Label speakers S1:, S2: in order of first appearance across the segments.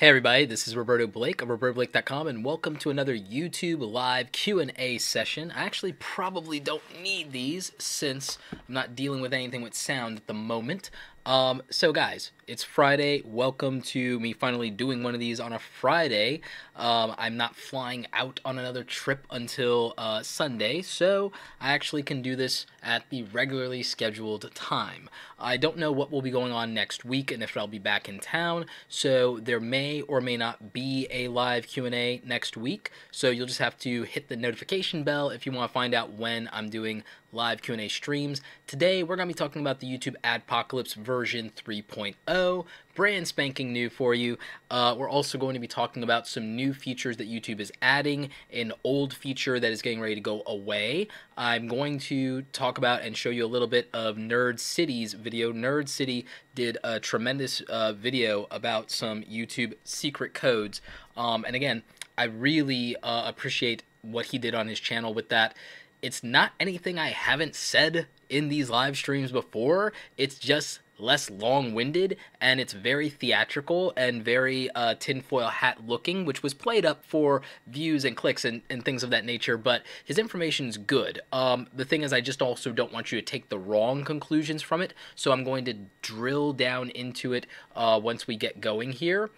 S1: Hey everybody, this is Roberto Blake of RobertoBlake.com, and welcome to another YouTube live Q&A session. I actually probably don't need these since I'm not dealing with anything with sound at the moment. So guys, it's Friday. Welcome to me finally doing one of these on a Friday. I'm not flying out on another trip until Sunday, so I actually can do this at the regularly scheduled time. I don't know what will be going on next week and if I'll be back in town, so there may or may not be a live Q&A next week, so you'll just have to hit the notification bell if you want to find out when I'm doing live Q&A streams. Today we're going to be talking about the YouTube Adpocalypse version 3.0, brand spanking new for you. We're also going to be talking about some new features that YouTube is adding, an old feature that is getting ready to go away. I'm going to talk about and show you a little bit of NerdCity's video. NerdCity did a tremendous video about some YouTube secret codes, and again, I really appreciate what he did on his channel with that. It's not anything I haven't said in these live streams before. It's just less long-winded, and it's very theatrical and very tinfoil hat looking, which was played up for views and clicks and things of that nature, but his information is good. The thing is, I just also don't want you to take the wrong conclusions from it, so I'm going to drill down into it once we get going here.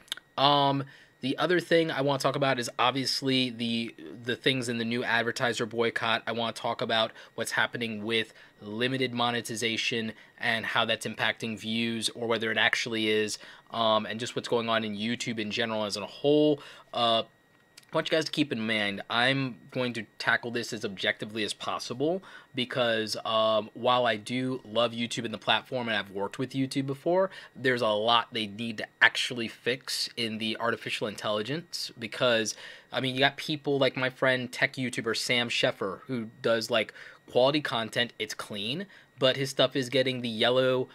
S1: The other thing I want to talk about is obviously the things in the new Advertiser boycott. I want to talk about what's happening with limited monetization and how that's impacting views, or whether it actually is, and just what's going on in YouTube in general as a whole. I want you guys to keep in mind, I'm going to tackle this as objectively as possible because while I do love YouTube and the platform, and I've worked with YouTube before, there's a lot they need to actually fix in the artificial intelligence because, I mean, you got people like my friend tech YouTuber Sam Sheffer who does like quality content, it's clean, but his stuff is getting the yellow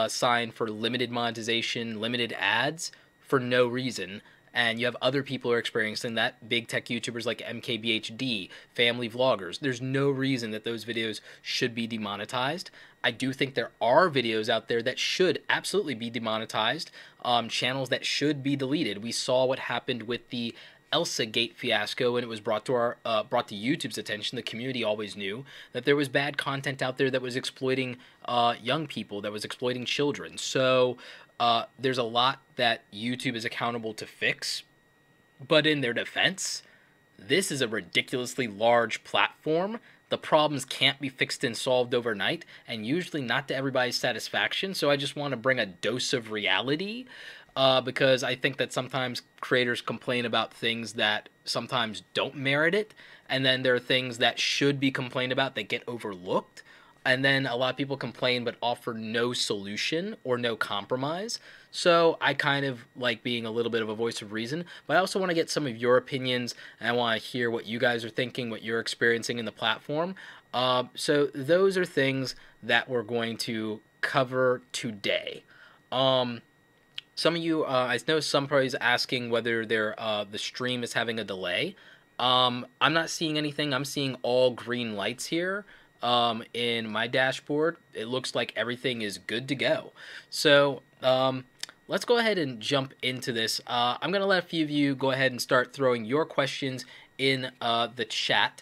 S1: sign for limited monetization, limited ads for no reason. And you have other people who are experiencing that, big tech YouTubers like MKBHD, family vloggers. There's no reason that those videos should be demonetized. I do think there are videos out there that should absolutely be demonetized, channels that should be deleted. We saw what happened with the Elsa Gate fiasco, and it was brought to YouTube's attention. The community always knew that there was bad content out there that was exploiting young people, that was exploiting children. So there's a lot that YouTube is accountable to fix, but in their defense, this is a ridiculously large platform. The problems can't be fixed and solved overnight, and usually not to everybody's satisfaction. So I just want to bring a dose of reality, because I think that sometimes creators complain about things that sometimes don't merit it, and then there are things that should be complained about that get overlooked. And then a lot of people complain but offer no solution or no compromise. So I kind of like being a little bit of a voice of reason, but I also want to get some of your opinions, and I want to hear what you guys are thinking, what you're experiencing in the platform. So those are things that we're going to cover today. Some of you, I know somebody's asking whether the stream is having a delay. I'm not seeing anything. I'm seeing all green lights here. In my dashboard, it looks like everything is good to go. So let's go ahead and jump into this. I'm going to let a few of you go ahead and start throwing your questions in the chat.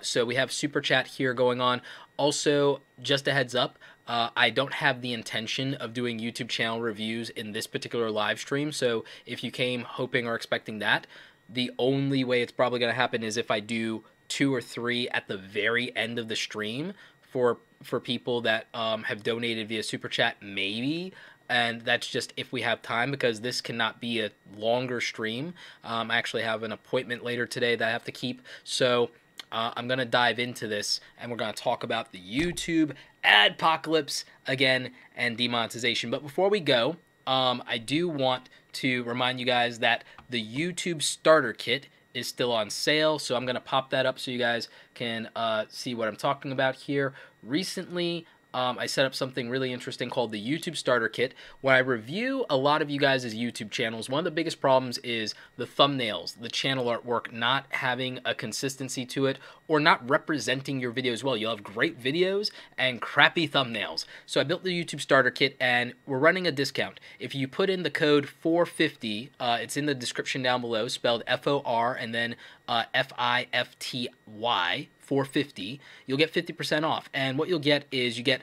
S1: So we have super chat here going on. Also, just a heads up, I don't have the intention of doing YouTube channel reviews in this particular live stream. So if you came hoping or expecting that, the only way it's probably going to happen is if I do 2 or 3 at the very end of the stream for people that have donated via super chat, maybe, and that's just if we have time, because this cannot be a longer stream. I actually have an appointment later today that I have to keep, so I'm going to dive into this, and we're going to talk about the YouTube Adpocalypse again and demonetization. But before we go, I do want to remind you guys that the YouTube Starter Kit is still on sale, so I'm going to pop that up so you guys can see what I'm talking about here. Recently, I set up something really interesting called the YouTube Starter Kit, where I review a lot of you guys' YouTube channels. One of the biggest problems is the thumbnails, the channel artwork not having a consistency to it, or not representing your videos well. You'll have great videos and crappy thumbnails. So I built the YouTube Starter Kit, and we're running a discount. If you put in the code 450, it's in the description down below, spelled F-O-R and then F-I-F-T-Y, 450, you'll get 50% off. And what you'll get is you get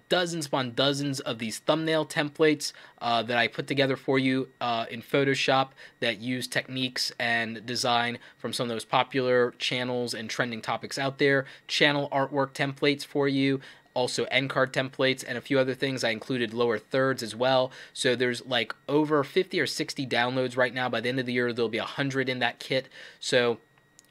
S1: dozens upon dozens of these thumbnail templates that I put together for you in Photoshop that use techniques and design from some of those popular channels and trending topics out there, channel artwork templates for you, also end card templates, and a few other things. I included lower thirds as well. So there's like over 50 or 60 downloads right now. By the end of the year, there'll be 100 in that kit. So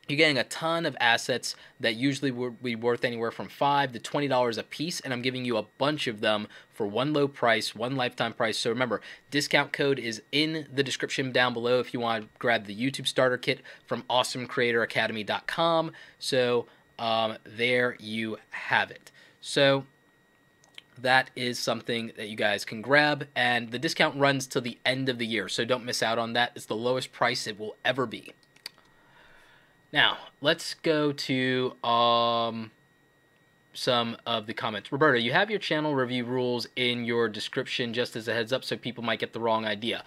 S1: you're getting a ton of assets that usually would be worth anywhere from $5 to $20 a piece, and I'm giving you a bunch of them for one low price, one lifetime price. So remember, discount code is in the description down below if you want to grab the YouTube Starter Kit from awesomecreatoracademy.com. So there you have it. So that is something that you guys can grab, and the discount runs till the end of the year, so don't miss out on that. It's the lowest price it will ever be. Now, let's go to some of the comments. Roberta, you have your channel review rules in your description, just as a heads up, so people might get the wrong idea.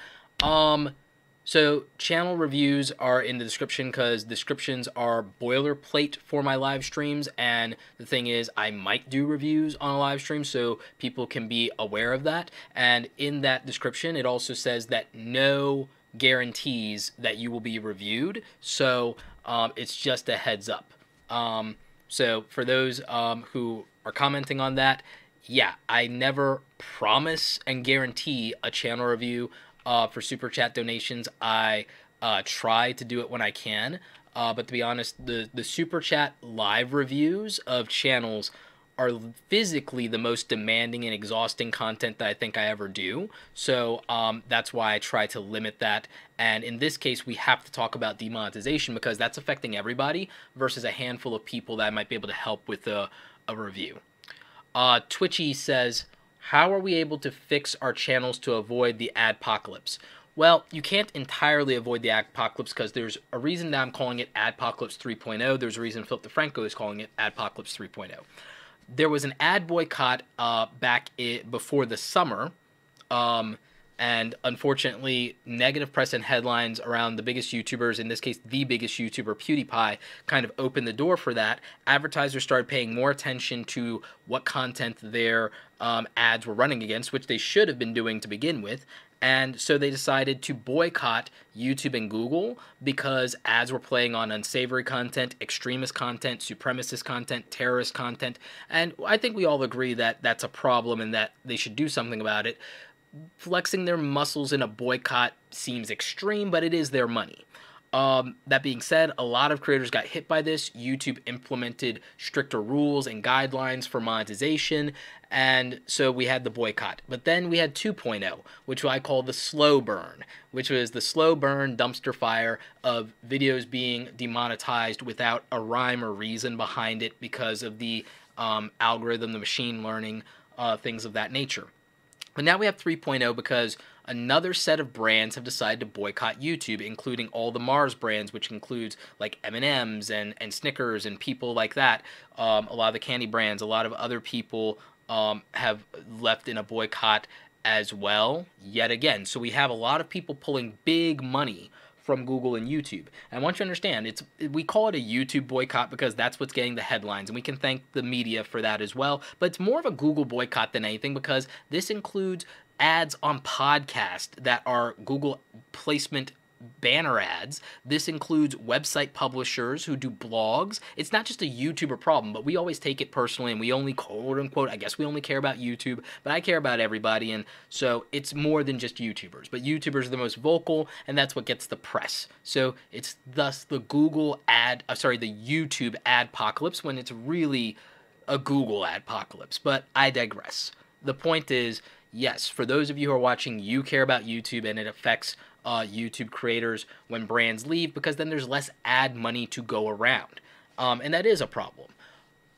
S1: So channel reviews are in the description because descriptions are boilerplate for my live streams, and the thing is, I might do reviews on a live stream, so people can be aware of that. And in that description, it also says that no guarantees that you will be reviewed, so it's just a heads up. So for those who are commenting on that, yeah, I never promise and guarantee a channel review for super chat donations. I try to do it when I can, but to be honest, the super chat live reviews of channels are physically the most demanding and exhausting content that I think I ever do. So that's why I try to limit that. And in this case, we have to talk about demonetization because that's affecting everybody versus a handful of people that I might be able to help with a review. Twitchy says, how are we able to fix our channels to avoid the adpocalypse? Well, you can't entirely avoid the adpocalypse because there's a reason that I'm calling it Adpocalypse 3.0. There's a reason Philip DeFranco is calling it Adpocalypse 3.0. There was an ad boycott back before the summer, and unfortunately, negative press and headlines around the biggest YouTubers, in this case, the biggest YouTuber, PewDiePie, kind of opened the door for that. Advertisers started paying more attention to what content their ads were running against, which they should have been doing to begin with. And so they decided to boycott YouTube and Google because ads were playing on unsavory content, extremist content, supremacist content, terrorist content. And I think we all agree that that's a problem and that they should do something about it. Flexing their muscles in a boycott seems extreme, but it is their money. That being said, a lot of creators got hit by this. YouTube implemented stricter rules and guidelines for monetization, and so we had the boycott. But then we had 2.0, which I call the slow burn, which was the slow burn dumpster fire of videos being demonetized without a rhyme or reason behind it because of the algorithm, the machine learning, things of that nature. But now we have 3.0 because another set of brands have decided to boycott YouTube, including all the Mars brands, which includes like M&M's and Snickers and people like that. A lot of the candy brands, a lot of other people have left in a boycott as well, yet again. So we have a lot of people pulling big money from Google and YouTube. And I want you to understand, we call it a YouTube boycott because that's what's getting the headlines, and we can thank the media for that as well. But it's more of a Google boycott than anything because this includes ads on podcasts that are Google placement banner ads. This includes website publishers who do blogs. It's not just a YouTuber problem, but we always take it personally, and we only, quote unquote, I guess we only care about YouTube, but I care about everybody, and so it's more than just YouTubers. But YouTubers are the most vocal, and that's what gets the press. So it's thus the YouTube Adpocalypse when it's really a Google Adpocalypse. But I digress. The point is, yes, for those of you who are watching, you care about YouTube, and it affects YouTube creators when brands leave because then there's less ad money to go around. And that is a problem.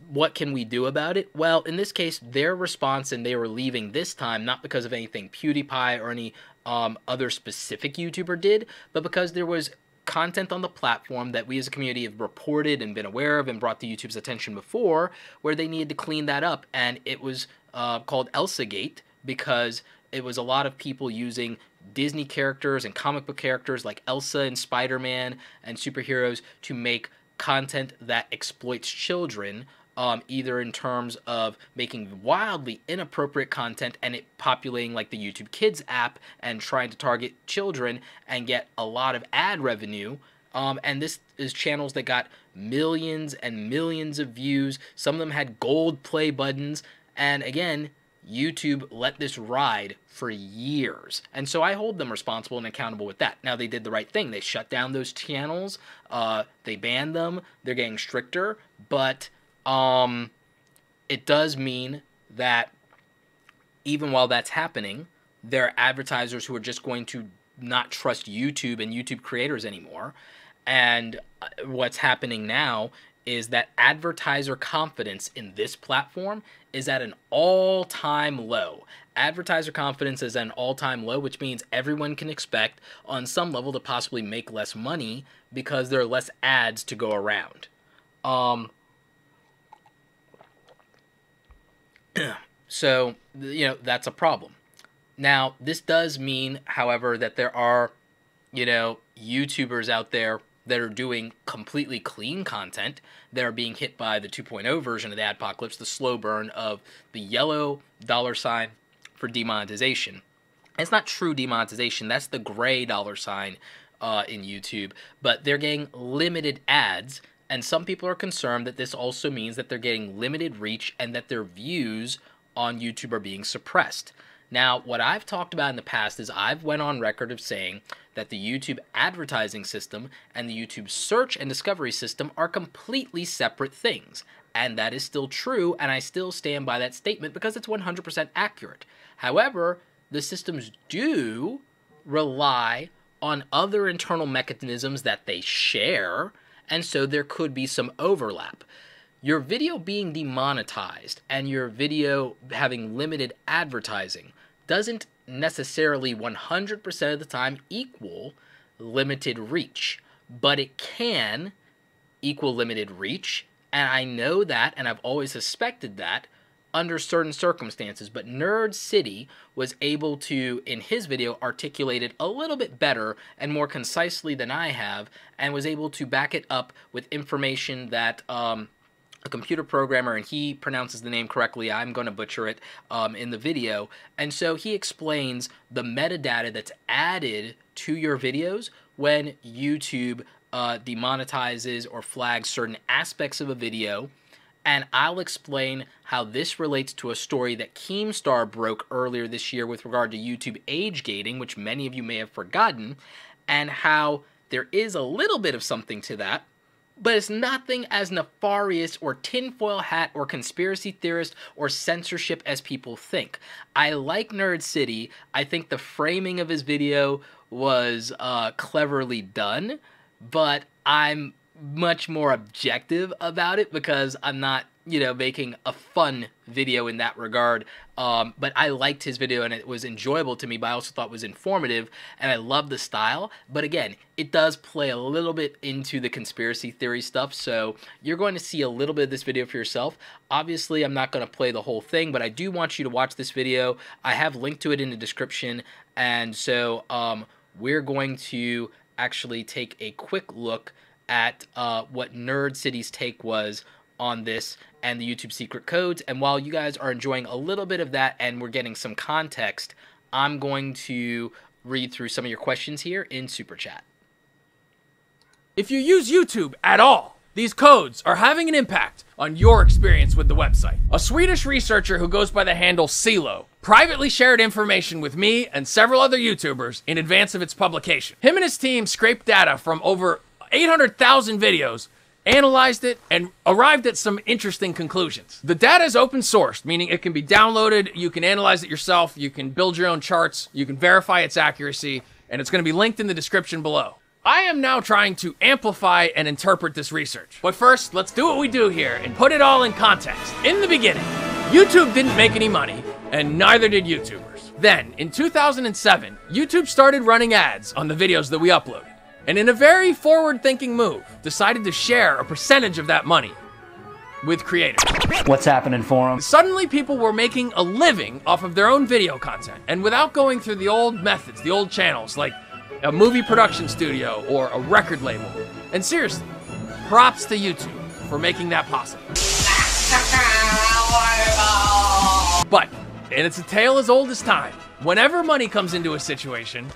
S1: what can we do about it? Well, in this case, their response, and they were leaving this time, not because of anything PewDiePie or any other specific YouTuber did, but because there was content on the platform that we as a community have reported and been aware of and brought to YouTube's attention before, where they needed to clean that up. And it was called ElsaGate, because it was a lot of people using Disney characters and comic book characters like Elsa and Spider-Man and superheroes to make content that exploits children, either in terms of making wildly inappropriate content and it populating like the YouTube Kids app and trying to target children and get a lot of ad revenue. And this is channels that got millions and millions of views. Some of them had gold play buttons. And again, YouTube let this ride for years. And so I hold them responsible and accountable with that. Now, they did the right thing. They shut down those channels. They banned them. They're getting stricter. But it does mean that even while that's happening, there are advertisers who are just going to not trust YouTube and YouTube creators anymore. And what's happening now is that advertiser confidence in this platform is at an all-time low. Advertiser confidence is at an all-time low, which means everyone can expect on some level to possibly make less money because there are less ads to go around. So, you know, that's a problem. Now, this does mean, however, that there are, you know, YouTubers out there that are doing completely clean content that are being hit by the 2.0 version of the Adpocalypse, the slow burn of the yellow $ for demonetization. And it's not true demonetization, that's the gray $ in YouTube, but they're getting limited ads, and some people are concerned that this also means that they're getting limited reach and that their views on YouTube are being suppressed. Now, what I've talked about in the past is I've went on record of saying that the YouTube advertising system and the YouTube search and discovery system are completely separate things. And that is still true, and I still stand by that statement because it's 100% accurate. However, the systems do rely on other internal mechanisms that they share, and so there could be some overlap. Your video being demonetized and your video having limited advertising doesn't necessarily 100% of the time equal limited reach, but it can equal limited reach, and I know that, and I've always suspected that, under certain circumstances, but NerdCity was able to, in his video, articulate it a little bit better and more concisely than I have, and was able to back it up with information that a computer programmer, and he pronounces the name correctly, I'm going to butcher it in the video, and so he explains the metadata that's added to your videos when YouTube demonetizes or flags certain aspects of a video. And I'll explain how this relates to a story that Keemstar broke earlier this year with regard to YouTube age gating, which many of you may have forgotten, and how there is a little bit of something to that, but it's nothing as nefarious or tinfoil hat or conspiracy theorist or censorship as people think. I like NerdCity. I think the framing of his video was cleverly done, but I'm much more objective about it because I'm not, you know, making a fun video in that regard. But I liked his video and it was enjoyable to me, but I also thought it was informative and I love the style. But again, it does play a little bit into the conspiracy theory stuff. So you're going to see a little bit of this video for yourself. Obviously, I'm not going to play the whole thing, but I do want you to watch this video. I have linked to it in the description. And so we're going to actually take a quick look at what NerdCity's take was on this and the YouTube secret codes. And while you guys are enjoying a little bit of that and we're getting some context, I'm going to read through some of your questions here in Super Chat.
S2: If you use YouTube at all, these codes are having an impact on your experience with the website. A Swedish researcher who goes by the handle Silo privately shared information with me and several other YouTubers in advance of its publication. Him and his team scraped data from over 800,000 videos, analyzed it, and arrived at some interesting conclusions. The data is open sourced, meaning it can be downloaded, you can analyze it yourself, you can build your own charts, you can verify its accuracy, and it's going to be linked in the description below. I am now trying to amplify and interpret this research. But first, let's do what we do here and put it all in context. In the beginning, YouTube didn't make any money, and neither did YouTubers. Then, in 2007, YouTube started running ads on the videos that we uploaded, and in a very forward-thinking move, decided to share a percentage of that money with creators.
S3: What's happening for them?
S2: Suddenly, people were making a living off of their own video content, and without going through the old methods, the old channels, like a movie production studio or a record label. And seriously, props to YouTube for making that possible. But, and it's a tale as old as time, whenever money comes into a situation,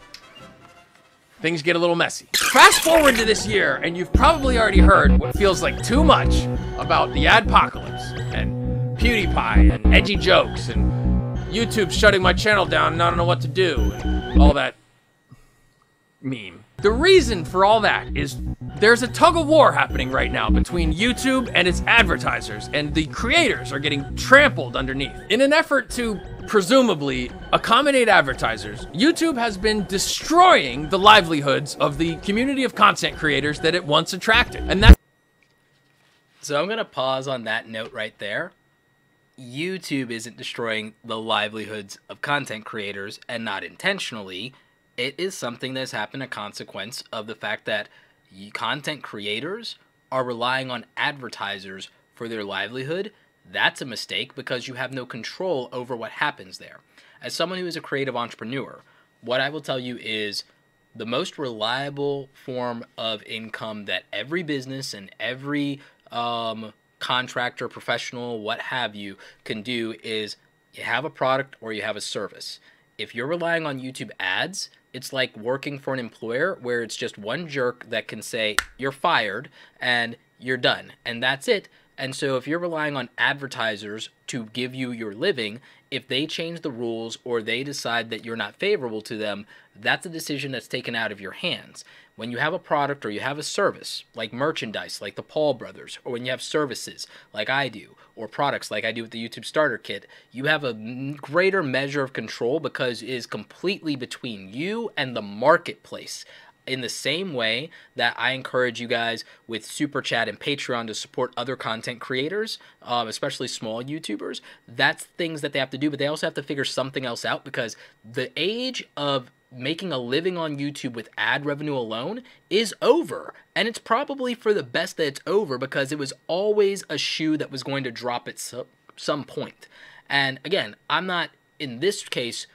S2: things get a little messy. Fast forward to this year, and you've probably already heard what feels like too much about the Adpocalypse, and PewDiePie, and edgy jokes, and YouTube shutting my channel down and I don't know what to do, and all that meme. The reason for all that is there's a tug of war happening right now between YouTube and its advertisers, and the creators are getting trampled underneath. In an effort to presumably accommodate advertisers, YouTube has been destroying the livelihoods of the community of content creators that it once attracted. And that's
S1: So I'm going to pause on that note right there. YouTube isn't destroying the livelihoods of content creators, and not intentionally. It is something that's happened a consequence of the fact that content creators are relying on advertisers for their livelihood. That's a mistake because you have no control over what happens there. As someone who is a creative entrepreneur, what I will tell you is the most reliable form of income that every business and every contractor, professional, what have you, can do is you have a product or you have a service. If you're relying on YouTube ads, it's like working for an employer where it's just one jerk that can say you're fired and you're done, and that's it. And so if you're relying on advertisers to give you your living, if they change the rules or they decide that you're not favorable to them, that's a decision that's taken out of your hands. When you have a product or you have a service, like merchandise, like the Paul brothers, or when you have services, like I do, or products like I do with the YouTube Starter Kit, you have a greater measure of control because it is completely between you and the marketplace. In the same way that I encourage you guys with Super Chat and Patreon to support other content creators, especially small YouTubers, that's things that they have to do, but they also have to figure something else out because the age of making a living on YouTube with ad revenue alone is over. And it's probably for the best that it's over because it was always a shoe that was going to drop at some point. And again, I'm not, in this case,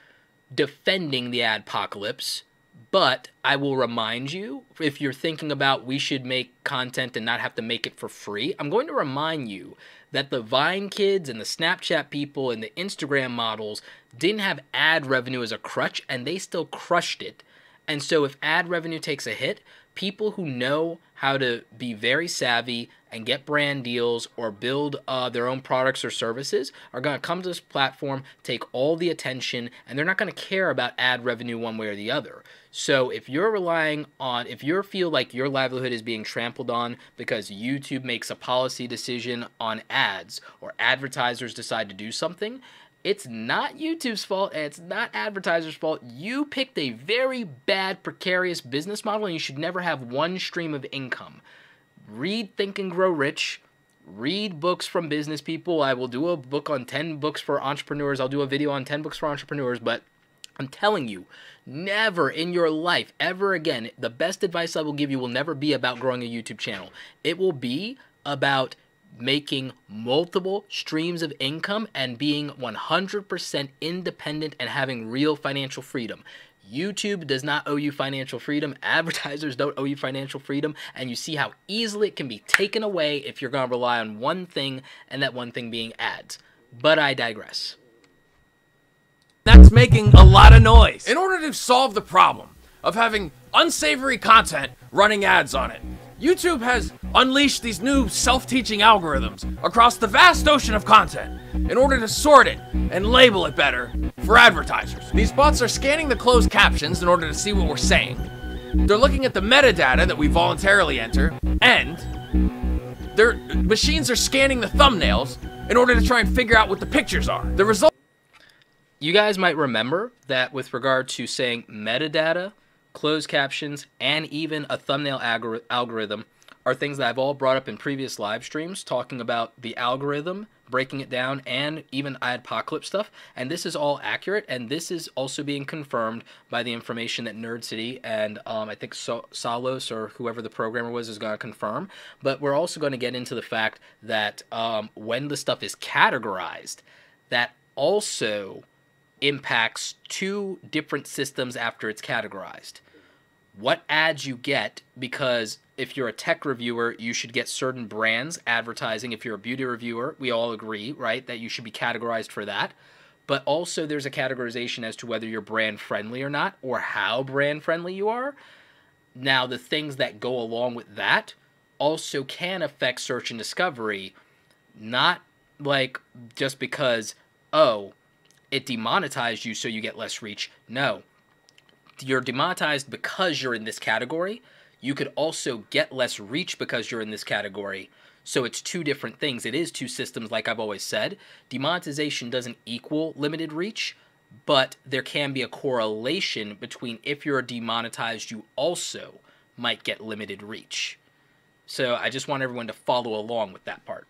S1: defending the Adpocalypse, but I will remind you, if you're thinking about we should make content and not have to make it for free, I'm going to remind you that the Vine kids and the Snapchat people and the Instagram models didn't have ad revenue as a crutch, and they still crushed it. And so if ad revenue takes a hit, people who know how to be very savvy and get brand deals or build their own products or services are going to come to this platform, take all the attention, and they're not going to care about ad revenue one way or the other. So if you're relying on, if you feel like your livelihood is being trampled on because YouTube makes a policy decision on ads or advertisers decide to do something, it's not YouTube's fault and it's not advertisers' fault. You picked a very bad, precarious business model and you should never have one stream of income. Read Think and Grow Rich. Read books from business people. I will do a book on 10 books for entrepreneurs. I'll do a video on 10 books for entrepreneurs, but I'm telling you, never in your life, ever again, the best advice I will give you will never be about growing a YouTube channel. It will be about making multiple streams of income and being 100% independent and having real financial freedom. YouTube does not owe you financial freedom. Advertisers don't owe you financial freedom. And you see how easily it can be taken away if you're going to rely on one thing, and that one thing being ads. But I digress.
S2: That's making a lot of noise. In order to solve the problem of having unsavory content running ads on it, YouTube has unleashed these new self-teaching algorithms across the vast ocean of content in order to sort it and label it better for advertisers. These bots are scanning the closed captions in order to see what we're saying. They're looking at the metadata that we voluntarily enter, and their machines are scanning the thumbnails in order to try and figure out what the pictures are. The result.
S1: You guys might remember that with regard to saying metadata, closed captions, and even a thumbnail algorithm are things that I've all brought up in previous live streams, talking about the algorithm, breaking it down, and even Adpocalypse stuff. And this is all accurate, and this is also being confirmed by the information that NerdCity and I think Salos or whoever the programmer was is going to confirm. But we're also going to get into the fact that when the stuff is categorized, that also impacts two different systems after it's categorized. What ads you get, because if you're a tech reviewer, you should get certain brands advertising. If you're a beauty reviewer, we all agree, right, that you should be categorized for that. But also there's a categorization as to whether you're brand friendly or not, or how brand friendly you are. Now, the things that go along with that also can affect search and discovery, not like just because, oh, it demonetized you so you get less reach. No. You're demonetized because you're in this category. You could also get less reach because you're in this category. So it's two different things. It is two systems, like I've always said. Demonetization doesn't equal limited reach, but there can be a correlation between if you're demonetized, you also might get limited reach. So I just want everyone to follow along with that part.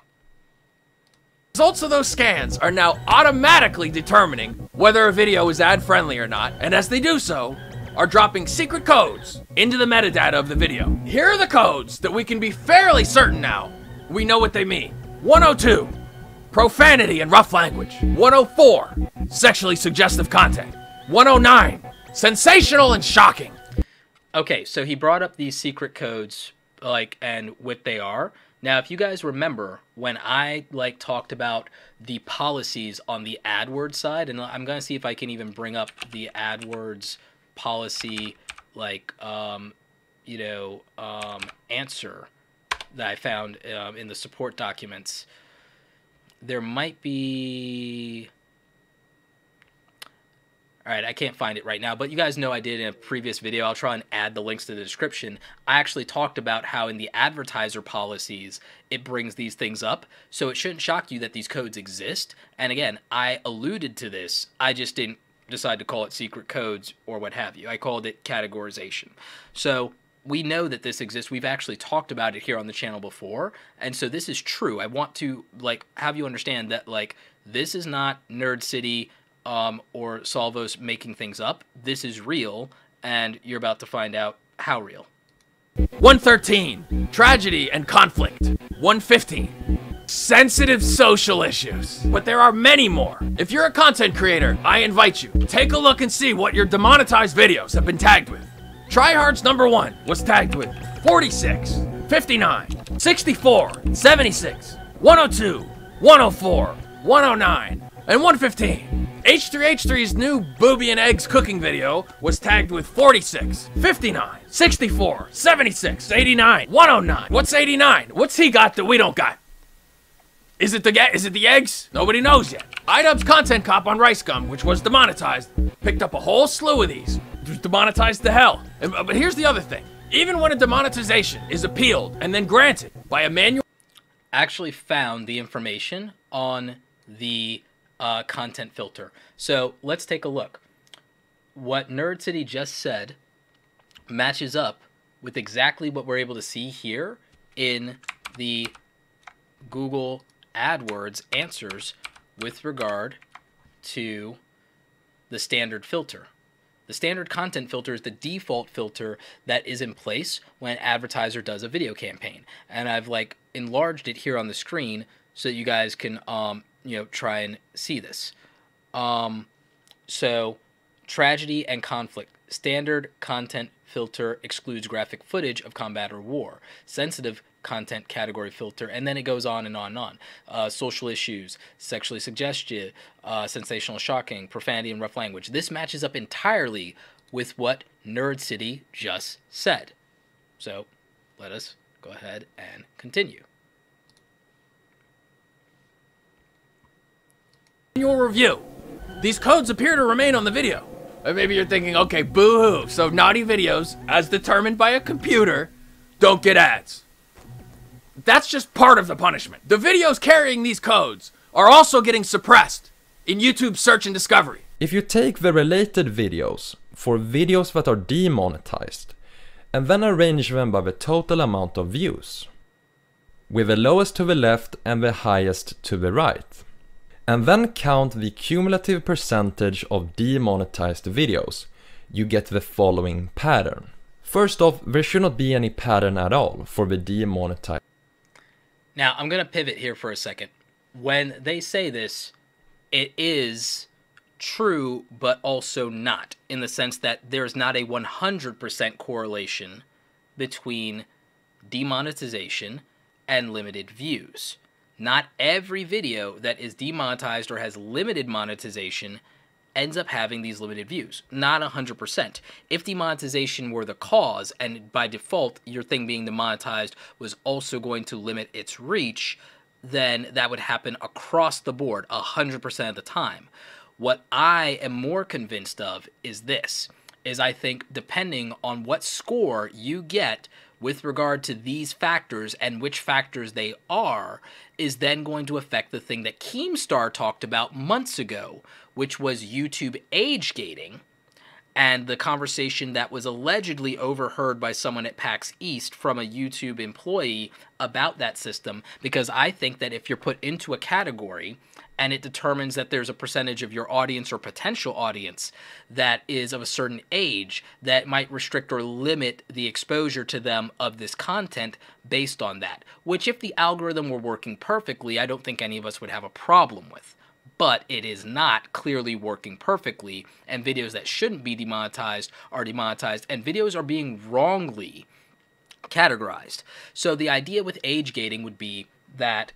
S2: Results of those scans are now automatically determining whether a video is ad-friendly or not, and as they do so, are dropping secret codes into the metadata of the video. Here are the codes that we can be fairly certain now we know what they mean. 102, profanity and rough language. 104, sexually suggestive content. 109, sensational and shocking.
S1: Okay, so he brought up these secret codes, and what they are. Now, if you guys remember when I talked about the policies on the AdWords side, and I'm gonna see if I can even bring up the AdWords policy answer that I found in the support documents. There might be, all right, I can't find it right now, but you guys know I did in a previous video. I'll try and add the links to the description. I actually talked about how in the advertiser policies it brings these things up, so it shouldn't shock you that these codes exist. And again, I alluded to this, I just didn't decide to call it secret codes or what have you. I called it categorization. So we know that this exists. We've actually talked about it here on the channel before, and so this is true. I want to have you understand that this is not NerdCity or Salvos making things up. This is real, and you're about to find out how real.
S2: 113, tragedy and conflict. 115, sensitive social issues. But there are many more. If you're a content creator, I invite you, take a look and see what your demonetized videos have been tagged with. Tryhard's #1 was tagged with 46, 59, 64, 76, 102, 104, 109, and 115. H3H3's new booby and eggs cooking video was tagged with 46, 59, 64, 76, 89, 109. What's 89? What's he got that we don't got? Is it the eggs? Nobody knows yet. iDubbbz Content Cop on Rice Gum, which was demonetized, picked up a whole slew of these. It was demonetized to hell. But here's the other thing. Even when a demonetization is appealed and then granted by a manual...
S1: Actually found the information on the content filter. So let's take a look. What NerdCity just said matches up with exactly what we're able to see here in the Google AdWords answers with regard to the standard filter. The standard content filter is the default filter that is in place when an advertiser does a video campaign. And I've enlarged it here on the screen so that you guys can try and see this. So tragedy and conflict. Standard content filter excludes graphic footage of combat or war. Sensitive content category filter, and then it goes on and on and on. Social issues, sexually suggestive, sensational, shocking, profanity, and rough language. This matches up entirely with what NerdCity just said. So let us go ahead and continue.
S2: Your review. These codes appear to remain on the video. Or maybe you're thinking, okay, boo-hoo, so naughty videos, as determined by a computer, don't get ads. That's just part of the punishment. The videos carrying these codes are also getting suppressed in YouTube search and discovery.
S4: If you take the related videos for videos that are demonetized, and then arrange them by the total amount of views, with the lowest to the left and the highest to the right. And then count the cumulative percentage of demonetized videos. You get the following pattern. First off, there should not be any pattern at all for the demonetized.
S1: Now, I'm going to pivot here for a second. When they say this, it is true, but also not, in the sense that there's not a 100% correlation between demonetization and limited views. Not every video that is demonetized or has limited monetization ends up having these limited views. Not 100%. If demonetization were the cause, and by default your thing being demonetized was also going to limit its reach, then that would happen across the board 100% of the time. What I am more convinced of is this, is I think depending on what score you get with regard to these factors and which factors they are, is then going to affect the thing that Keemstar talked about months ago, which was YouTube age gating, and the conversation that was allegedly overheard by someone at PAX East from a YouTube employee about that system, because I think that if you're put into a category and it determines that there's a percentage of your audience or potential audience that is of a certain age, that might restrict or limit the exposure to them of this content based on that, which if the algorithm were working perfectly, I don't think any of us would have a problem with. But it is not clearly working perfectly, and videos that shouldn't be demonetized are demonetized, and videos are being wrongly categorized. So the idea with age gating would be that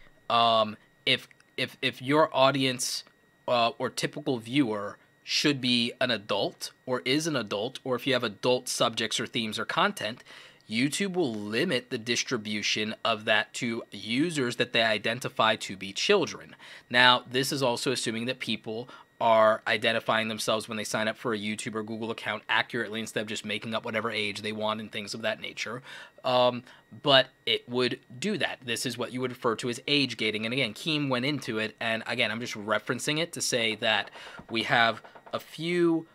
S1: if your audience or typical viewer should be an adult or is an adult, or if you have adult subjects or themes or content, YouTube will limit the distribution of that to users that they identify to be children. Now, this is also assuming that people are identifying themselves when they sign up for a YouTube or Google account accurately instead of just making up whatever age they want and things of that nature. But it would do that. This is what you would refer to as age gating. And again, Keem went into it, and again, I'm just referencing it to say that we have a few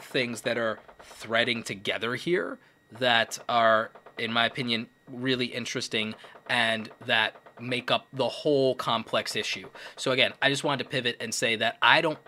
S1: things that are threading together here that are, in my opinion, really interesting and that make up the whole complex issue. So again, I just wanted to pivot and say that I don't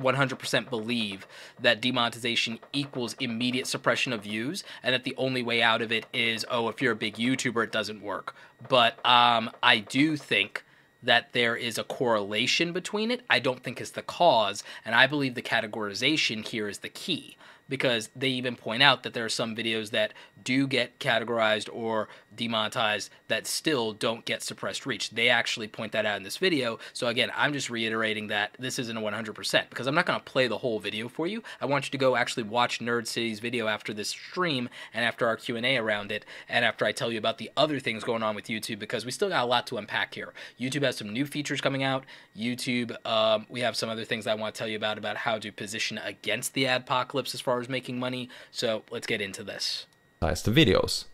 S1: 100% believe that demonetization equals immediate suppression of views, and that the only way out of it is, oh, if you're a big YouTuber, it doesn't work. But I do think that there is a correlation between it. I don't think it's the cause, and I believe the categorization here is the key, because they even point out that there are some videos that do get categorized or demonetized that still don't get suppressed reach. They actually point that out in this video. So again, I'm just reiterating that this isn't a 100%, because I'm not going to play the whole video for you. I want you to go actually watch NerdCity's video after this stream and after our Q&A around it, and after I tell you about the other things going on with YouTube, because we still got a lot to unpack here. YouTube has some new features coming out. YouTube, we have some other things that I want to tell you about how to position against the adpocalypse as far as making money. So let's get into this.
S4: Videos.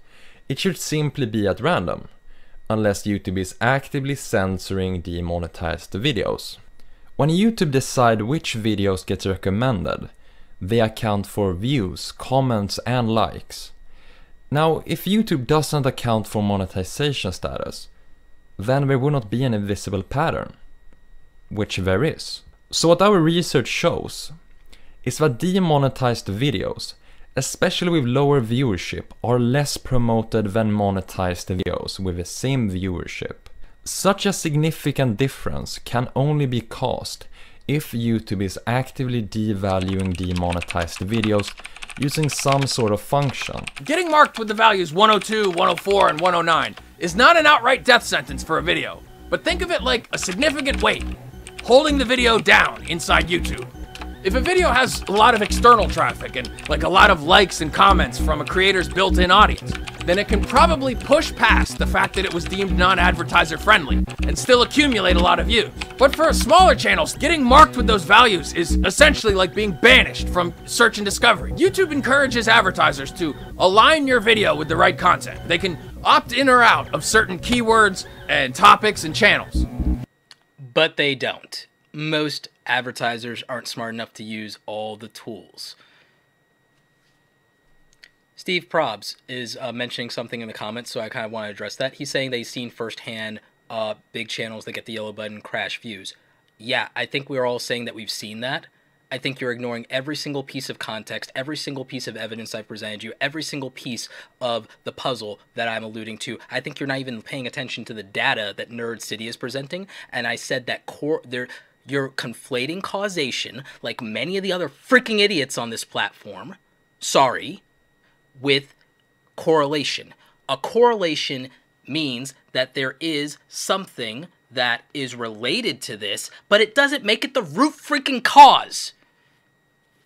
S4: It should simply be at random, unless YouTube is actively censoring demonetized videos. When YouTube decide which videos get recommended, they account for views, comments, and likes. Now, if YouTube doesn't account for monetization status, then there would not be any visible pattern, which there is. So what our research shows is that demonetized videos, especially with lower viewership, are less promoted than monetized videos with the same viewership. Such a significant difference can only be caused if YouTube is actively devaluing demonetized videos using some sort of function.
S2: Getting marked with the values 102, 104, and 109 is not an outright death sentence for a video, but think of it like a significant weight holding the video down inside YouTube. If a video has a lot of external traffic and like a lot of likes and comments from a creator's built-in audience, then it can probably push past the fact that it was deemed non-advertiser friendly and still accumulate a lot of views. But for smaller channels, getting marked with those values is essentially like being banished from search and discovery. YouTube encourages advertisers to align your video with the right content. They can opt in or out of certain keywords and topics and channels.
S1: But they don't. Most advertisers aren't smart enough to use all the tools. Steve Probs is mentioning something in the comments, so I kind of want to address that. He's saying that he's seen firsthand big channels that get the yellow button crash views. Yeah, I think we're all saying that we've seen that. I think you're ignoring every single piece of context, every single piece of evidence I've presented you, every single piece of the puzzle that I'm alluding to. I think you're not even paying attention to the data that NerdCity is presenting, and I said that you're conflating causation, like many of the other freaking idiots on this platform, with correlation. A correlation means that there is something that is related to this, but it doesn't make it the root freaking cause.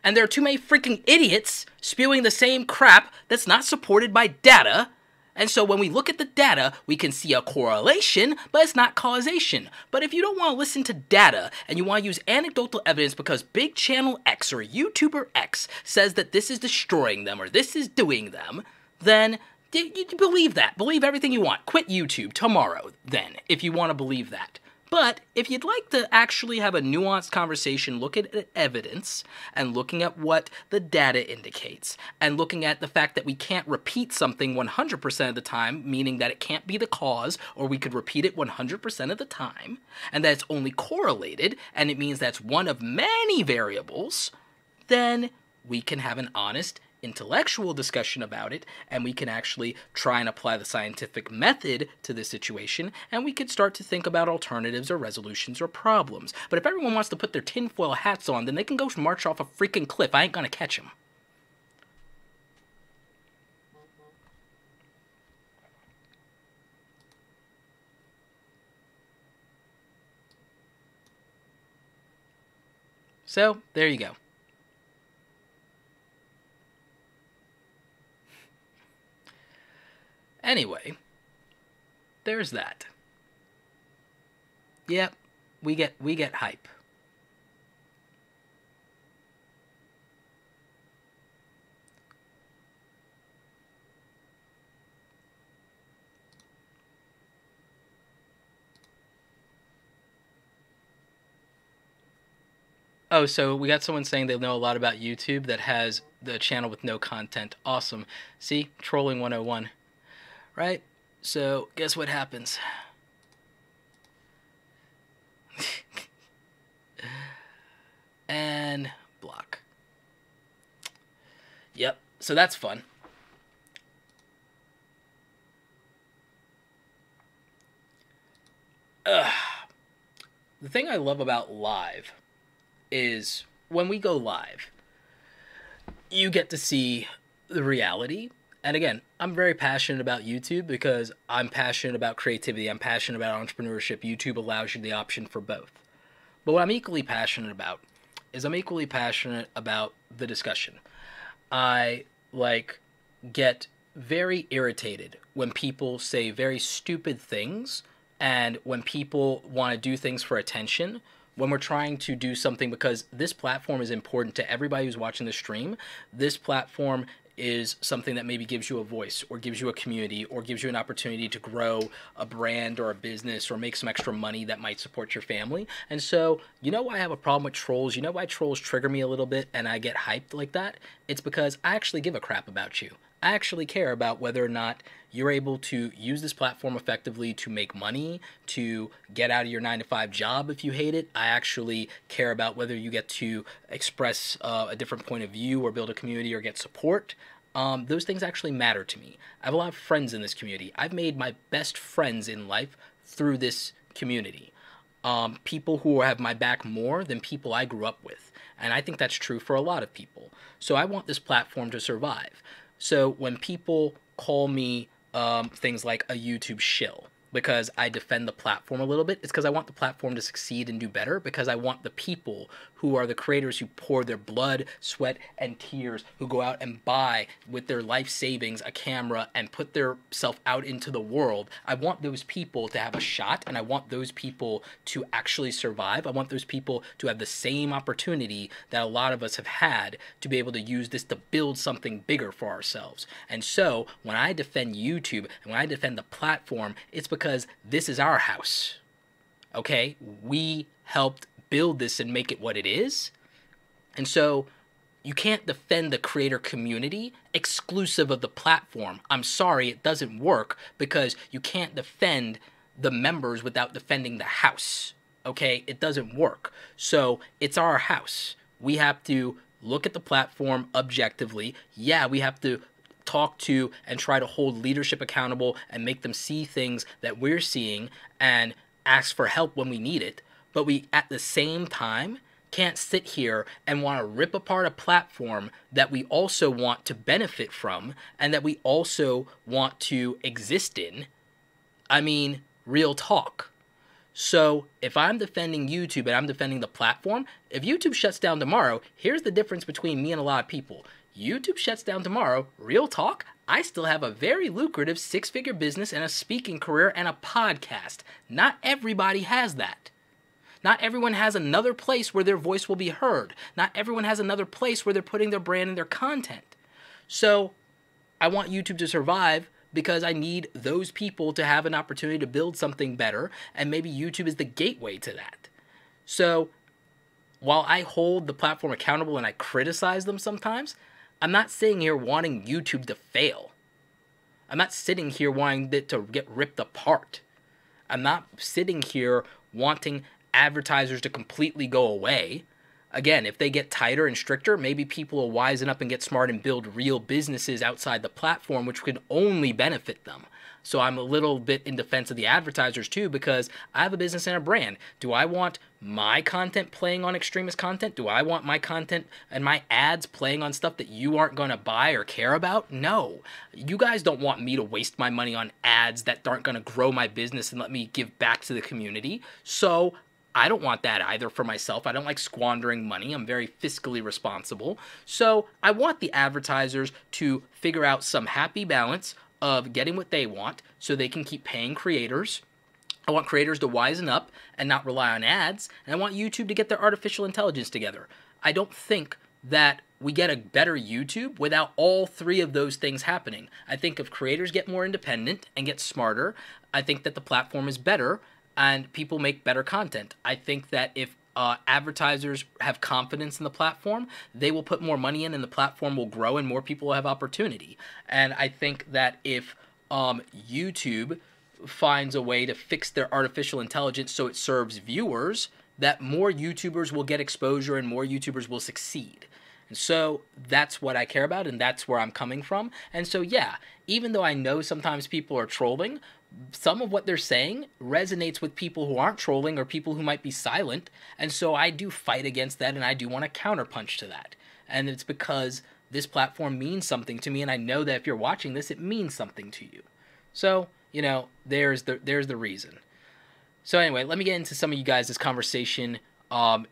S1: And there are too many freaking idiots spewing the same crap that's not supported by data. And so when we look at the data, we can see a correlation, but it's not causation. But if you don't want to listen to data and you want to use anecdotal evidence because big channel X or YouTuber X says that this is destroying them or this is doing them, then you believe that. Believe everything you want. Quit YouTube tomorrow, then, if you want to believe that. But if you'd like to actually have a nuanced conversation, look at evidence and looking at what the data indicates and looking at the fact that we can't repeat something 100% of the time, meaning that it can't be the cause, or we could repeat it 100% of the time, and that it's only correlated, and it means that's one of many variables, then we can have an honest intellectual discussion about it, and we can actually try and apply the scientific method to this situation, and we could start to think about alternatives or resolutions or problems. But if everyone wants to put their tinfoil hats on, then they can go march off a freaking cliff. I ain't gonna catch them. So, there you go. Anyway, there's that. Yep, we get hype. Oh, so we got someone saying they know a lot about YouTube that has the channel with no content. Awesome. See? Trolling 101. Right? So, guess what happens? And block. Yep. So that's fun. The thing I love about live is when we go live, you get to see the reality. And again, I'm very passionate about YouTube because I'm passionate about creativity. I'm passionate about entrepreneurship. YouTube allows you the option for both. But what I'm equally passionate about is I'm equally passionate about the discussion. I, get very irritated when people say very stupid things and when people want to do things for attention, when we're trying to do something because this platform is important to everybody who's watching the stream. This platform is something that maybe gives you a voice or gives you a community or gives you an opportunity to grow a brand or a business or make some extra money that might support your family. And so, you know why I have a problem with trolls? You know why trolls trigger me a little bit and I get hyped like that? It's because I actually give a crap about you. I actually care about whether or not you're able to use this platform effectively to make money, to get out of your 9-to-5 job if you hate it. I actually care about whether you get to express a different point of view or build a community or get support. Those things actually matter to me. I have a lot of friends in this community. I've made my best friends in life through this community. People who have my back more than people I grew up with. And I think that's true for a lot of people. So I want this platform to survive. So when people call me things like a YouTube shill because I defend the platform a little bit, it's because I want the platform to succeed and do better, because I want the people who are the creators who pour their blood, sweat, and tears, who go out and buy with their life savings a camera and put their self out into the world. I want those people to have a shot, and I want those people to actually survive. I want those people to have the same opportunity that a lot of us have had to be able to use this to build something bigger for ourselves. And so when I defend YouTube and when I defend the platform, it's because this is our house. Okay? We helped build this and make it what it is. And so you can't defend the creator community exclusive of the platform. I'm sorry, it doesn't work because you can't defend the members without defending the house. Okay, it doesn't work. So it's our house. We have to look at the platform objectively. Yeah, we have to talk to and try to hold leadership accountable and make them see things that we're seeing and ask for help when we need it. But we, at the same time, can't sit here and want to rip apart a platform that we also want to benefit from and that we also want to exist in. I mean, real talk. So if I'm defending YouTube and I'm defending the platform, if YouTube shuts down tomorrow, here's the difference between me and a lot of people. YouTube shuts down tomorrow, real talk, I still have a very lucrative 6-figure business and a speaking career and a podcast. Not everybody has that. Not everyone has another place where their voice will be heard. Not everyone has another place where they're putting their brand and their content. So I want YouTube to survive because I need those people to have an opportunity to build something better, and maybe YouTube is the gateway to that. So while I hold the platform accountable and I criticize them sometimes, I'm not sitting here wanting YouTube to fail. I'm not sitting here wanting it to get ripped apart. I'm not sitting here wanting advertisers to completely go away. Again, if they get tighter and stricter, maybe people will wisen up and get smart and build real businesses outside the platform, which could only benefit them. So I'm a little bit in defense of the advertisers too, because I have a business and a brand. Do I want my content playing on extremist content? Do I want my content and my ads playing on stuff that you aren't going to buy or care about? No. You guys don't want me to waste my money on ads that aren't going to grow my business and let me give back to the community. So I don't want that either for myself. I don't like squandering money. I'm very fiscally responsible. So I want the advertisers to figure out some happy balance of getting what they want so they can keep paying creators. I want creators to wisen up and not rely on ads. And I want YouTube to get their artificial intelligence together. I don't think that we get a better YouTube without all three of those things happening. I think if creators get more independent and get smarter, I think that the platform is better and people make better content. I think that if advertisers have confidence in the platform, they will put more money in and the platform will grow and more people will have opportunity. And I think that if YouTube finds a way to fix their artificial intelligence so it serves viewers, that more YouTubers will get exposure and more YouTubers will succeed. And so that's what I care about and that's where I'm coming from. And so yeah, even though I know sometimes people are trolling, some of what they're saying resonates with people who aren't trolling or people who might be silent. And so I do fight against that and I do want to counterpunch to that. And it's because this platform means something to me and I know that if you're watching this, it means something to you. So, you know, there's the reason. So anyway, let me get into some of you guys' conversation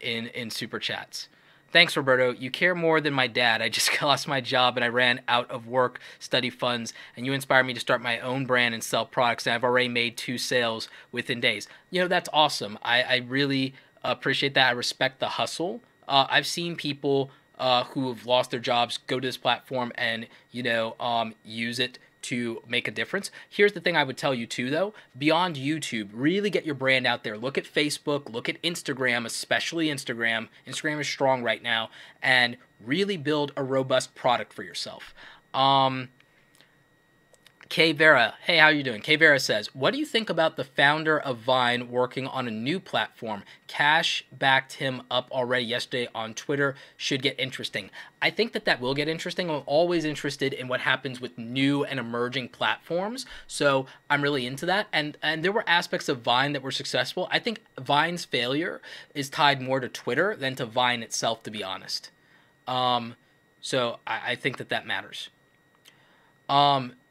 S1: in Super Chats. Thanks, Roberto. You care more than my dad. I just lost my job and I ran out of work, study funds, and you inspired me to start my own brand and sell products, and I've already made 2 sales within days. You know, that's awesome. I really appreciate that. I respect the hustle. I've seen people who have lost their jobs go to this platform and, you know, use it to make a difference. Here's the thing I would tell you too, though. Beyond YouTube, really get your brand out there. Look at Facebook, look at Instagram, especially Instagram. Instagram is strong right now, and really build a robust product for yourself. K Vera, hey, how you doing? K Vera says, what do you think about the founder of Vine working on a new platform? Cash backed him up already yesterday on Twitter. Should get interesting. I think that will get interesting. I'm always interested in what happens with new and emerging platforms, so I'm really into that. And there were aspects of Vine that were successful. I think Vine's failure is tied more to Twitter than to Vine itself, to be honest. So I think that matters.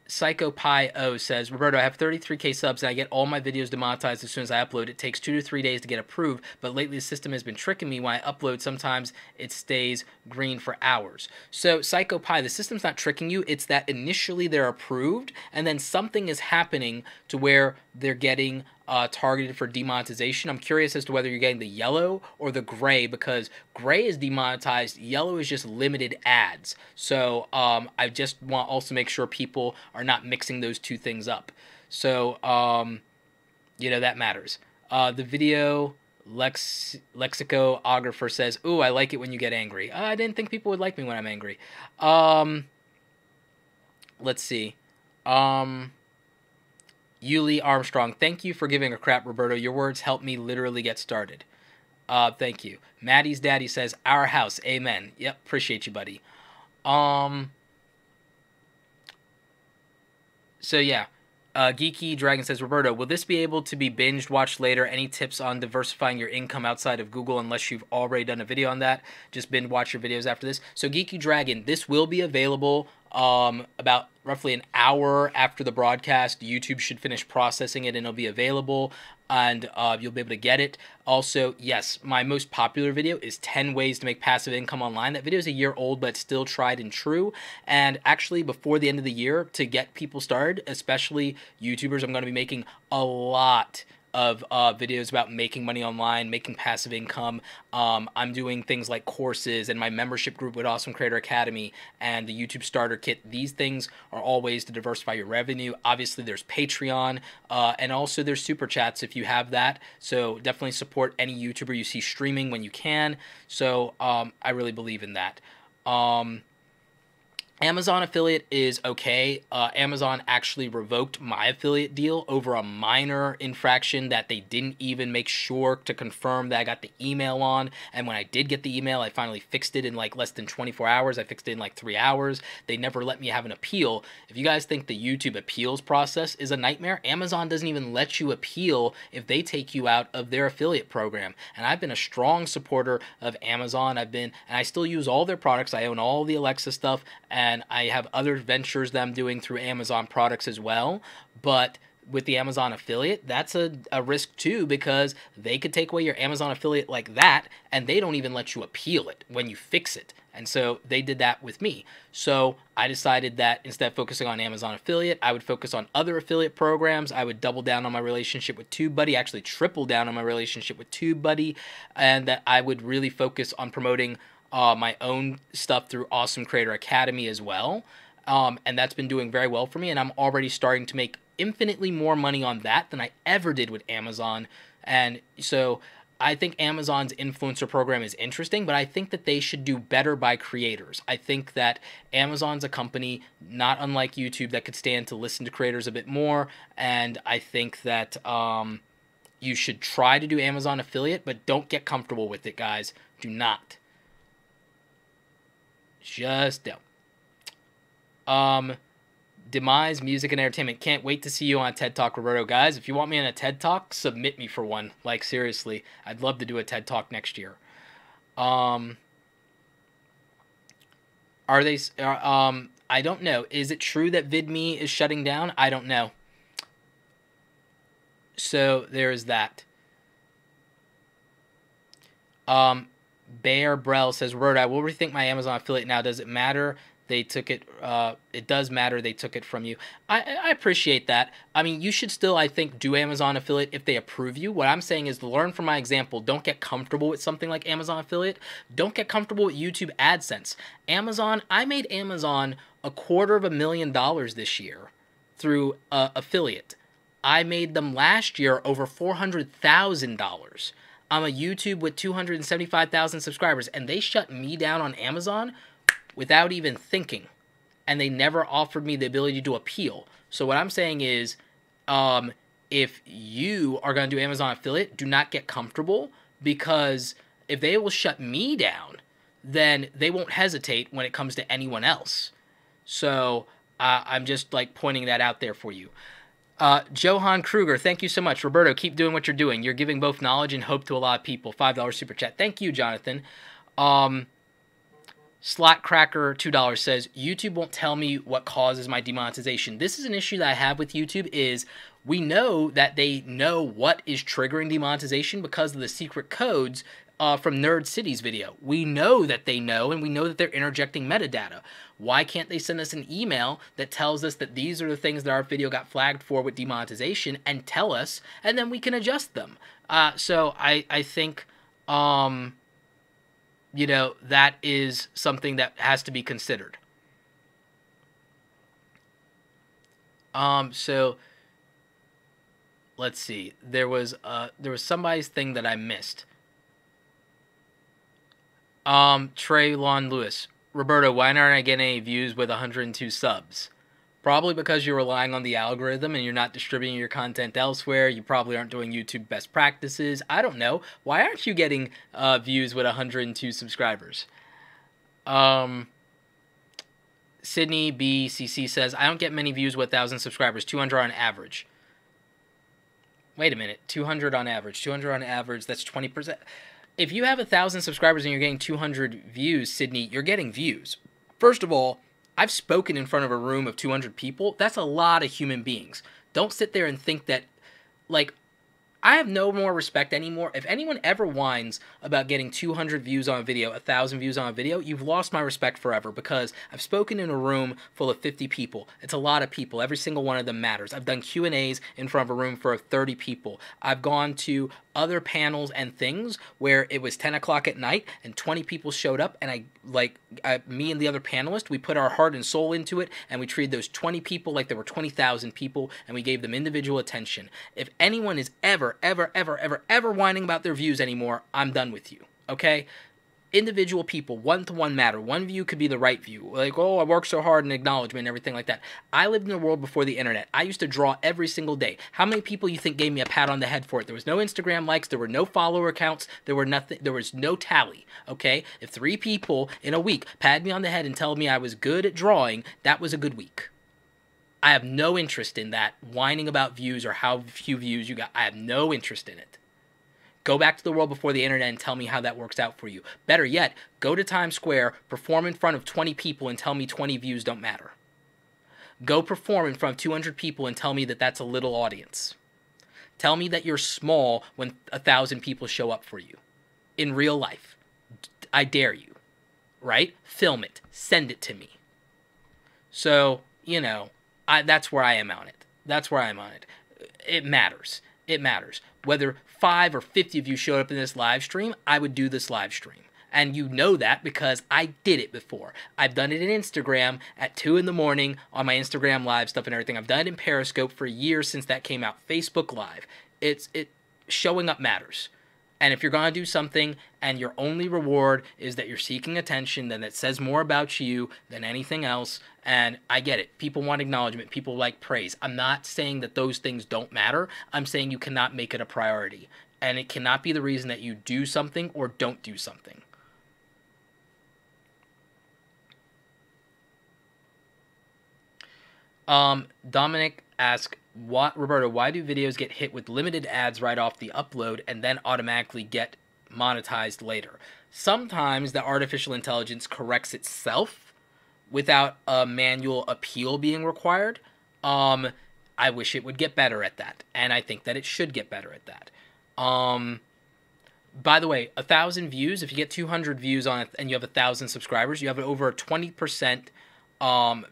S1: Psycho Pi O says, Roberto, I have 33K subs and I get all my videos demonetized as soon as I upload. It takes 2 to 3 days to get approved, but lately the system has been tricking me. When I upload, sometimes it stays green for hours. So Psycho Pi, the system's not tricking you. It's that initially they're approved and then something is happening to where they're getting targeted for demonetization. I'm curious as to whether you're getting the yellow or the gray, because gray is demonetized, yellow is just limited ads. So I just want also make sure people are not mixing those two things up. So, you know, that matters. The video Lexicographer says, "Ooh, I like it when you get angry." I didn't think people would like me when I'm angry. Let's see. Yuli Armstrong, thank you for giving a crap, Roberto. Your words help me literally get started. Thank you. Maddie's daddy says, "Our house, amen." Yep, appreciate you, buddy. So yeah. Geeky Dragon says, Roberto, will this be able to be binged watched later? Any tips on diversifying your income outside of Google unless you've already done a video on that? Just binge watch your videos after this. So Geeky Dragon, this will be available about roughly an hour after the broadcast. YouTube should finish processing it and it'll be available, and you'll be able to get it. Also, yes, my most popular video is 10 ways to make passive income online. That video is a year old, but it's still tried and true. And actually, before the end of the year, to get people started, especially YouTubers, I'm going to be making a lot of videos about making money online, making passive income. I'm doing things like courses and my membership group with Awesome Creator Academy and the YouTube Starter Kit. These things are all ways to diversify your revenue. Obviously, there's Patreon, and also there's Super Chats if you have that. So definitely support any YouTuber you see streaming when you can. So I really believe in that. Amazon affiliate is okay. Amazon actually revoked my affiliate deal over a minor infraction that they didn't even make sure to confirm that I got the email on. And when I did get the email, I finally fixed it in like less than 24 hours. I fixed it in like 3 hours. They never let me have an appeal. If you guys think the YouTube appeals process is a nightmare, Amazon doesn't even let you appeal if they take you out of their affiliate program. And I've been a strong supporter of Amazon. And I still use all their products. I own all the Alexa stuff, and I have other ventures that I'm doing through Amazon products as well. But with the Amazon affiliate, that's a risk too, because they could take away your Amazon affiliate like that, and they don't even let you appeal it when you fix it. And so they did that with me. So I decided that instead of focusing on Amazon affiliate, I would focus on other affiliate programs. I would double down on my relationship with TubeBuddy, actually triple down on my relationship with TubeBuddy, and that I would really focus on promoting my own stuff through Awesome Creator Academy as well. And that's been doing very well for me, and I'm already starting to make infinitely more money on that than I ever did with Amazon. And so I think Amazon's influencer program is interesting, but I think that they should do better by creators. I think that Amazon's a company not unlike YouTube that could stand to listen to creators a bit more, and I think that you should try to do Amazon affiliate, but don't get comfortable with it, guys. Do not. Just don't. Demise, Music, and Entertainment. Can't wait to see you on TED Talk, Roberto. Guys, if you want me on a TED Talk, submit me for one. Like, seriously. I'd love to do a TED Talk next year. I don't know. Is it true that VidMe is shutting down? I don't know. So, there's that. Bear Brell says, Roberto, I will rethink my Amazon affiliate now. Does it matter? They took it. It does matter. They took it from you. I appreciate that. I mean, you should still, I think, do Amazon affiliate if they approve you. What I'm saying is learn from my example. Don't get comfortable with something like Amazon affiliate. Don't get comfortable with YouTube AdSense. Amazon, I made Amazon $250,000 this year through affiliate. I made them last year over $400,000. I'm a YouTube with 275,000 subscribers, and they shut me down on Amazon without even thinking, and they never offered me the ability to appeal. So what I'm saying is, if you are going to do Amazon affiliate, do not get comfortable, because if they will shut me down, then they won't hesitate when it comes to anyone else. So I'm just like pointing that out there for you. Johan Kruger, thank you so much. Roberto, keep doing what you're doing. You're giving both knowledge and hope to a lot of people. $5 super chat. Thank you, Jonathan. Slotcracker $2 says, YouTube won't tell me what causes my demonetization. This is an issue that I have with YouTube is we know that they know what is triggering demonetization because of the secret codes from NerdCity's video. We know that they know, and we know that they're interjecting metadata. Why can't they send us an email that tells us that these are the things that our video got flagged for with demonetization and tell us, and then we can adjust them? So I think, you know, that is something that has to be considered. So let's see. There was somebody's thing that I missed. Traylon Lewis. Roberto, why aren't I getting any views with 102 subs? Probably because you're relying on the algorithm and you're not distributing your content elsewhere. You probably aren't doing YouTube best practices. I don't know. Why aren't you getting views with 102 subscribers? Sydney BCC says, I don't get many views with 1,000 subscribers. 200 on average. Wait a minute. 200 on average. 200 on average. That's 20%. If you have 1,000 subscribers and you're getting 200 views, Sydney, you're getting views. First of all, I've spoken in front of a room of 200 people. That's a lot of human beings. Don't sit there and think that, like, I have no more respect anymore. If anyone ever whines about getting 200 views on a video, 1,000 views on a video, you've lost my respect forever, because I've spoken in a room full of 50 people. It's a lot of people. Every single one of them matters. I've done Q&As in front of a room for 30 people. I've gone to other panels and things where it was 10 o'clock at night and 20 people showed up, and me and the other panelist, we put our heart and soul into it, and we treated those 20 people like there were 20,000 people, and we gave them individual attention. If anyone is ever whining about their views anymore, I'm done with you, okay? Individual people, one-to-one matter. One view could be the right view. Like, oh, I work so hard and acknowledgement and everything like that. I lived in a world before the internet. I used to draw every single day. How many people you think gave me a pat on the head for it? There was no Instagram likes. There were no follower accounts. There were nothing. There was no tally, okay? If 3 people in a week patted me on the head and told me I was good at drawing, that was a good week. I have no interest in that, whining about views or how few views you got. I have no interest in it. Go back to the world before the internet and tell me how that works out for you. Better yet, go to Times Square, perform in front of 20 people and tell me 20 views don't matter. Go perform in front of 200 people and tell me that that's a little audience. Tell me that you're small when 1,000 people show up for you. In real life. I dare you. Right? Film it. Send it to me. So, you know, that's where I am on it. That's where I am on it. It matters. It matters. Whether 5 or 50 of you showed up in this live stream, I would do this live stream. And you know that because I did it before. I've done it in Instagram at 2 in the morning on my Instagram live stuff and everything. I've done it in Periscope for years since that came out. Facebook Live. Showing up matters. And if you're going to do something and your only reward is that you're seeking attention, then it says more about you than anything else. And I get it. People want acknowledgement. People like praise. I'm not saying that those things don't matter. I'm saying you cannot make it a priority. And it cannot be the reason that you do something or don't do something. Dominic asks, Roberto, why do videos get hit with limited ads right off the upload and then automatically get monetized later? Sometimes the artificial intelligence corrects itself without a manual appeal being required. I wish it would get better at that, and I think that it should get better at that. By the way, 1,000 views, if you get 200 views on it and you have 1,000 subscribers, you have over a 20%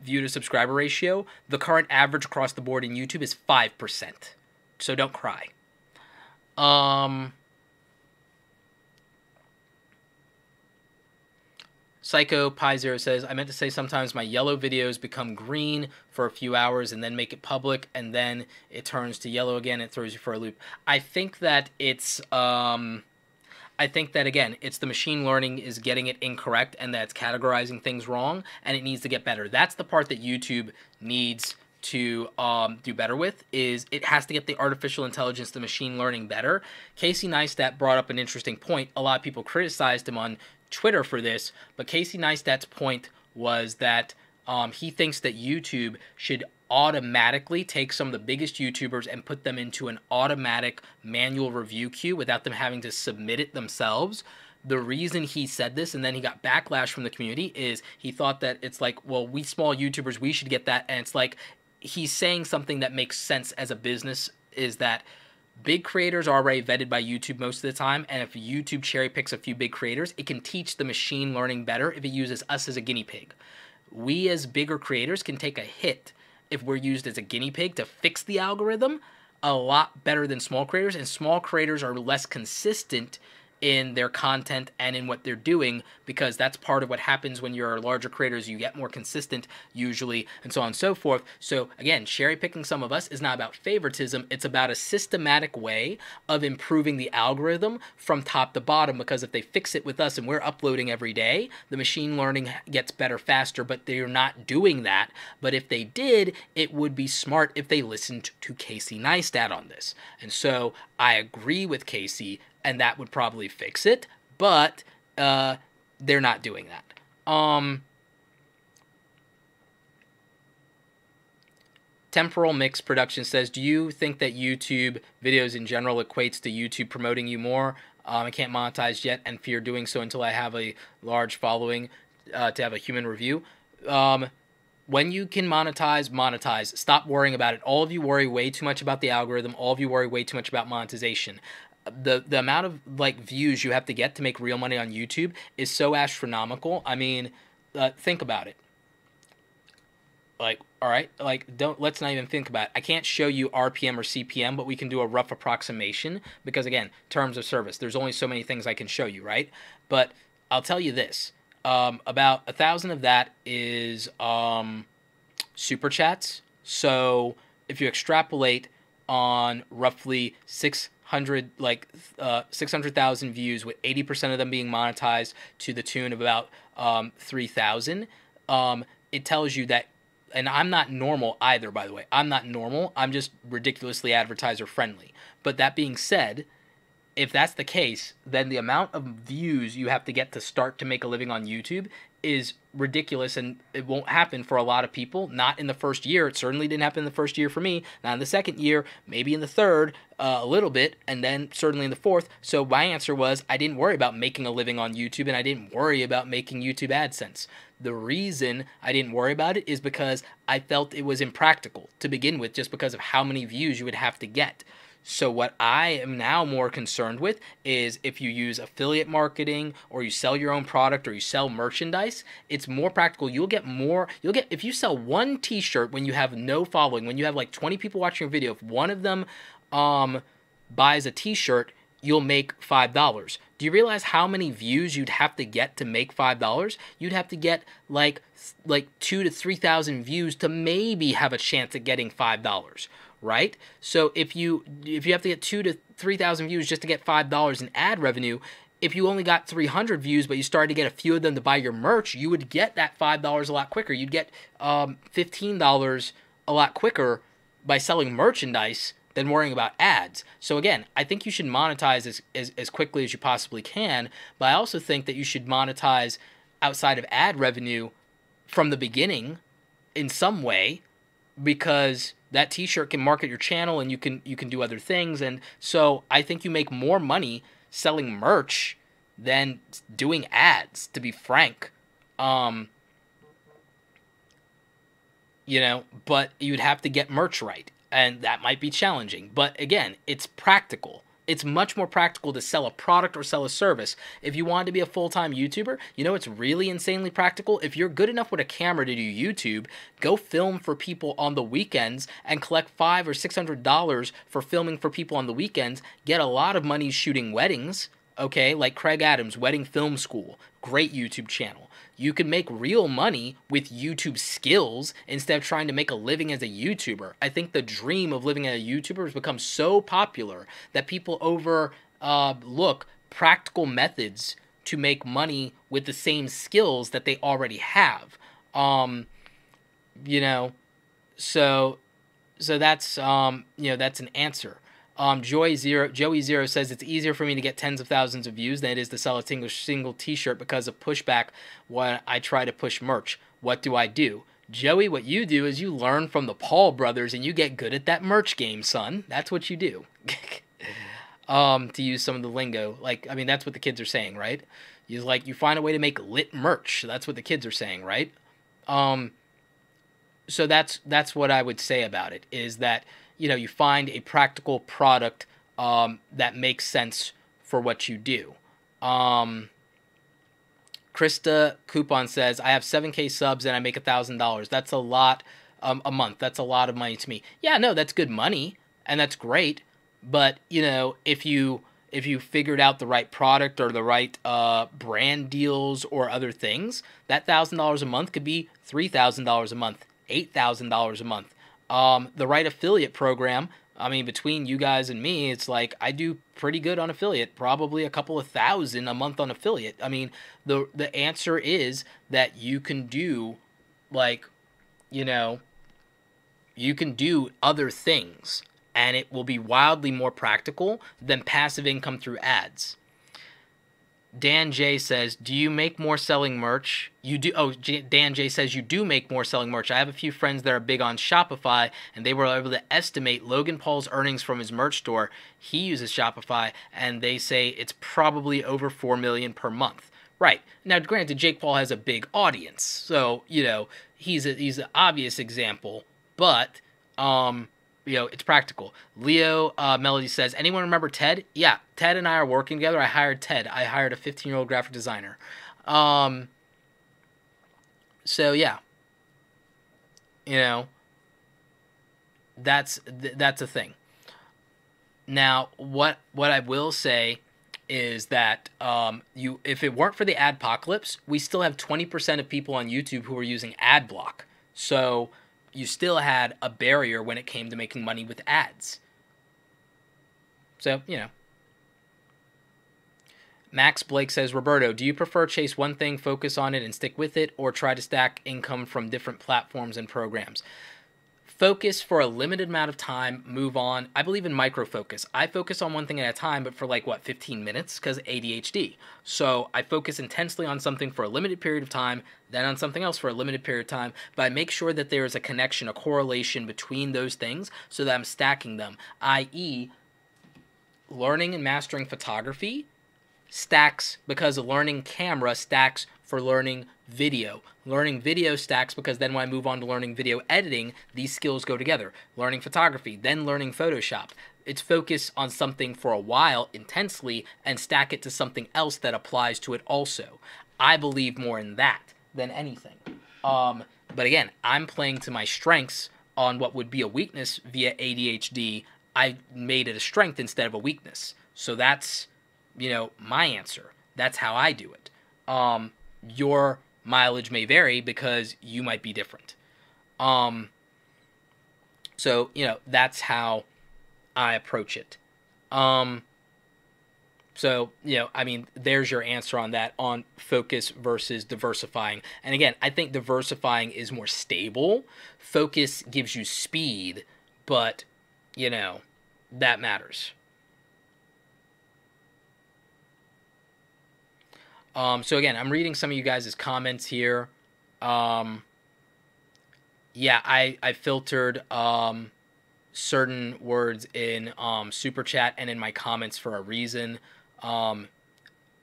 S1: view to subscriber ratio. The current average across the board in YouTube is 5%. So don't cry. Psycho Pi Zero says, I meant to say sometimes my yellow videos become green for a few hours and then make it public and then it turns to yellow again. It throws you for a loop. I think that it's again, it's the machine learning is getting it incorrect and that's categorizing things wrong, and it needs to get better. That's the part that YouTube needs to do better with, is it has to get the artificial intelligence, the machine learning better. Casey Neistat brought up an interesting point. A lot of people criticized him on Twitter for this, but Casey Neistat's point was that he thinks that YouTube should automatically take some of the biggest YouTubers and put them into an automatic manual review queue without them having to submit it themselves. The reason he said this, and then he got backlash from the community, is he thought that it's like, well, we small YouTubers, we should get that. And it's like, he's saying something that makes sense as a business, is that big creators are already vetted by YouTube most of the time, and if YouTube cherry picks a few big creators, it can teach the machine learning better if it uses us as a guinea pig. We as bigger creators can take a hit if we're used as a guinea pig to fix the algorithm a lot better than small creators, and small creators are less consistent in their content and in what they're doing, because that's part of what happens when you're larger creators. You get more consistent usually, and so on and so forth. So again, cherry picking some of us is not about favoritism. It's about a systematic way of improving the algorithm from top to bottom, because if they fix it with us and we're uploading every day, the machine learning gets better faster, but they're not doing that. But if they did, it would be smart if they listened to Casey Neistat on this. And so I agree with Casey, and that would probably fix it, but they're not doing that. Temporal Mix Production says, do you think that YouTube videos in general equates to YouTube promoting you more? I can't monetize yet and fear doing so until I have a large following to have a human review. When you can monetize. Stop worrying about it. All of you worry way too much about the algorithm. All of you worry way too much about monetization. The amount of views you have to get to make real money on YouTube is so astronomical. I mean, think about it. All right, let's not even think about it. I can't show you RPM or CPM, but we can do a rough approximation, because again, terms of service, there's only so many things I can show you, right? But I'll tell you this, about 1,000 of that is super chats. So if you extrapolate on roughly 600,000 views, with 80% of them being monetized to the tune of about 3,000, it tells you that. And I'm not normal either, by the way. I'm not normal. I'm just ridiculously advertiser friendly. But that being said, if that's the case, then the amount of views you have to get to start to make a living on YouTube is ridiculous, and it won't happen for a lot of people. Not in the first year. It certainly didn't happen in the first year for me. Not in the second year, maybe in the third, a little bit, and then certainly in the fourth. So my answer was, I didn't worry about making a living on YouTube, and I didn't worry about making YouTube AdSense. The reason I didn't worry about it is because I felt it was impractical to begin with, just because of how many views you would have to get. So what I am now more concerned with is if you use affiliate marketing, or you sell your own product, or you sell merchandise, it's more practical. If you sell one t-shirt when you have no following, when you have 20 people watching your video, if one of them buys a t-shirt, you'll make $5. Do you realize how many views you'd have to get to make $5? You'd have to get like 2,000 to 3,000 views to maybe have a chance at getting $5, right? So if you have to get 2,000 to 3,000 views just to get $5 in ad revenue, if you only got 300 views, but you started to get a few of them to buy your merch, you would get that $5 a lot quicker. You'd get $15 a lot quicker by selling merchandise than worrying about ads. So again, I think you should monetize as quickly as you possibly can, but I also think that you should monetize outside of ad revenue from the beginning in some way, because that t-shirt can market your channel, and you can do other things. And so I think you make more money selling merch than doing ads, to be frank. But you'd have to get merch right, and that might be challenging. But again, it's practical. It's much more practical to sell a product or sell a service. If you want to be a full-time YouTuber, it's really insanely practical. If you're good enough with a camera to do YouTube, go film for people on the weekends and collect $500 or $600 for filming for people on the weekends. Get a lot of money shooting weddings, okay? Like Craig Adams, Wedding Film School, great YouTube channel. You can make real money with YouTube skills instead of trying to make a living as a YouTuber. I think the dream of living as a YouTuber has become so popular that people overlook practical methods to make money with the same skills that they already have. So that's that's an answer. Joey Zero says, it's easier for me to get tens of thousands of views than it is to sell a single t-shirt because of pushback when I try to push merch. What do I do? Joey, what you do is you learn from the Paul brothers and you get good at that merch game, son. That's what you do. To use some of the lingo, that's what the kids are saying, right? You find a way to make lit merch. That's what the kids are saying, right? So that's what I would say about it, is that you find a practical product that makes sense for what you do. Krista Coupon says, I have 7K subs and I make $1,000. That's a lot a month. That's a lot of money to me. Yeah, no, that's good money, and that's great. But, if you if you figured out the right product or the right brand deals or other things, that $1,000 a month could be $3,000 a month, $8,000 a month. The right affiliate program, I mean, between you guys and me, it's like I do pretty good on affiliate, probably a couple of thousand a month on affiliate. I mean, the answer is that you can do, like, you know, you can do other things, and it will be wildly more practical than passive income through ads. Dan J says, do you make more selling merch? You do. Oh, Dan J says you do make more selling merch. I have a few friends that are big on Shopify, and they were able to estimate Logan Paul's earnings from his merch store. He uses Shopify, and they say it's probably over $4 million per month. Right. Now, granted, Jake Paul has a big audience, so, you know, he's an obvious example, but, you know, it's practical. Leo Melody says, anyone remember Ted? Yeah, Ted and I are working together. I hired Ted. I hired a 15-year-old graphic designer. So, yeah. You know, that's a thing. Now, what I will say is that if it weren't for the Adpocalypse, we still have 20% of people on YouTube who are using ad block. So you still had a barrier when it came to making money with ads. So, you know. Max Blake says, Roberto, do you prefer chase one thing, focus on it, and stick with it, or try to stack income from different platforms and programs? Focus for a limited amount of time, move on. I believe in micro-focus. I focus on one thing at a time, but for like, 15 minutes? Because ADHD. So I focus intensely on something for a limited period of time, then on something else for a limited period of time, but I make sure that there is a connection, a correlation between those things so that I'm stacking them, i.e., learning and mastering photography stacks because learning camera stacks for learning video. Learning video stacks because then when I move on to learning video editing, these skills go together. Learning photography, then learning Photoshop. It's focus on something for a while intensely and stack it to something else that applies to it also. I believe more in that than anything. But again, I'm playing to my strengths on what would be a weakness via ADHD. I made it a strength instead of a weakness. So that's, you know, my answer. That's how I do it. Your mileage may vary because you might be different. So, you know, that's how I approach it. So, you know, I mean, there's your answer on that, on focus versus diversifying. And again, I think diversifying is more stable. Focus gives you speed, but, you know, that matters. So again, I'm reading some of you guys' comments here. Yeah, I filtered certain words in Super Chat and in my comments for a reason, and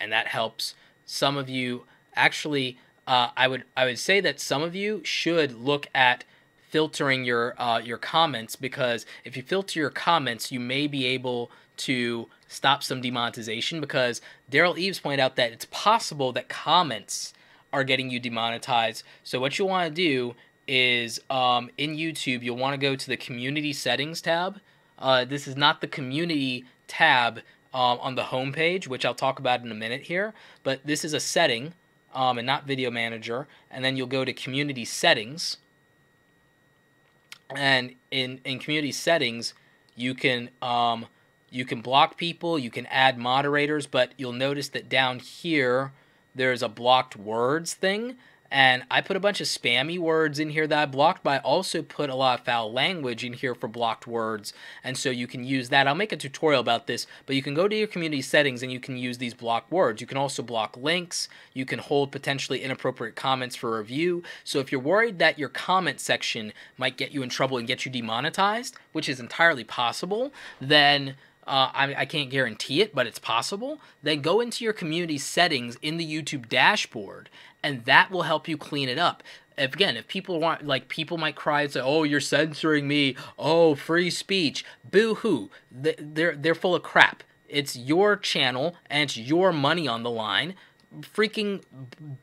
S1: that helps. Some of you, actually, I would say that some of you should look at filtering your comments, because if you filter your comments, you may be able to stop some demonetization, because Daryl Eves pointed out that it's possible that comments are getting you demonetized. So what you want to do is in YouTube, you'll want to go to the community settings tab. This is not the community tab on the home page, which I'll talk about in a minute here, but this is a setting and not video manager. And then you'll go to community settings, and in community settings you can block people, you can add moderators, but you'll notice that down here there's a blocked words thing, and I put a bunch of spammy words in here that I blocked, but I also put a lot of foul language in here for blocked words, and so you can use that. I'll make a tutorial about this, but you can go to your community settings and you can use these blocked words. You can also block links. You can hold potentially inappropriate comments for review. So if you're worried that your comment section might get you in trouble and get you demonetized, which is entirely possible, then I can't guarantee it, but it's possible, then go into your community settings in the YouTube dashboard, and that will help you clean it up. If people want, like, people might cry and say, oh, you're censoring me, oh, free speech, boo-hoo. They're full of crap. It's your channel, and it's your money on the line. Freaking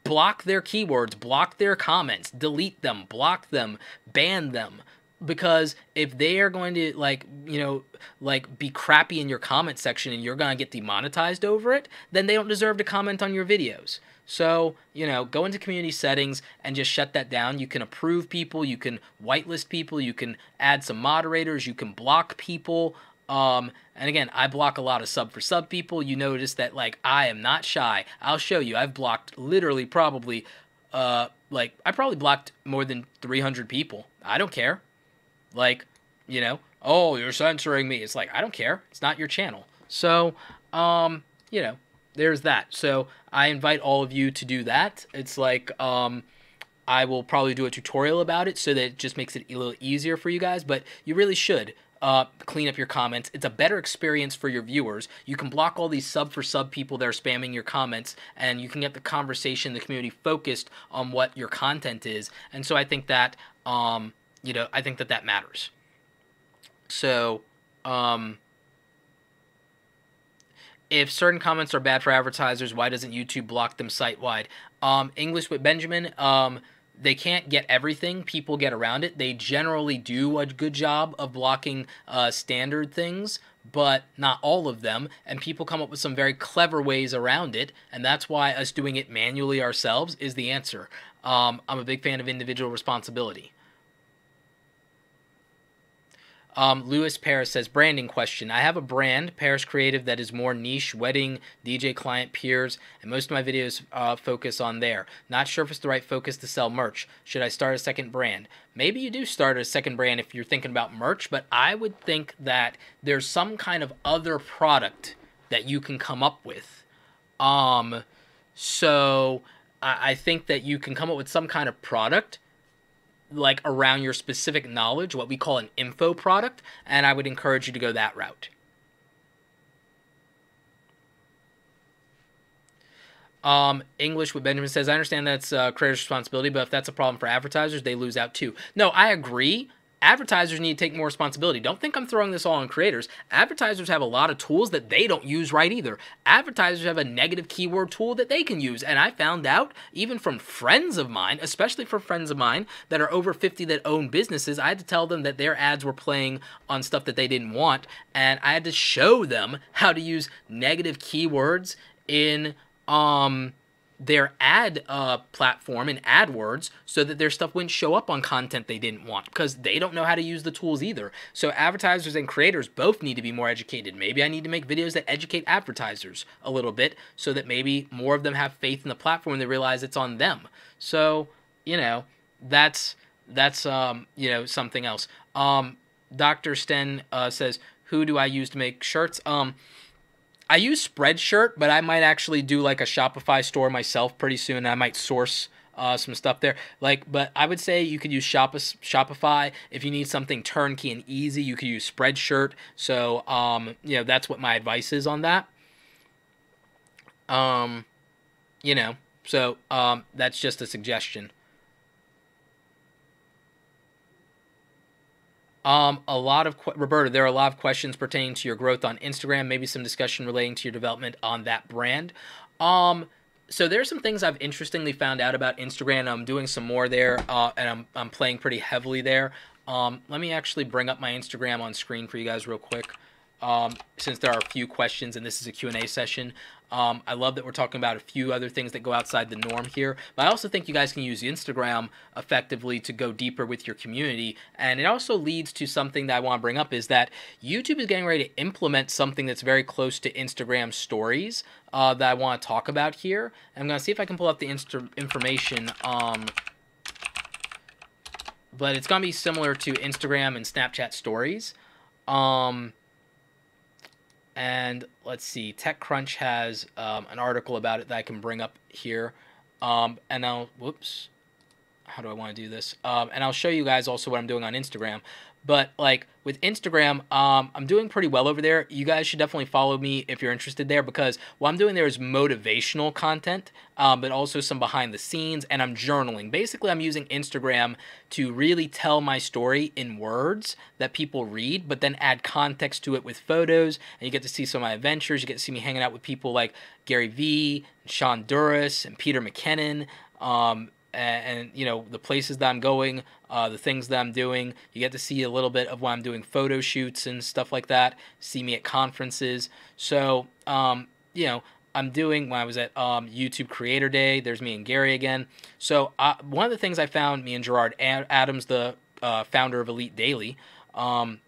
S1: block their keywords, block their comments, delete them, block them, ban them. Because if they are going to like, you know, like be crappy in your comment section and you're going to get demonetized over it, then they don't deserve to comment on your videos. So, you know, go into community settings and just shut that down. You can approve people, you can whitelist people, you can add some moderators, you can block people. And again, I block a lot of sub for sub people. You notice that, like, I am not shy. I'll show you. I've blocked literally probably, like, I probably blocked more than 300 people. I don't care. Like, you know, oh, you're censoring me. It's like, I don't care. It's not your channel. So, you know, there's that. So I invite all of you to do that. It's like, I will probably do a tutorial about it so that it just makes it a little easier for you guys, but you really should clean up your comments. It's a better experience for your viewers. You can block all these sub for sub people that are spamming your comments, and you can get the conversation, the community focused on what your content is. And so I think that, you know, I think that that matters. So, if certain comments are bad for advertisers, why doesn't YouTube block them site-wide? English with Benjamin, they can't get everything. People get around it. They generally do a good job of blocking standard things, but not all of them. And people come up with some very clever ways around it, and that's why us doing it manually ourselves is the answer. I'm a big fan of individual responsibility. Lewis Paris says, branding question. I have a brand, Paris Creative, that is more niche, wedding, DJ client, peers, and most of my videos focus on there. Not sure if it's the right focus to sell merch. Should I start a second brand? Maybe you do start a second brand if you're thinking about merch, but I would think that there's some kind of other product that you can come up with. So I think that you can come up with some kind of product like around your specific knowledge, what we call an info product, and I would encourage you to go that route. English with Benjamin says, I understand that's creator's responsibility, but if that's a problem for advertisers, they lose out too. No, I agree. Advertisers need to take more responsibility. Don't think I'm throwing this all on creators. Advertisers have a lot of tools that they don't use right either. Advertisers have a negative keyword tool that they can use. And I found out, even from friends of mine, especially for friends of mine that are over 50 that own businesses, I had to tell them that their ads were playing on stuff that they didn't want. And I had to show them how to use negative keywords in their ad platform in AdWords so that their stuff wouldn't show up on content they didn't want because they don't know how to use the tools either. So advertisers and creators both need to be more educated. Maybe I need to make videos that educate advertisers a little bit so that maybe more of them have faith in the platform and they realize it's on them. So, you know, that's you know, something else. Dr. Sten says, who do I use to make shirts? I use Spreadshirt, but I might actually do like a Shopify store myself pretty soon. I might source some stuff there. But I would say you could use Shopify. If you need something turnkey and easy, you could use Spreadshirt. So, you know, that's what my advice is on that. You know, so that's just a suggestion. Roberta, there are a lot of questions pertaining to your growth on Instagram, maybe some discussion relating to your development on that brand. So there's some things I've interestingly found out about Instagram. I'm doing some more there, and I'm playing pretty heavily there. Let me actually bring up my Instagram on screen for you guys real quick, since there are a few questions and this is a Q&A session. I love that we're talking about a few other things that go outside the norm here, but I also think you guys can use Instagram effectively to go deeper with your community, and it also leads to something that I want to bring up is that YouTube is getting ready to implement something that's very close to Instagram stories that I want to talk about here. I'm going to see if I can pull up the information, but it's going to be similar to Instagram and Snapchat stories. And let's see, TechCrunch has an article about it that I can bring up here. And I'll, whoops, how do I want to do this? And I'll show you guys also what I'm doing on Instagram. But like with Instagram, I'm doing pretty well over there. You guys should definitely follow me if you're interested there, because what I'm doing there is motivational content, but also some behind the scenes, and I'm journaling. Basically, I'm using Instagram to really tell my story in words that people read, but then add context to it with photos, and you get to see some of my adventures. You get to see me hanging out with people like Gary Vee, Sean Duras, and Peter McKinnon, and you know, the places that I'm going, the things that I'm doing. You get to see a little bit of when I'm doing photo shoots and stuff like that. See me at conferences. So you know, I'm doing, when I was at YouTube Creator Day, there's me and Gary again. So one of the things I found, me and Gerard Adams, the founder of Elite Daily, and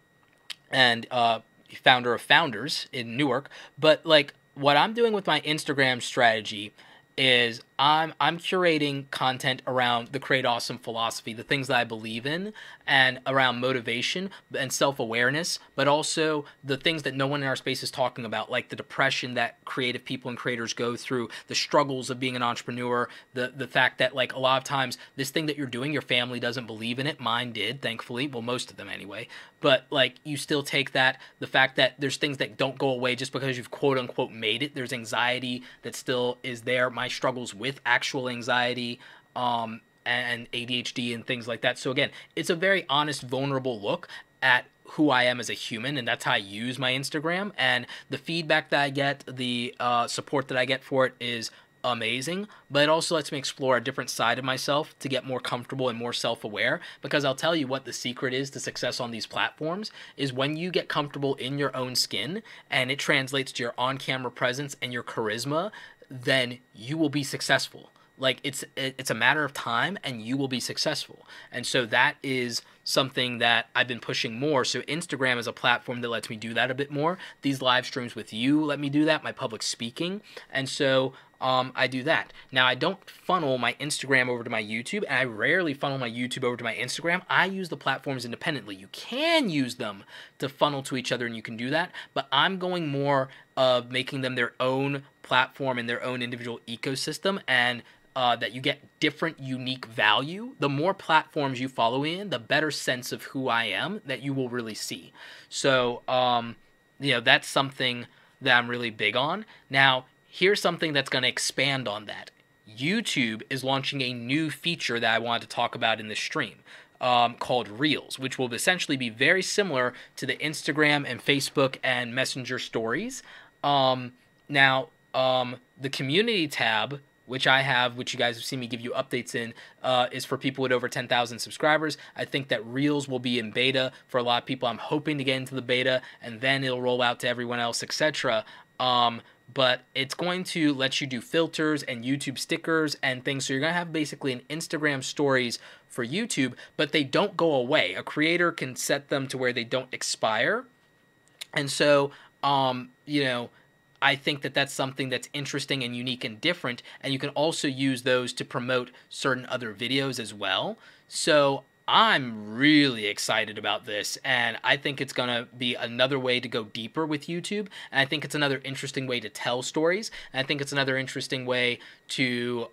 S1: founder of Founders in Newark. But like, what I'm doing with my Instagram strategy is I'm curating content around the Create Awesome philosophy, the things that I believe in, and around motivation and self-awareness, but also the things that no one in our space is talking about, like the depression that creative people and creators go through, the struggles of being an entrepreneur, the fact that like a lot of times this thing that you're doing, your family doesn't believe in it. Mine did, thankfully. Well, most of them anyway. But like, you still take that, the fact that there's things that don't go away just because you've quote unquote made it. There's anxiety that still is there. My struggles with actual anxiety, and ADHD and things like that. So again, it's a very honest, vulnerable look at who I am as a human, and that's how I use my Instagram. And the feedback that I get, the support that I get for it is amazing, but it also lets me explore a different side of myself to get more comfortable and more self-aware. Because I'll tell you what the secret is to success on these platforms is when you get comfortable in your own skin and it translates to your on-camera presence and your charisma, then you will be successful. Like, it's a matter of time and you will be successful. And so that is something that I've been pushing more. So Instagram is a platform that lets me do that a bit more. These live streams with you let me do that, my public speaking. And so I do that. Now, I don't funnel my Instagram over to my YouTube, and I rarely funnel my YouTube over to my Instagram. I use the platforms independently. You can use them to funnel to each other, and you can do that. But I'm going more of making them their own platform and their own individual ecosystem, and that you get different, unique value. The more platforms you follow in, the better sense of who I am that you will really see. So, you know, that's something that I'm really big on. Now, here's something that's going to expand on that. YouTube is launching a new feature that I wanted to talk about in this stream, called Reels, which will essentially be very similar to the Instagram and Facebook and Messenger stories. Now, the community tab, which I have, which you guys have seen me give you updates in, is for people with over 10,000 subscribers. I think that Reels will be in beta for a lot of people. I'm hoping to get into the beta, and then it'll roll out to everyone else, etc. But it's going to let you do filters and YouTube stickers and things. So you're going to have basically an Instagram stories for YouTube, but they don't go away. A creator can set them to where they don't expire. And so, you know, I think that that's something that's interesting and unique and different, and you can also use those to promote certain other videos as well. So I'm really excited about this, and I think it's going to be another way to go deeper with YouTube, and I think it's another interesting way to tell stories, and I think it's another interesting way to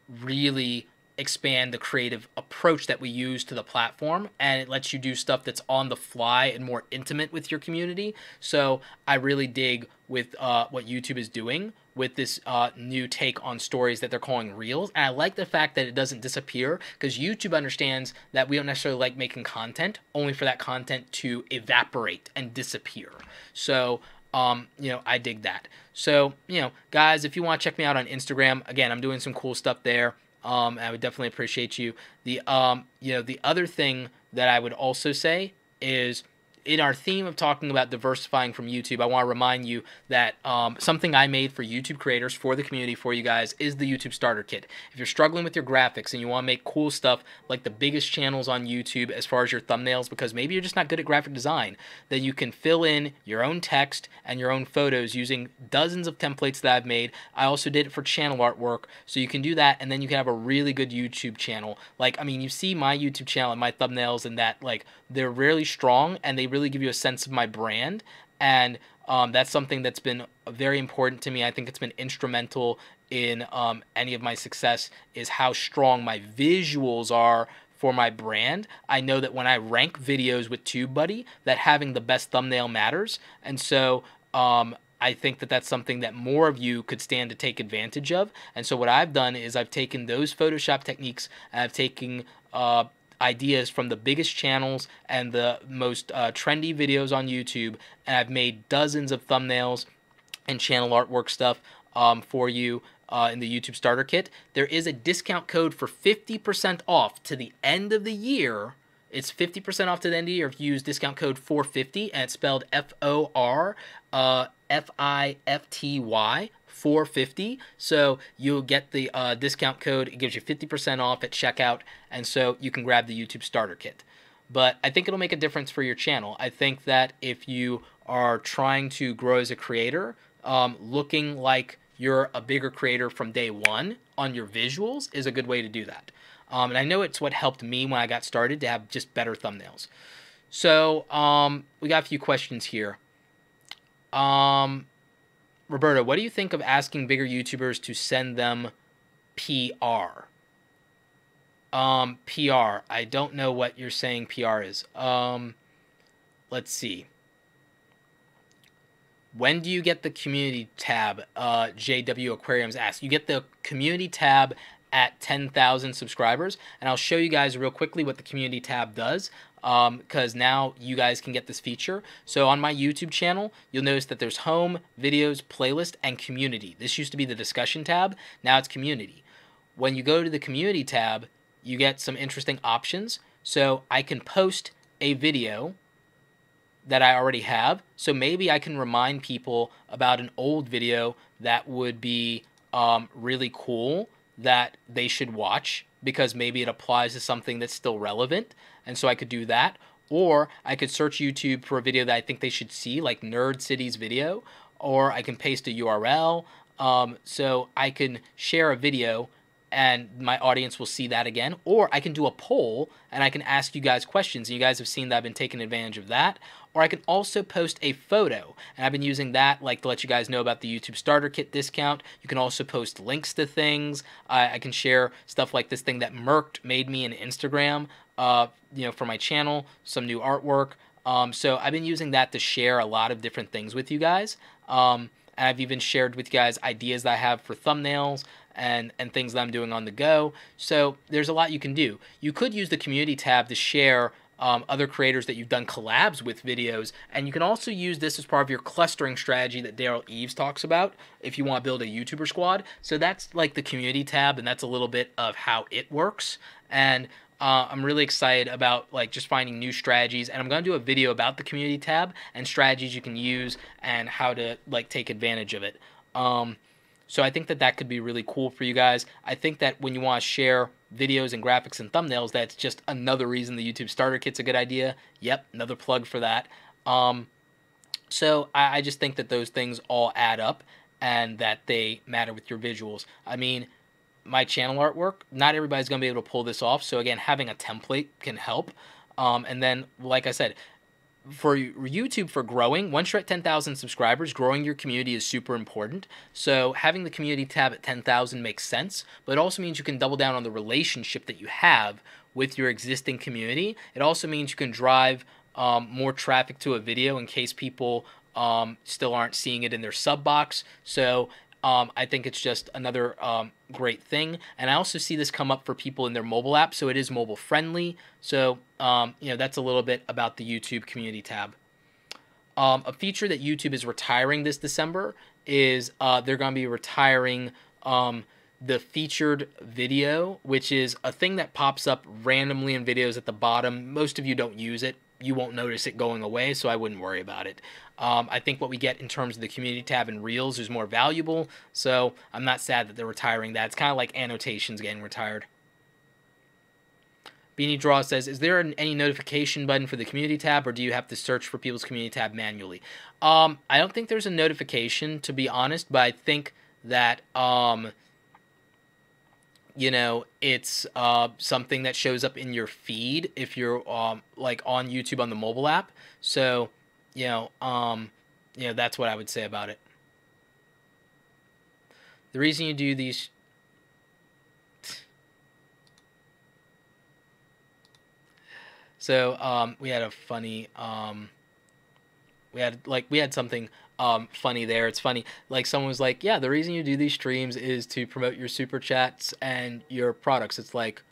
S1: really expand the creative approach that we use to the platform, and it lets you do stuff that's on the fly and more intimate with your community. So I really dig with what YouTube is doing with this new take on stories that they're calling Reels. And I like the fact that it doesn't disappear, because YouTube understands that we don't necessarily like making content only for that content to evaporate and disappear. So you know, I dig that. So, you know, guys, if you want to check me out on Instagram, again, I'm doing some cool stuff there. I would definitely appreciate you. The you know, the other thing that I would also say is, in our theme of talking about diversifying from YouTube, I want to remind you that something I made for YouTube creators, for the community, for you guys, is the YouTube Starter Kit. If you're struggling with your graphics and you want to make cool stuff like the biggest channels on YouTube as far as your thumbnails, because maybe you're just not good at graphic design, then you can fill in your own text and your own photos using dozens of templates that I've made. I also did it for channel artwork, so you can do that, and then you can have a really good YouTube channel. Like, I mean, you see my YouTube channel and my thumbnails, and that, like, they're really strong, and they really give you a sense of my brand, and that's something that's been very important to me. I think it's been instrumental in any of my success, is how strong my visuals are for my brand. I know that when I rank videos with TubeBuddy, that having the best thumbnail matters, and so I think that that's something that more of you could stand to take advantage of. And so what I've done is I've taken those Photoshop techniques, and I've taken ideas from the biggest channels and the most trendy videos on YouTube, and I've made dozens of thumbnails and channel artwork stuff for you in the YouTube Starter Kit. There is a discount code for 50% off to the end of the year. It's 50% off to the end of the year if you use discount code 450, and it's spelled FORFIFTY 450. So you'll get the discount code. It gives you 50% off at checkout, and so you can grab the YouTube Starter Kit. But I think it'll make a difference for your channel. I think that if you are trying to grow as a creator, looking like you're a bigger creator from day one on your visuals is a good way to do that. And I know it's what helped me when I got started to have just better thumbnails. So we got a few questions here. Roberta, what do you think of asking bigger YouTubers to send them PR? PR. I don't know what you're saying PR is. Let's see. When do you get the community tab? JW Aquariums asks. You get the community tab at 10,000 subscribers, and I'll show you guys real quickly what the community tab does, because now you guys can get this feature. So on my YouTube channel, you'll notice that there's home, videos, playlist, and community. This used to be the discussion tab. Now it's community. When you go to the community tab, you get some interesting options. So I can post a video that I already have. So maybe I can remind people about an old video that would be really cool that they should watch, because maybe it applies to something that's still relevant. And so I could do that. Or I could search YouTube for a video that I think they should see, like NerdCity's video, or I can paste a URL. So I can share a video and my audience will see that again. Or I can do a poll and I can ask you guys questions. And you guys have seen that I've been taking advantage of that. Or I can also post a photo, and I've been using that like to let you guys know about the YouTube Starter Kit discount. You can also post links to things. I can share stuff like this thing that Mercked made me in Instagram, for my channel, some new artwork. So I've been using that to share a lot of different things with you guys. And I've even shared with you guys ideas that I have for thumbnails and things that I'm doing on the go. So there's a lot you can do. You could use the community tab to share other creators that you've done collabs with videos, and you can also use this as part of your clustering strategy that Daryl Eves talks about if you want to build a YouTuber squad. So that's like the community tab, and that's a little bit of how it works. And I'm really excited about like just finding new strategies, and I'm going to do a video about the community tab and strategies you can use and how to like take advantage of it. So I think that that could be really cool for you guys. I think that when you want to share videos and graphics and thumbnails, that's just another reason the YouTube Starter Kit's a good idea. Yep, another plug for that. So I just think that those things all add up and that they matter with your visuals. I mean, my channel artwork, not everybody's going to be able to pull this off. So again, having a template can help. And then, like I said, for YouTube, for growing, once you're at 10,000 subscribers, growing your community is super important. So having the community tab at 10,000 makes sense, but it also means you can double down on the relationship that you have with your existing community. It also means you can drive more traffic to a video in case people still aren't seeing it in their sub box. So I think it's just another great thing. And I also see this come up for people in their mobile app, so it is mobile friendly. So, that's a little bit about the YouTube community tab. A feature that YouTube is retiring this December is they're going to be retiring the featured video, which is a thing that pops up randomly in videos at the bottom. Most of you don't use it. You won't notice it going away, so I wouldn't worry about it. I think what we get in terms of the community tab and Reels is more valuable, so I'm not sad that they're retiring that. It's kind of like annotations getting retired. Beanie Draw says, is there any notification button for the community tab, or do you have to search for people's community tab manually? I don't think there's a notification, to be honest, but I think that it's something that shows up in your feed if you're like on YouTube on the mobile app. So, that's what I would say about it. The reason you do these. So we had a funny. We had something funny there. It's funny. Like someone was like, yeah, the reason you do these streams is to promote your super chats and your products. It's like,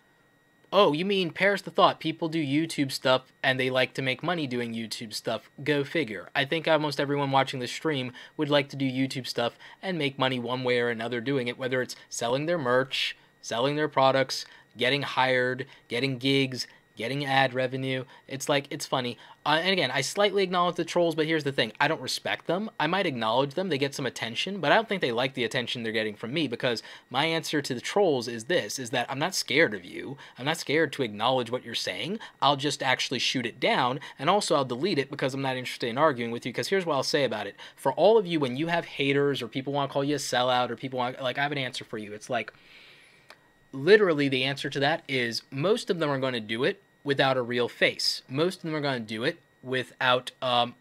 S1: Oh, you mean perish the thought, people do YouTube stuff and they like to make money doing YouTube stuff. Go figure. I think almost everyone watching this stream would like to do YouTube stuff and make money one way or another doing it, whether it's selling their merch, selling their products, getting hired, getting gigs, getting ad revenue. It's like, it's funny. And again, I slightly acknowledge the trolls, but here's the thing. I don't respect them. I might acknowledge them. They get some attention, but I don't think they like the attention they're getting from me, because my answer to the trolls is this, is that I'm not scared of you. I'm not scared to acknowledge what you're saying. I'll just actually shoot it down, and also I'll delete it because I'm not interested in arguing with you, because here's what I'll say about it. For all of you, when you have haters or people want to call you a sellout or people want, like, I have an answer for you. It's like, literally the answer to that is most of them are going to do it without a real face. Most of them are going to do it without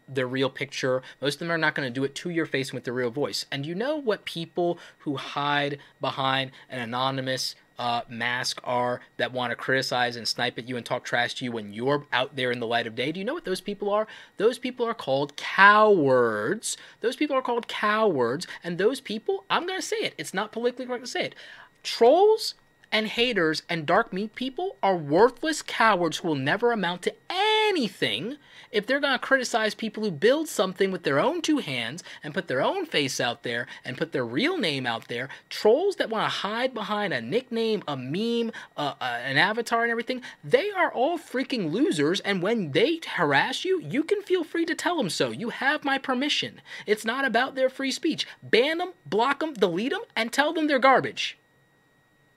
S1: their real picture. Most of them are not going to do it to your face with their real voice. And you know what people who hide behind an anonymous mask are, that want to criticize and snipe at you and talk trash to you when you're out there in the light of day? Do you know what those people are? Those people are called cowards. Those people are called cowards. And those people, I'm going to say it, it's not politically correct to say it, trolls and haters and dark meat people are worthless cowards who will never amount to anything if they're going to criticize people who build something with their own two hands and put their own face out there and put their real name out there. Trolls that want to hide behind a nickname, a meme, an avatar and everything, they are all freaking losers, and when they harass you, you can feel free to tell them so. You have my permission. It's not about their free speech. Ban them, block them, delete them, and tell them they're garbage.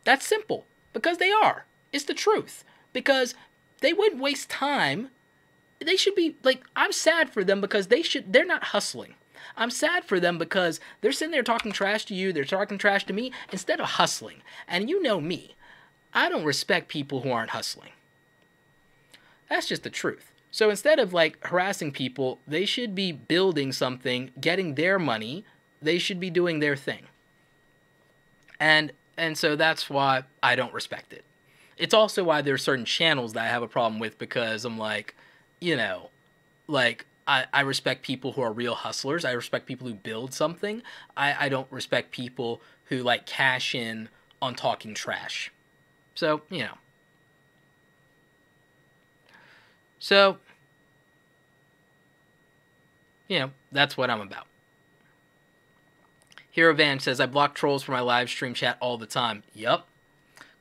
S1: That's simple, because they are. It's the truth. Because they wouldn't waste time. They should be, like, I'm sad for them because they're not hustling. I'm sad for them because they're sitting there talking trash to you, they're talking trash to me, instead of hustling. And you know me, I don't respect people who aren't hustling. That's just the truth. So instead of, like, harassing people, they should be building something, getting their money. They should be doing their thing. And so that's why I don't respect it. It's also why there are certain channels that I have a problem with, because I'm like, you know, like, I respect people who are real hustlers. I respect people who build something. I don't respect people who, like, cash in on talking trash. So, you know. So, you know, that's what I'm about. Hero Van says, I block trolls from my live stream chat all the time. Yup.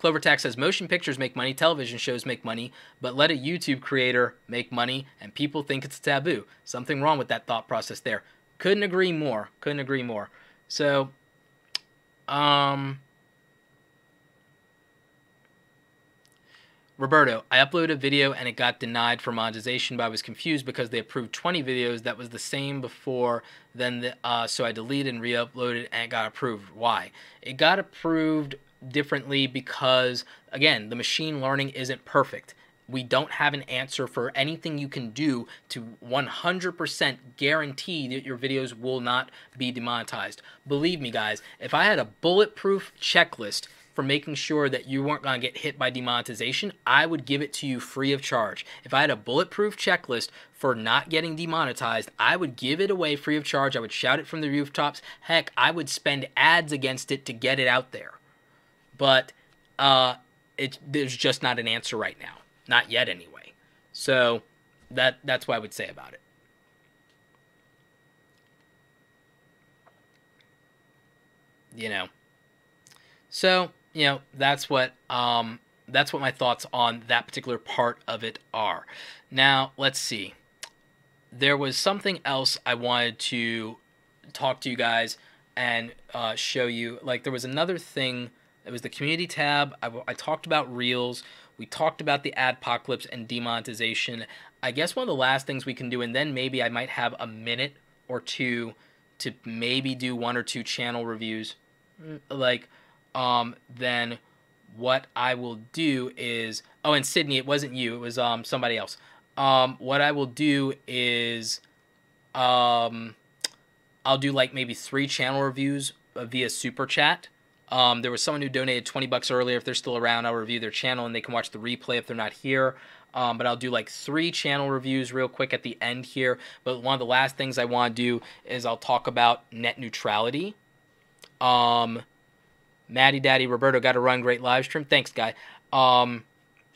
S1: Clovertax says, motion pictures make money, television shows make money, but let a YouTube creator make money, and people think it's taboo. Something wrong with that thought process there. Couldn't agree more. Couldn't agree more. So, Roberto, I uploaded a video and it got denied for monetization, but I was confused because they approved 20 videos that was the same before, then so I deleted and re-uploaded and it got approved. Why? It got approved differently because, again, the machine learning isn't perfect. We don't have an answer for anything you can do to 100% guarantee that your videos will not be demonetized. Believe me, guys, if I had a bulletproof checklist for making sure that you weren't going to get hit by demonetization, I would give it to you free of charge. If I had a bulletproof checklist for not getting demonetized, I would give it away free of charge. I would shout it from the rooftops. Heck, I would spend ads against it to get it out there. But there's just not an answer right now. Not yet, anyway. So that's what I would say about it. You know. So, you know, that's what my thoughts on that particular part of it are. Now, let's see. There was something else I wanted to talk to you guys and show you. Like, there was another thing. It was the community tab. I talked about Reels. We talked about the Adpocalypse and demonetization. I guess one of the last things we can do, and then maybe I might have a minute or two to maybe do 1 or 2 channel reviews. Like, then what I will do is, oh, and Sydney, it wasn't you, it was somebody else. What I will do is I'll do like maybe 3 channel reviews via Super Chat. There was someone who donated $20 earlier. If they're still around, I'll review their channel and they can watch the replay if they're not here. But I'll do like 3 channel reviews real quick at the end here. But one of the last things I want to do is I'll talk about net neutrality. Maddie Daddy Roberto got to run, great live stream. Thanks, guy.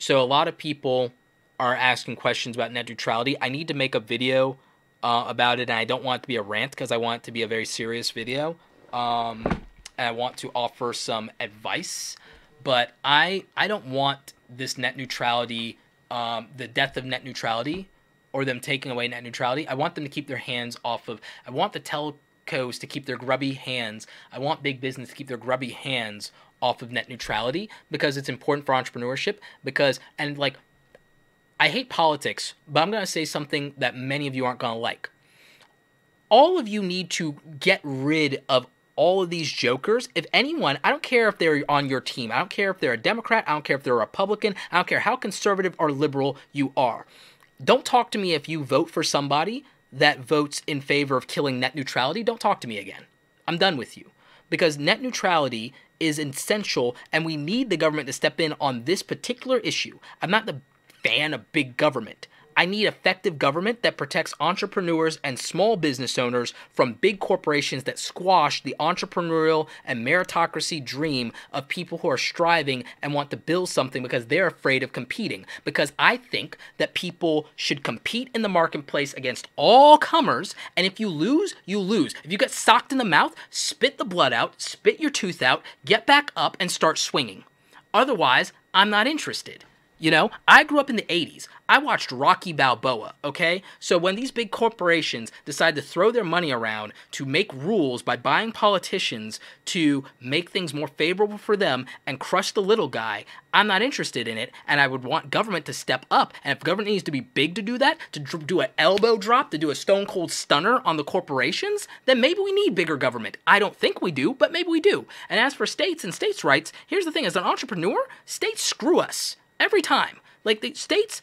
S1: So a lot of people are asking questions about net neutrality. I need to make a video about it, and I don't want it to be a rant because I want it to be a very serious video. And I want to offer some advice, but I don't want this net neutrality, the death of net neutrality, or them taking away net neutrality. I want them to keep their hands off of, I want the telcos to keep their grubby hands, I want big business to keep their grubby hands off of net neutrality, because it's important for entrepreneurship, because, and like, I hate politics, but I'm going to say something that many of you aren't going to like. All of you need to get rid of all of these jokers. If anyone, I don't care if they're on your team, I don't care if they're a Democrat, I don't care if they're a Republican, I don't care how conservative or liberal you are. Don't talk to me if you vote for somebody that votes in favor of killing net neutrality. Don't talk to me again. I'm done with you. Because net neutrality is essential, and we need the government to step in on this particular issue. I'm not the fan of big government. I need effective government that protects entrepreneurs and small business owners from big corporations that squash the entrepreneurial and meritocracy dream of people who are striving and want to build something because they're afraid of competing. Because I think that people should compete in the marketplace against all comers, and if you lose, you lose. If you get socked in the mouth, spit the blood out, spit your tooth out, get back up and start swinging. Otherwise, I'm not interested. You know, I grew up in the 80s. I watched Rocky Balboa, okay? So when these big corporations decide to throw their money around to make rules by buying politicians to make things more favorable for them and crush the little guy, I'm not interested in it, and I would want government to step up. And if government needs to be big to do that, to do an elbow drop, to do a stone cold stunner on the corporations, then maybe we need bigger government. I don't think we do, but maybe we do. And as for states and states' rights, here's the thing. As an entrepreneur, states screw us. Every time. Like, the states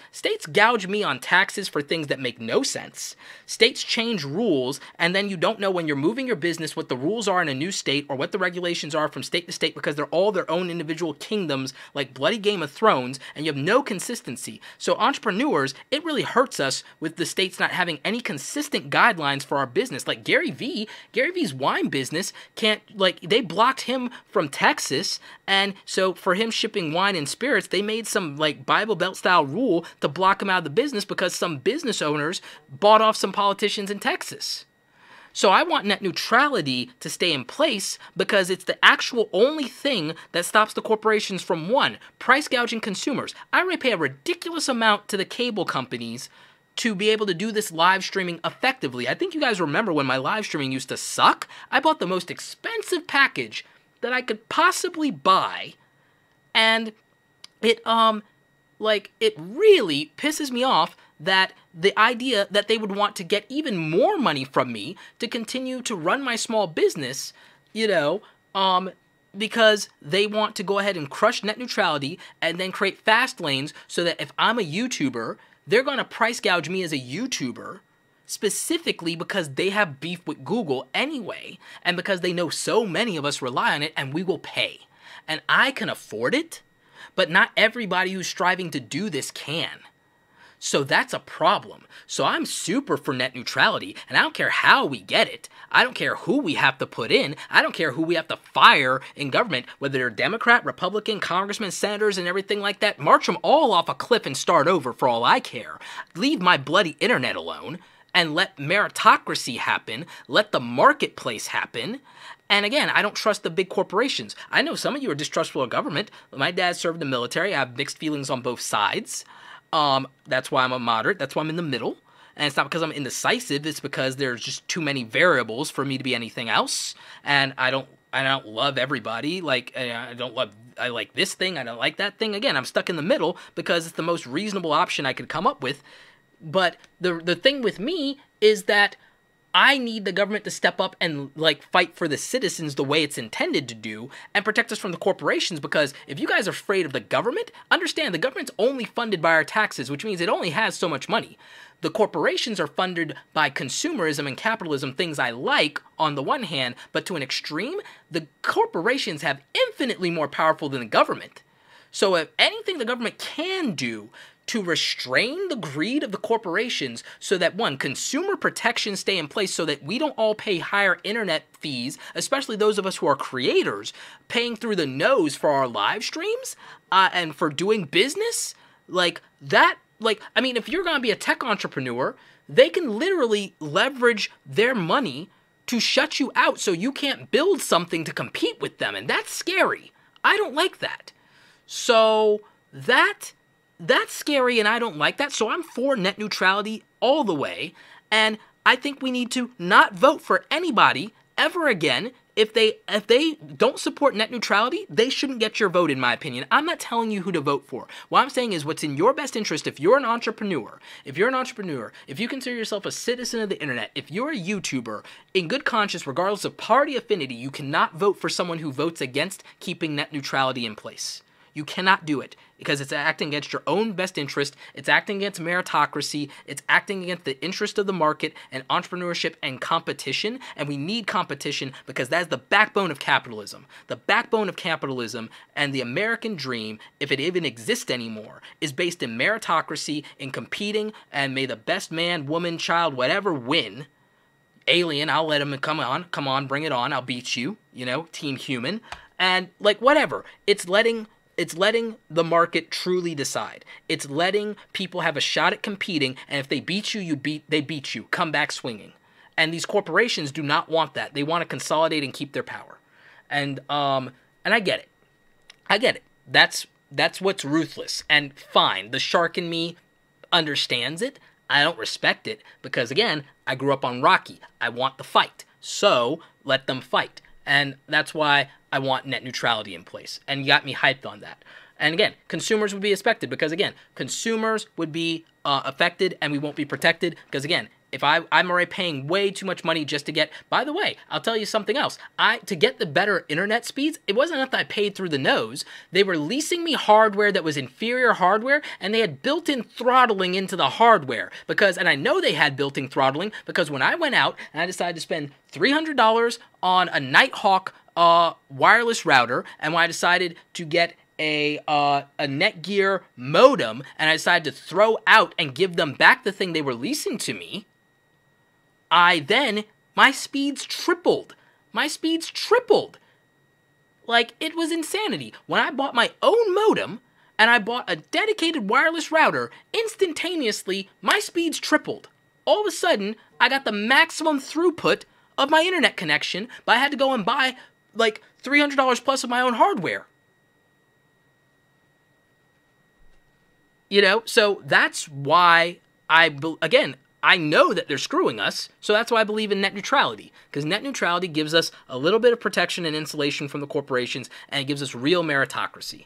S1: gouge me on taxes for things that make no sense. States change rules, and then you don't know when you're moving your business what the rules are in a new state or what the regulations are from state to state, because they're all their own individual kingdoms, like bloody Game of Thrones, and you have no consistency. So entrepreneurs, it really hurts us with the states not having any consistent guidelines for our business. Like Gary V's wine business can't, like, they blocked him from Texas, and so for him shipping wine and spirits, they made some, like, Bible Belt style rule to block him out of the business because some business owners bought off some politicians in Texas. So I want net neutrality to stay in place because it's the actual only thing that stops the corporations from, one, price gouging consumers. I already pay a ridiculous amount to the cable companies to be able to do this live streaming effectively. I think you guys remember when my live streaming used to suck. I bought the most expensive package that I could possibly buy, and it really pisses me off that the idea that they would want to get even more money from me to continue to run my small business, you know, because they want to go ahead and crush net neutrality and then create fast lanes so that if I'm a YouTuber, they're going to price gouge me as a YouTuber, specifically because they have beef with Google anyway, and because they know so many of us rely on it and we will pay. And I can afford it, but not everybody who's striving to do this can. So that's a problem. So I'm super for net neutrality, and I don't care how we get it. I don't care who we have to put in. I don't care who we have to fire in government, whether they're Democrat, Republican, congressmen, senators, and everything like that. March them all off a cliff and start over for all I care. Leave my bloody internet alone and let meritocracy happen. Let the marketplace happen. And again, I don't trust the big corporations. I know some of you are distrustful of government. My dad served in the military. I have mixed feelings on both sides. That's why I'm a moderate. That's why I'm in the middle. And it's not because I'm indecisive. It's because there's just too many variables for me to be anything else. And I don't love everybody. Like, I like this thing. I don't like that thing. Again, I'm stuck in the middle because it's the most reasonable option I could come up with. But the thing with me is that I need the government to step up and, like, fight for the citizens the way it's intended to do and protect us from the corporations, because if you guys are afraid of the government, understand the government's only funded by our taxes, which means it only has so much money. The corporations are funded by consumerism and capitalism, things I like on the one hand, but to an extreme, the corporations have infinitely more powerful than the government. So if anything the government can do to restrain the greed of the corporations so that, one, consumer protections stay in place so that we don't all pay higher internet fees, especially those of us who are creators, paying through the nose for our live streams and for doing business, Like, that, like, I mean, if you're going to be a tech entrepreneur, they can literally leverage their money to shut you out so you can't build something to compete with them. And that's scary. I don't like that. So that's scary, and I don't like that. So I'm for net neutrality all the way. And I think we need to not vote for anybody ever again. If they don't support net neutrality, they shouldn't get your vote, in my opinion. I'm not telling you who to vote for. What I'm saying is what's in your best interest. If you're an entrepreneur, if you consider yourself a citizen of the internet, if you're a YouTuber, in good conscience, regardless of party affinity, you cannot vote for someone who votes against keeping net neutrality in place. You cannot do it because it's acting against your own best interest. It's acting against meritocracy. It's acting against the interest of the market and entrepreneurship and competition. And we need competition because that's the backbone of capitalism. The backbone of capitalism and the American dream, if it even exists anymore, is based in meritocracy, in competing, and may the best man, woman, child, whatever win. Alien, I'll let him come on, bring it on. I'll beat you, team human. And like whatever, it's letting the market truly decide. It's letting people have a shot at competing, and if they beat you, they beat you. Come back swinging. And these corporations do not want that. They want to consolidate and keep their power. And I get it. I get it. That's what's ruthless. And fine, the shark in me understands it. I don't respect it because, again, I grew up on Rocky. I want the fight. So let them fight. And that's why I want net neutrality in place. And you got me hyped on that. And again, consumers would be affected because, again, consumers would be affected and we won't be protected because, again, if I'm already paying way too much money just to get, by the way, I'll tell you something else. To get the better internet speeds, it wasn't enough that I paid through the nose. They were leasing me hardware that was inferior hardware, and they had built-in throttling into the hardware. And I know they had built-in throttling because when I went out and I decided to spend $300 on a Nighthawk wireless router, and when I decided to get a Netgear modem, and I decided to throw out and give them back the thing they were leasing to me, my speeds tripled. My speeds tripled. Like, it was insanity. When I bought my own modem, and I bought a dedicated wireless router, instantaneously, my speeds tripled. All of a sudden, I got the maximum throughput of my internet connection, but I had to go and buy, like, $300 plus of my own hardware. So that's why I know that they're screwing us, so that's why I believe in net neutrality, because net neutrality gives us a little bit of protection and insulation from the corporations, and it gives us real meritocracy.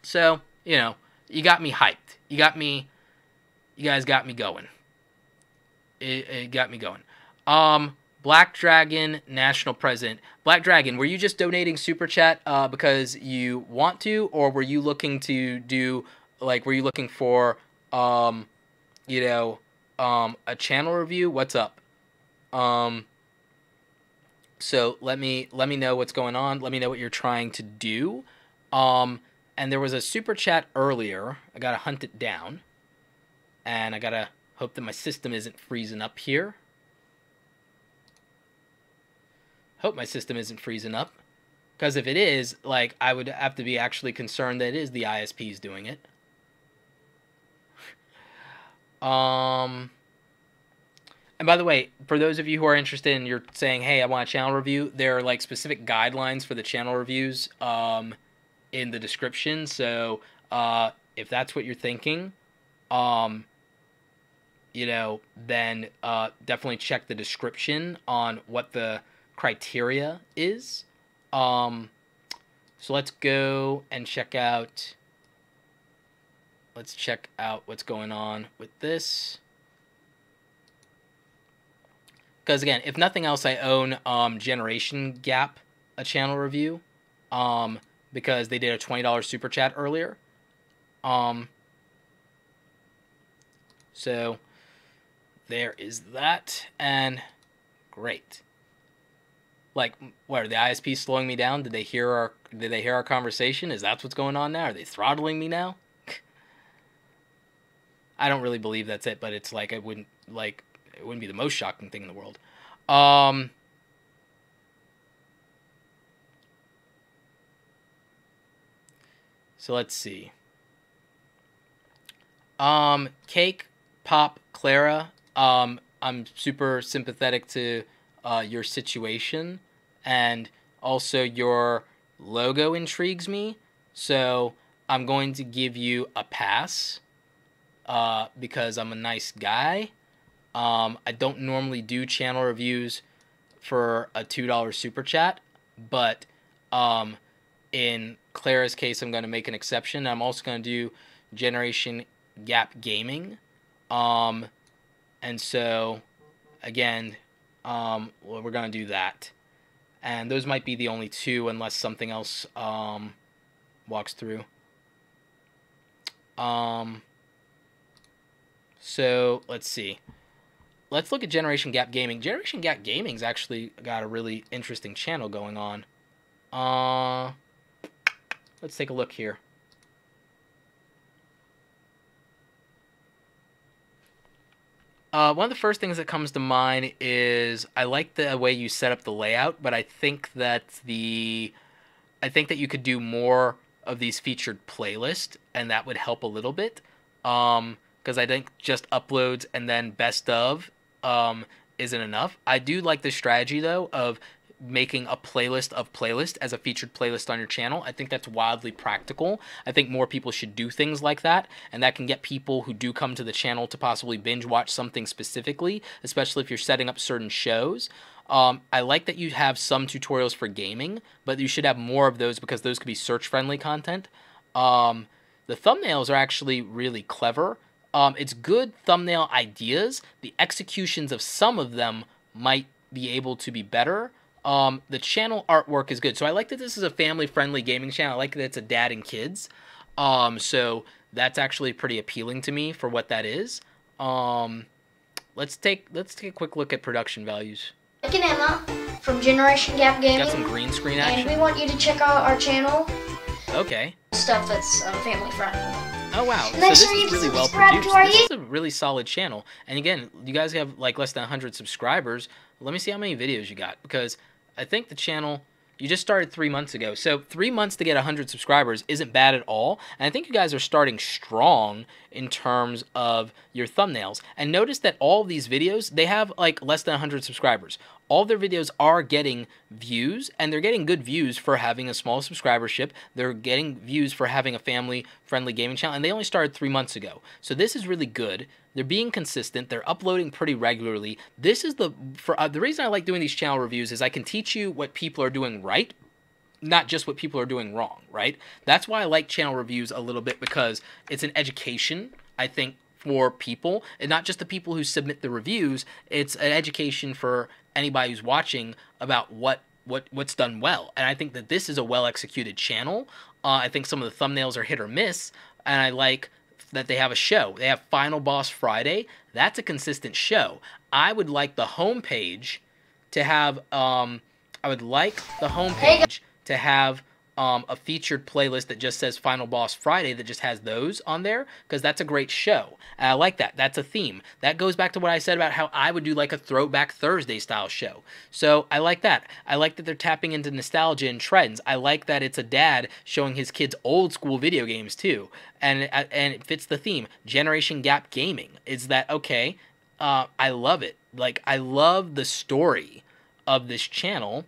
S1: So, you got me hyped. You guys got me going. It got me going. Black Dragon, National President. Black Dragon, were you just donating Super Chat because you want to, or were you looking to do... were you looking for, a channel review? What's up? So let me know what's going on. Let me know what you're trying to do. And there was a super chat earlier. I gotta hunt it down. And I gotta hope that my system isn't freezing up here. Hope my system isn't freezing up. Because if it is, I would have to be actually concerned that it is the ISPs doing it. And by the way, for those of you who are interested and you're saying, hey, I want a channel review, there are specific guidelines for the channel reviews in the description. So if that's what you're thinking, then definitely check the description on what the criteria is. So let's go and check out. Let's check out what's going on with this. Because again, if nothing else, I own Generation Gap a channel review because they did a $20 super chat earlier. So there is that, and great. What are the ISPs slowing me down? Did they hear our conversation? Is that what's going on now? Are they throttling me now? I don't really believe that's it, but it's it wouldn't be the most shocking thing in the world. So let's see. Cake, Pop, Clara, I'm super sympathetic to your situation, and also your logo intrigues me, so I'm going to give you a pass because I'm a nice guy. I don't normally do channel reviews for a $2 super chat, but in Clara's case, I'm going to make an exception. I'm also going to do Generation Gap Gaming. And so, again, well, we're going to do that. And those might be the only two unless something else walks through. So, let's see. Let's look at Generation Gap Gaming. Generation Gap Gaming's actually got a really interesting channel going on. Let's take a look here. One of the first things that comes to mind is I like the way you set up the layout, but I think that you could do more of these featured playlists, and that would help a little bit. Because I think just uploads and then best of isn't enough. I do like the strategy though of making a playlist of playlists as a featured playlist on your channel. I think that's wildly practical. I think more people should do things like that, and that can get people who do come to the channel to possibly binge watch something specifically, especially if you're setting up certain shows. I like that you have some tutorials for gaming, but you should have more of those because those could be search-friendly content. The thumbnails are actually really clever. It's good thumbnail ideas. The executions of some of them might be able to be better. The channel artwork is good. So I like that this is a family-friendly gaming channel. I like that it's a dad and kids. So that's actually pretty appealing to me for what that is. Let's take a quick look at production values.
S5: Nick and Emma from Generation Gap Gaming.
S1: Got some green screen action.
S5: And we want you to check out our channel.
S1: Okay.
S5: Stuff that's family-friendly.
S1: Oh wow, so
S5: Make
S1: this
S5: sure you
S1: is really well
S5: subscribe
S1: produced.
S5: to our
S1: This is a really solid channel. And again, you guys have like less than 100 subscribers. Let me see how many videos you got, because I think the channel, you just started 3 months ago. So 3 months to get 100 subscribers isn't bad at all. And I think you guys are starting strong in terms of your thumbnails. And notice that all of these videos, they have like less than 100 subscribers. All their videos are getting views, and they're getting good views for having a small subscribership. They're getting views for having a family-friendly gaming channel, and they only started 3 months ago. So this is really good. They're being consistent. They're uploading pretty regularly. This is the reason I like doing these channel reviews is I can teach you what people are doing right, not just what people are doing wrong, right? That's why I like channel reviews a little bit, because it's an education, I think, for people, and not just the people who submit the reviews. It's an education for anybody who's watching about what's done well. And I think that this is a well-executed channel. I think some of the thumbnails are hit or miss, and I like that they have a show. They have Final Boss Friday. That's a consistent show. I would like the homepage to have a featured playlist that just says Final Boss Friday, that just has those on there, because that's a great show. And I like that. That's a theme. That goes back to what I said about how I would do like a Throwback Thursday style show. So I like that. I like that they're tapping into nostalgia and trends. I like that it's a dad showing his kids old school video games too. And it fits the theme. Generation Gap Gaming. Is that okay? I love it. Like, I love the story of this channel.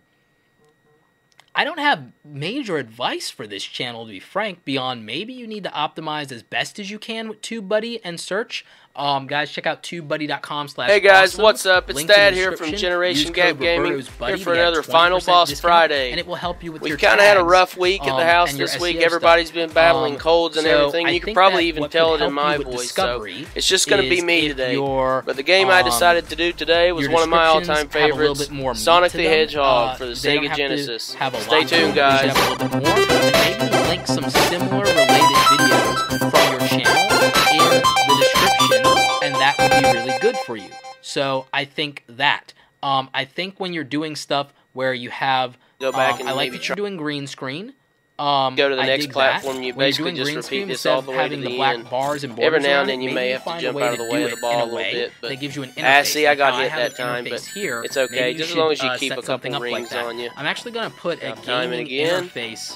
S1: I don't have major advice for this channel, to be frank, beyond maybe you need to optimize as best as you can with TubeBuddy and search. Guys, check out TubeBuddy.com/awesome.
S2: Hey guys, what's up? It's Dad here from Generation Gap Gaming, here for another Final Boss Friday.
S1: And it will help you with
S2: We've
S1: your
S2: kind of had a
S1: tags,
S2: rough week at the house this week. Everybody's been battling colds and everything. You can probably even tell it in my voice. So it's just going to be me today. But the game I decided to do do was one of my all-time favorites, Sonic the Hedgehog for the Sega Genesis. Stay tuned, guys.
S1: Maybe link some similar related videos from your channel in the description, and that would be really good for you. So I think that. I think when you're doing stuff where you have,
S2: go back and
S1: I like that you're doing green screen.
S2: Go to the next platform. You basically just repeat this all the way to the end. Every now and then you may have to jump out of the way of the ball a little bit, but see, I got hit that time, but it's okay, just as long as you keep a couple rings on you.
S1: I'm actually going to put a gaming interface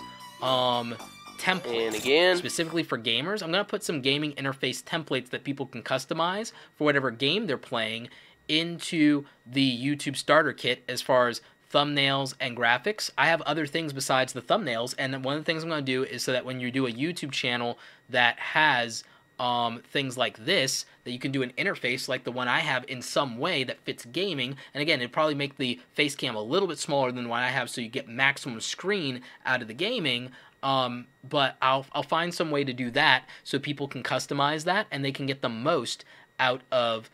S1: templates.
S6: And again,
S1: specifically for gamers, I'm going to put some gaming interface templates that people can customize for whatever game they're playing into the YouTube starter kit as far as thumbnails and graphics. I have other things besides the thumbnails, and one of the things I'm going to do is so that when you do a YouTube channel that has things like this, that you can do an interface like the one I have in some way that fits gaming. And again, it'd probably make the face cam a little bit smaller than what I have so you get maximum screen out of the gaming. But I'll find some way to do that so people can customize that and they can get the most out of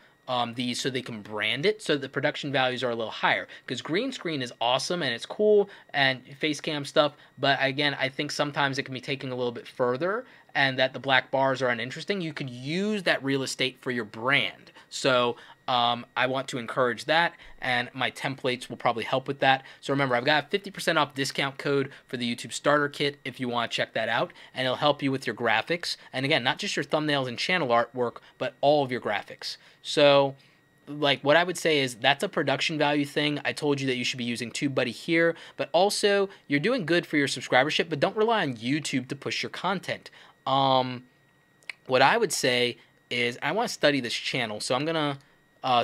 S1: these, so they can brand it so the production values are a little higher, because green screen is awesome and it's cool and face cam stuff, but again, I think sometimes it can be taken a little bit further and that the black bars are uninteresting. You could use that real estate for your brand. So I want to encourage that, and my templates will probably help with that. So remember, I've got a 50% off discount code for the YouTube Starter Kit if you want to check that out, and it'll help you with your graphics. And again, not just your thumbnails and channel artwork, but all of your graphics. So like what I would say is that's a production value thing. I told you that you should be using TubeBuddy here, but also you're doing good for your subscribership, but don't rely on YouTube to push your content. What I would say is I want to study this channel, so I'm going to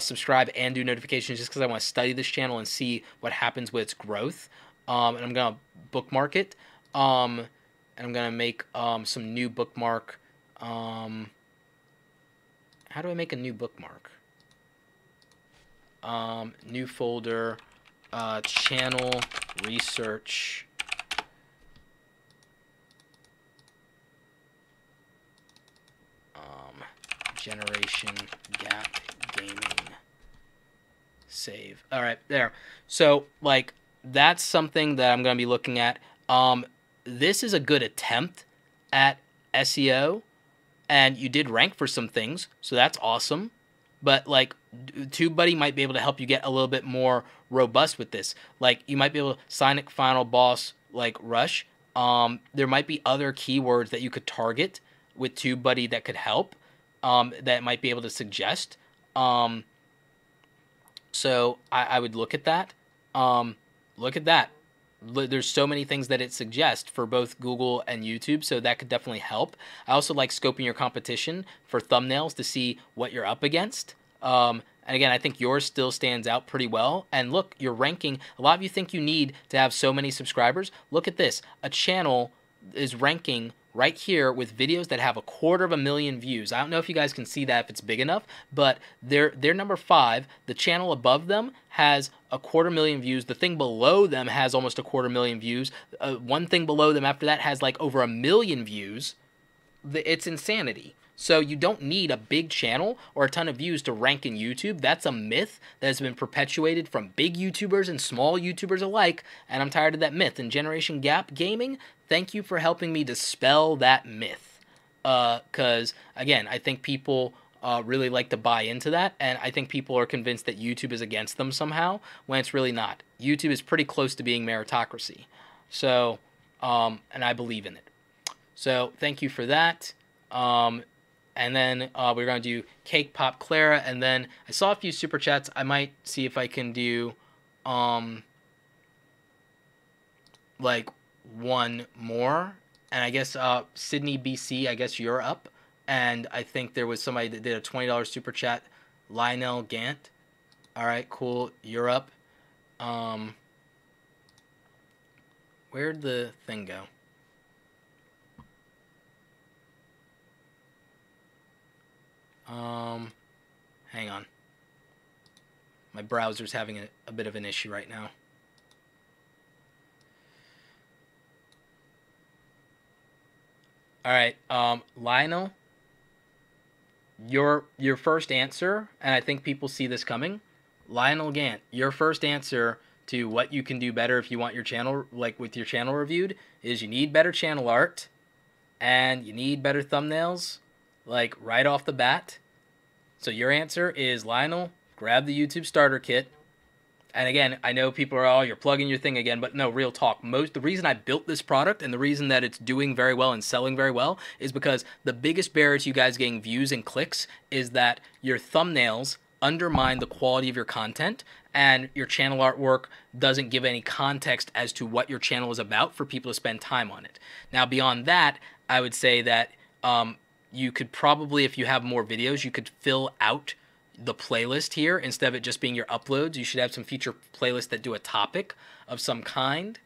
S1: subscribe and do notifications just because I want to study this channel and see what happens with its growth. And I'm going to bookmark it. And I'm going to make some new bookmark. How do I make a new bookmark? New folder, channel research. Generation Gap Gaming. Save. All right, there. So, like, that's something that I'm going to be looking at. This is a good attempt at SEO, and you did rank for some things, so that's awesome. But, like, TubeBuddy might be able to help you get a little bit more robust with this. Like, you might be able to Sonic Final Boss, like, Rush. There might be other keywords that you could target with TubeBuddy that could help. That might be able to suggest. So I would look at that. Look at that. There's so many things that it suggests for both Google and YouTube, so that could definitely help. I also like scoping your competition for thumbnails to see what you're up against. And again, I think yours still stands out pretty well. And look, you're ranking. A lot of you think you need to have so many subscribers. Look at this. A channel is ranking right here with videos that have 250,000 views. I don't know if you guys can see that if it's big enough, but they're number 5. The channel above them has 250,000 views. The thing below them has almost 250,000 views. One thing below them after that has like over 1 million views. It's insanity. So you don't need a big channel or a ton of views to rank in YouTube. That's a myth that has been perpetuated from big YouTubers and small YouTubers alike, and I'm tired of that myth. And Generation Gap Gaming, thank you for helping me dispel that myth. Because, again, I think people really like to buy into that, and I think people are convinced that YouTube is against them somehow, when it's really not. YouTube is pretty close to being meritocracy. So, and I believe in it. So, thank you for that. And then we're going to do Cake Pop Clara. And then I saw a few super chats. I might see if I can do like one more. And I guess Sydney, BC, I guess you're up. And I think there was somebody that did a $20 super chat. Lionel Gant. All right, cool. You're up. Where'd the thing go? Hang on. My browser's having a bit of an issue right now. All right, Lionel, your first answer, and I think people see this coming. Lionel Gant, your first answer to what you can do better if you want your channel, like with your channel reviewed, is you need better channel art, and you need better thumbnails, like right off the bat. So your answer is, Lionel, grab the YouTube Starter Kit. And again, I know people are, oh, you're plugging your thing again, but no, real talk. The reason I built this product and the reason that it's doing very well and selling very well is because the biggest barrier to you guys getting views and clicks is that your thumbnails undermine the quality of your content. and your channel artwork doesn't give any context as to what your channel is about for people to spend time on it. Now, beyond that, I would say that you could probably, if you have more videos, you could fill out the playlist here instead of it just being your uploads. You should have some feature playlists that do a topic of some kind,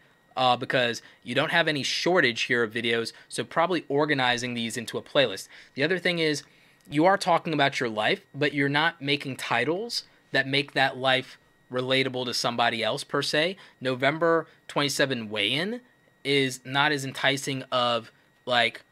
S1: because you don't have any shortage here of videos, so probably organizing these into a playlist. The other thing is, you are talking about your life, but you're not making titles that make that life relatable to somebody else per se. November 27 weigh-in is not as enticing of like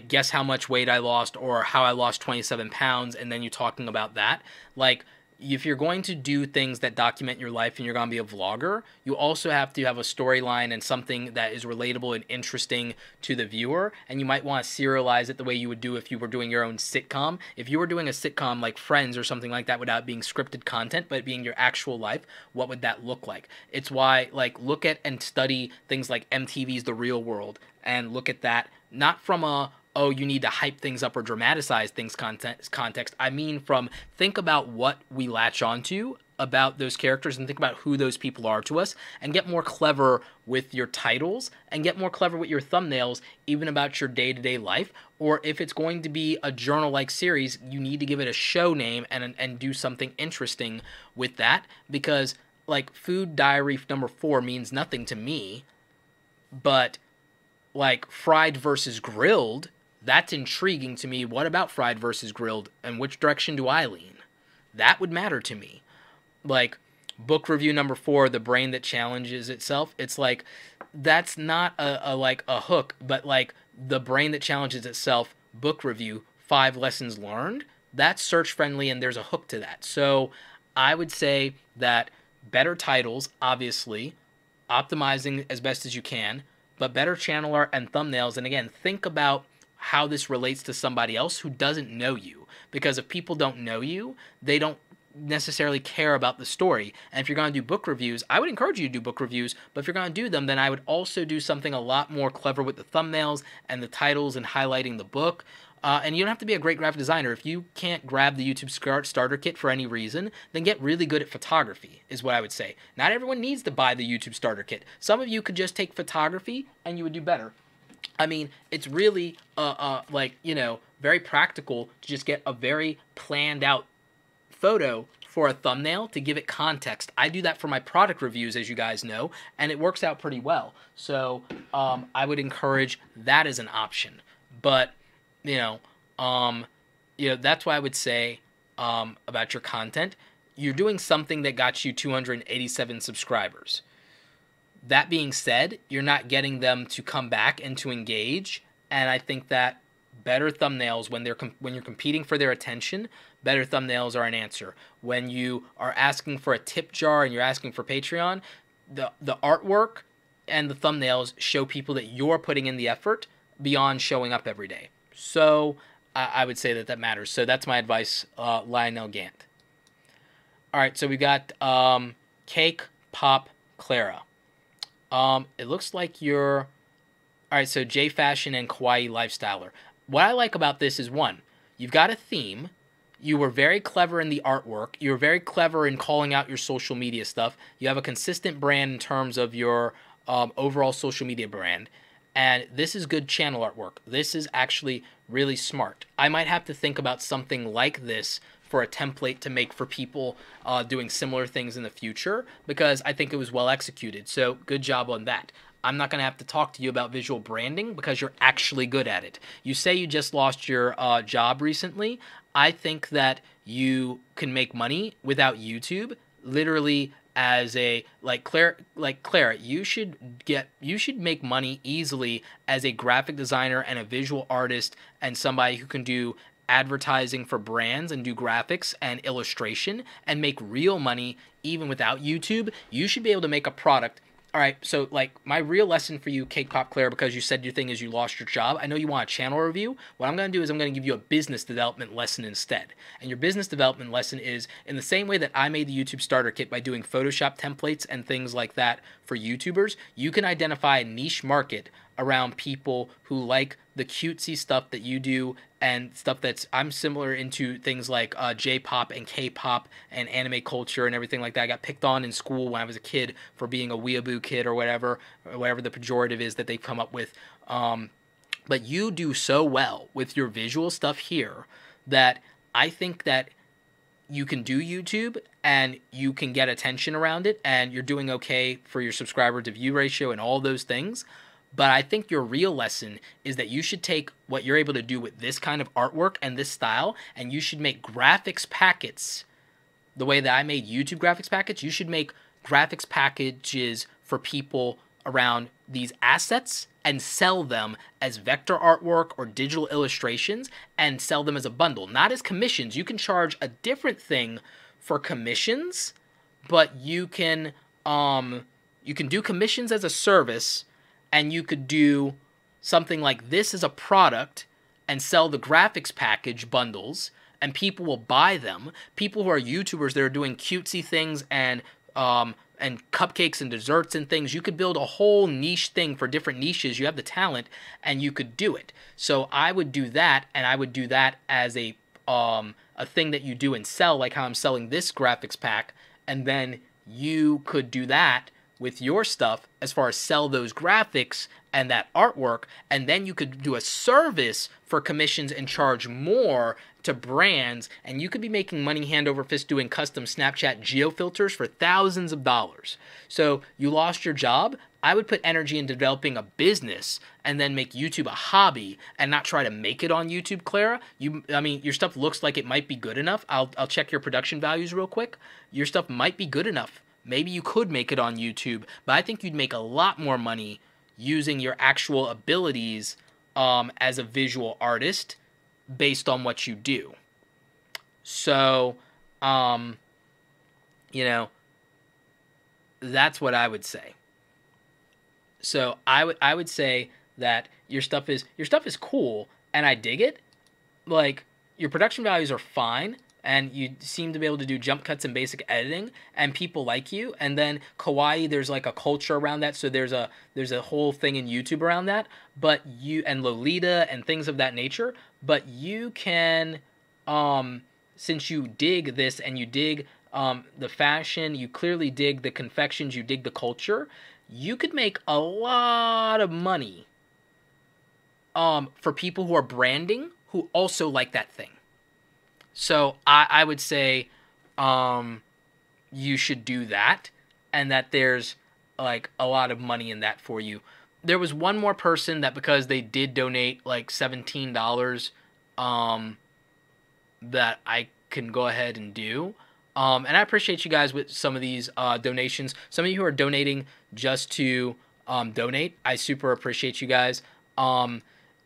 S1: guess how much weight I lost or how I lost 27 pounds, and then you're talking about that. Like, if you're going to do things that document your life and you're going to be a vlogger, you also have to have a storyline and something that is relatable and interesting to the viewer, and you might want to serialize it the way you would do if you were doing your own sitcom. If you were doing a sitcom like Friends or something like that without being scripted content, but being your actual life, what would that look like? It's why, like, look at and study things like MTV's The Real World, and look at that not from a, oh, you need to hype things up or dramatize things context. I mean from, think about what we latch onto about those characters and think about who those people are to us, and get more clever with your titles and get more clever with your thumbnails, even about your day-to-day life. Or if it's going to be a journal-like series, you need to give it a show name and do something interesting with that, because like food diary number 4 means nothing to me, but like fried versus grilled, that's intriguing to me. What about fried versus grilled, and which direction do I lean? That would matter to me. Like book review number 4, The Brain That Challenges Itself. It's like, that's not a hook, but like The Brain That Challenges Itself book review, 5 lessons learned. That's search friendly and there's a hook to that. So I would say that better titles, obviously, optimizing as best as you can, but better channel art and thumbnails. And again, think about how this relates to somebody else who doesn't know you. Because if people don't know you, they don't necessarily care about the story. And if you're going to do book reviews, I would encourage you to do book reviews, but if you're going to do them, then I would also do something a lot more clever with the thumbnails and the titles and highlighting the book. And you don't have to be a great graphic designer. If you can't grab the YouTube starter kit for any reason, then get really good at photography, is what I would say. Not everyone needs to buy the YouTube starter kit. Some of you could just take photography and you would do better. I mean, it's really, like, you know, very practical to just get a very planned out photo for a thumbnail to give it context. I do that for my product reviews, as you guys know, and it works out pretty well. So I would encourage that as an option. But you know, that's why I would say about your content, you're doing something that got you 287 subscribers. That being said, you're not getting them to come back and to engage, and I think that better thumbnails, when you're competing for their attention, better thumbnails are an answer. When you are asking for a tip jar and you're asking for Patreon, the artwork and the thumbnails show people that you're putting in the effort beyond showing up every day. So I would say that matters. So that's my advice, Lionel Gant. All right, so we got Cake Pop Clara. It looks like you're... All right, so J Fashion and Kawaii Lifestyler. What I like about this is, one, you've got a theme. You were very clever in the artwork. You were very clever in calling out your social media stuff. You have a consistent brand in terms of your overall social media brand. And this is good channel artwork. This is actually really smart. I might have to think about something like this for a template to make for people doing similar things in the future, because I think it was well executed. So good job on that. I'm not going to have to talk to you about visual branding because you're actually good at it. You say you just lost your job recently. I think that you can make money without YouTube, literally as a, Clara, you should make money easily as a graphic designer and a visual artist and somebody who can do advertising for brands and do graphics and illustration and make real money even without YouTube. You should be able to make a product. All right, so like my real lesson for you, Cake Pop Claire, because you said your thing is you lost your job. I know you want a channel review. What I'm going to do is I'm going to give you a business development lesson instead. And your business development lesson is, in the same way that I made the YouTube starter kit by doing Photoshop templates and things like that for YouTubers, you can identify a niche market around people who like the cutesy stuff that you do and stuff that's, I'm similar into things like J-pop and K-pop and anime culture and everything like that. I got picked on in school when I was a kid for being a weeaboo kid or whatever the pejorative is that they've come up with. But you do so well with your visual stuff here that I think that you can do YouTube and you can get attention around it and you're doing okay for your subscriber to view ratio and all those things. But I think your real lesson is that you should take what you're able to do with this kind of artwork and this style, and you should make graphics packets the way that I made YouTube graphics packets. You should make graphics packages for people around these assets and sell them as vector artwork or digital illustrations and sell them as a bundle, not as commissions. You can charge a different thing for commissions, but you can do commissions as a service, and you could do something like this as a product and sell the graphics package bundles, and people will buy them. People who are YouTubers that are doing cutesy things and cupcakes and desserts and things, you could build a whole niche thing for different niches. You have the talent and you could do it. So I would do that, and I would do that as a thing that you do and sell, like how I'm selling this graphics pack, and then you could do that with your stuff as far as sell those graphics and that artwork, and then you could do a service for commissions and charge more to brands, and you could be making money hand over fist doing custom Snapchat geo filters for thousands of dollars. So you lost your job. I would put energy in developing a business and then make YouTube a hobby and not try to make it on YouTube, Clara. I mean, your stuff looks like it might be good enough. I'll check your production values real quick. Your stuff might be good enough. Maybe you could make it on YouTube, but I think you'd make a lot more money using your actual abilities as a visual artist based on what you do. So, you know, that's what I would say. So I would say that your stuff is cool, and I dig it. Like, your production values are fine, and you seem to be able to do jump cuts and basic editing, and people like you. And then kawaii, there's like a culture around that, so there's a whole thing in YouTube around that. But and Lolita and things of that nature. But you can, since you dig this and you dig the fashion, you clearly dig the confections, you dig the culture, you could make a lot of money for people who are branding who also like that thing. So I would say you should do that, and that there's like a lot of money in that for you. There was one more person that, because they did donate like $17, that I can go ahead and do. And I appreciate you guys with some of these donations. Some of you who are donating just to donate, I super appreciate you guys.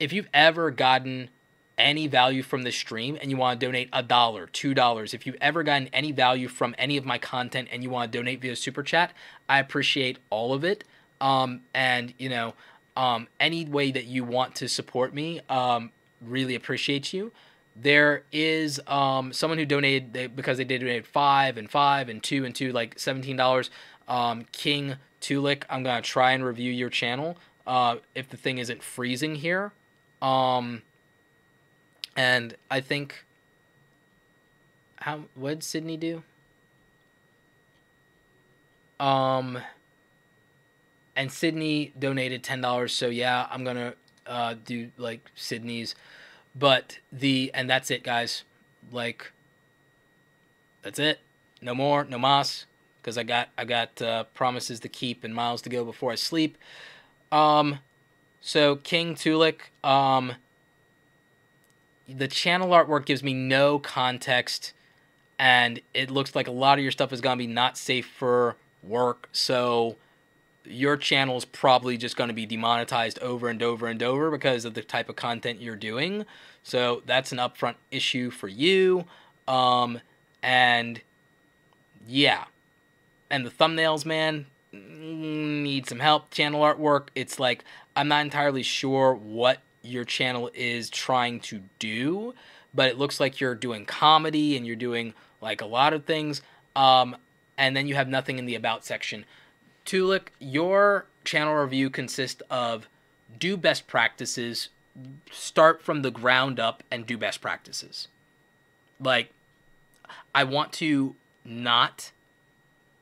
S1: If you've ever gotten any value from this stream and you want to donate $1, $2, if you've ever gotten any value from any of my content and you want to donate via Super Chat, I appreciate all of it. And, you know, any way that you want to support me, really appreciate you. There is someone who donated, because they did donate $5 and $5 and $2 and $2, like $17. King Tulik, I'm going to try and review your channel if the thing isn't freezing here. And I think, what did Sydney do? And Sydney donated $10, so yeah, I'm gonna do like Sydney's, but and that's it, guys. Like, that's it. No more, no mas, because I got promises to keep and miles to go before I sleep. So King Tulik, the channel artwork gives me no context, and it looks like a lot of your stuff is going to be not safe for work, so your channel is probably just going to be demonetized over and over and over because of the type of content you're doing. So that's an upfront issue for you. And yeah. And the thumbnails, man, need some help. Channel artwork, it's like, I'm not entirely sure what your channel is trying to do, but it looks like you're doing comedy and you're doing like a lot of things, and then you have nothing in the about section. Tulik, your channel review consists of do best practices, start from the ground up and do best practices. Like, I want to not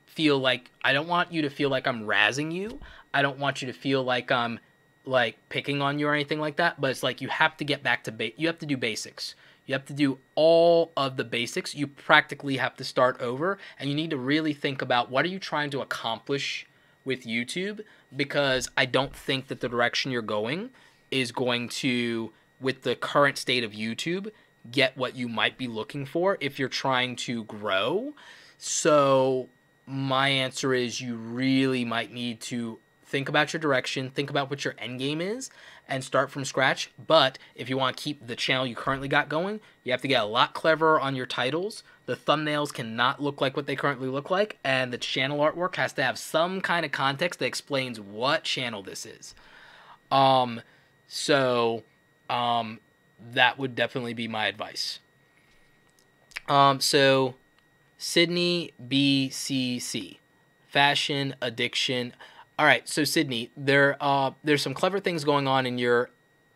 S1: feel like, I don't want you to feel like I'm razzing you. I don't want you to feel like I'm like picking on you or anything like that, but it's like you have to get back to you have to do basics. You have to do all of the basics. You practically have to start over, and you need to really think about what are you trying to accomplish with YouTube, because I don't think that the direction you're going is going to, with the current state of YouTube, get what you might be looking for if you're trying to grow. So my answer is you really might need to think about your direction, think about what your end game is, and start from scratch. But if you want to keep the channel you currently got going, you have to get a lot cleverer on your titles. The thumbnails cannot look like what they currently look like, and the channel artwork has to have some kind of context that explains what channel this is. That would definitely be my advice. So Sydney BCC, fashion addiction. All right, so Sydney, there's some clever things going on in your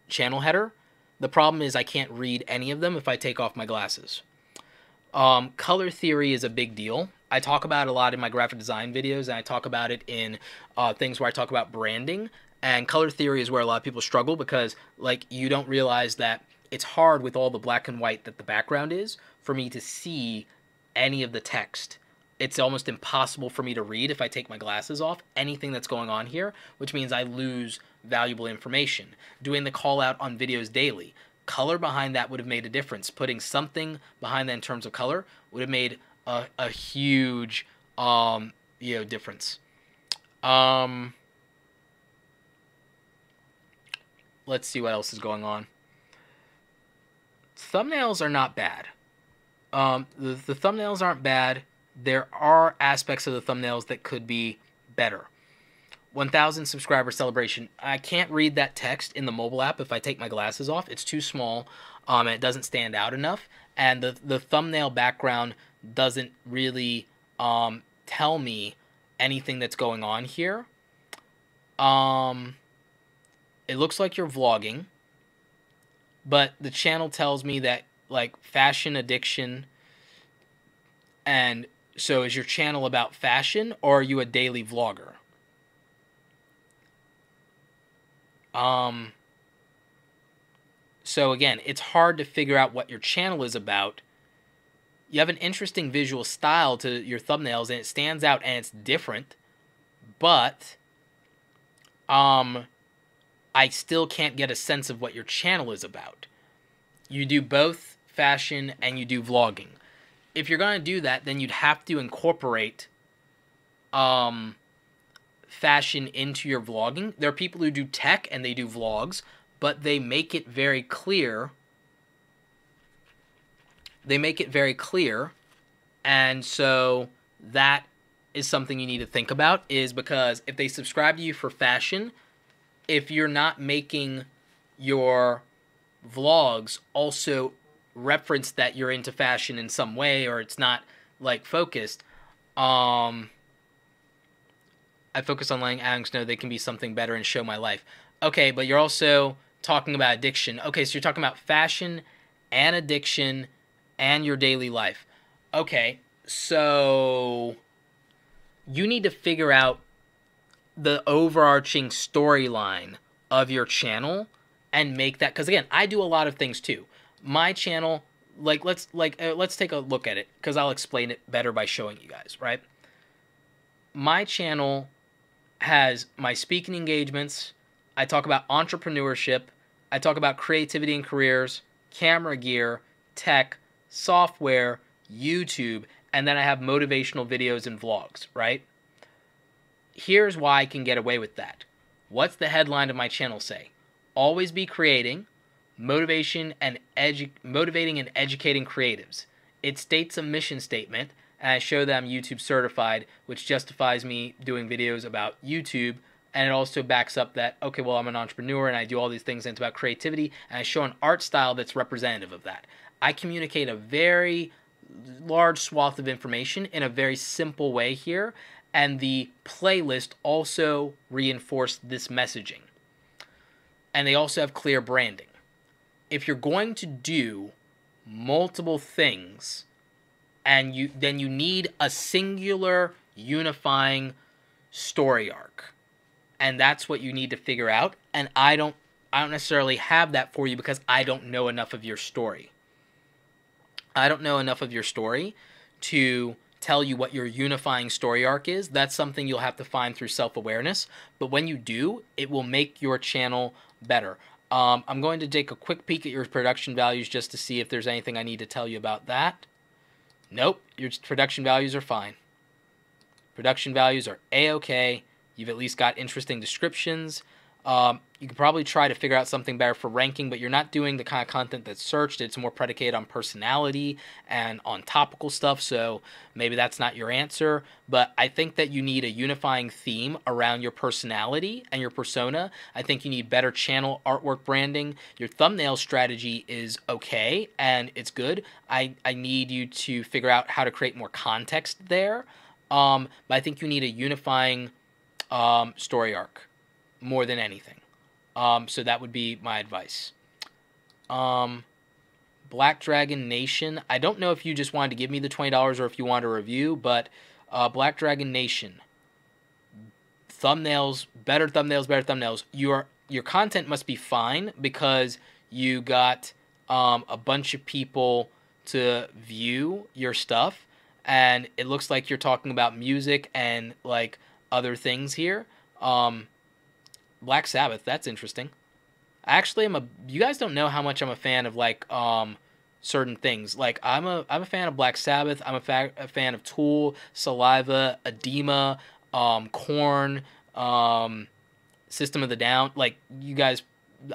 S1: channel header. The problem is I can't read any of them if I take off my glasses. Color theory is a big deal. I talk about it a lot in my graphic design videos, and I talk about it in things where I talk about branding. And color theory is where a lot of people struggle, because like you don't realize that it's hard with all the black and white that the background is for me to see any of the text. It's almost impossible for me to read if I take my glasses off anything that's going on here, which means I lose valuable information. Doing the call out on videos daily, color behind that would have made a difference. Putting something behind that in terms of color would have made a huge difference. Let's see what else is going on. Thumbnails are not bad. The thumbnails aren't bad. There are aspects of the thumbnails that could be better. 1,000 subscriber celebration. I can't read that text in the mobile app if I take my glasses off. It's too small, and it doesn't stand out enough. And the thumbnail background doesn't really tell me anything that's going on here. It looks like you're vlogging, but the channel tells me that like fashion addiction. And so is your channel about fashion, or are you a daily vlogger? So again, it's hard to figure out what your channel is about. You have an interesting visual style to your thumbnails, and it stands out and it's different, but I still can't get a sense of what your channel is about. You do both fashion and you do vlogging. If you're going to do that, then you'd have to incorporate fashion into your vlogging. There are people who do tech and they do vlogs, but they make it very clear. And so that is something you need to think about, is because if they subscribe to you for fashion, if you're not making your vlogs also reference that you're into fashion in some way, or it's not like focused. I focus on letting addicts know they can be something better and show my life. Okay, but you're also talking about addiction. Okay, so you're talking about fashion and addiction and your daily life. Okay, so you need to figure out the overarching storyline of your channel and make that, because again, I do a lot of things too. My channel, let's take a look at it, because I'll explain it better by showing you guys, right? My channel has my speaking engagements. I talk about entrepreneurship. I talk about creativity and careers, camera gear, tech, software, YouTube, and then I have motivational videos and vlogs, right? Here's why I can get away with that. What's the headline of my channel say? Always be creating, motivating and educating creatives. It states a mission statement, and I show that I'm YouTube certified, which justifies me doing videos about YouTube, and it also backs up that, okay, well, I'm an entrepreneur and I do all these things and it's about creativity, and I show an art style that's representative of that. I communicate a very large swath of information in a very simple way here, and the playlist also reinforced this messaging. and they also have clear branding. If you're going to do multiple things, and then you need a singular unifying story arc, and that's what you need to figure out. And I don't necessarily have that for you because I don't know enough of your story. I don't know enough of your story to tell you what your unifying story arc is. That's something you'll have to find through self-awareness. But when you do, it will make your channel better. I'm going to take a quick peek at your production values just to see if there's anything I need to tell you about that. Nope, your production values are fine. Production values are A-okay. You've at least got interesting descriptions. You could probably try to figure out something better for ranking, but you're not doing the kind of content that's searched. It's more predicated on personality and on topical stuff, so maybe that's not your answer. But I think that you need a unifying theme around your personality and your persona. I think you need better channel artwork branding. Your thumbnail strategy is okay, and it's good. I need you to figure out how to create more context there. But I think you need a unifying story arc more than anything. So that would be my advice. Black Dragon Nation. I don't know if you just wanted to give me the $20 or if you want a review, but Black Dragon Nation. Thumbnails, better thumbnails, better thumbnails. Your content must be fine because you got a bunch of people to view your stuff, and it looks like you're talking about music and like other things here. Black Sabbath, that's interesting. Actually, you guys don't know how much I'm a fan of like certain things. Like I'm a fan of Black Sabbath. I'm a fan of Tool, Saliva, Edema, Korn, System of the Down. Like you guys,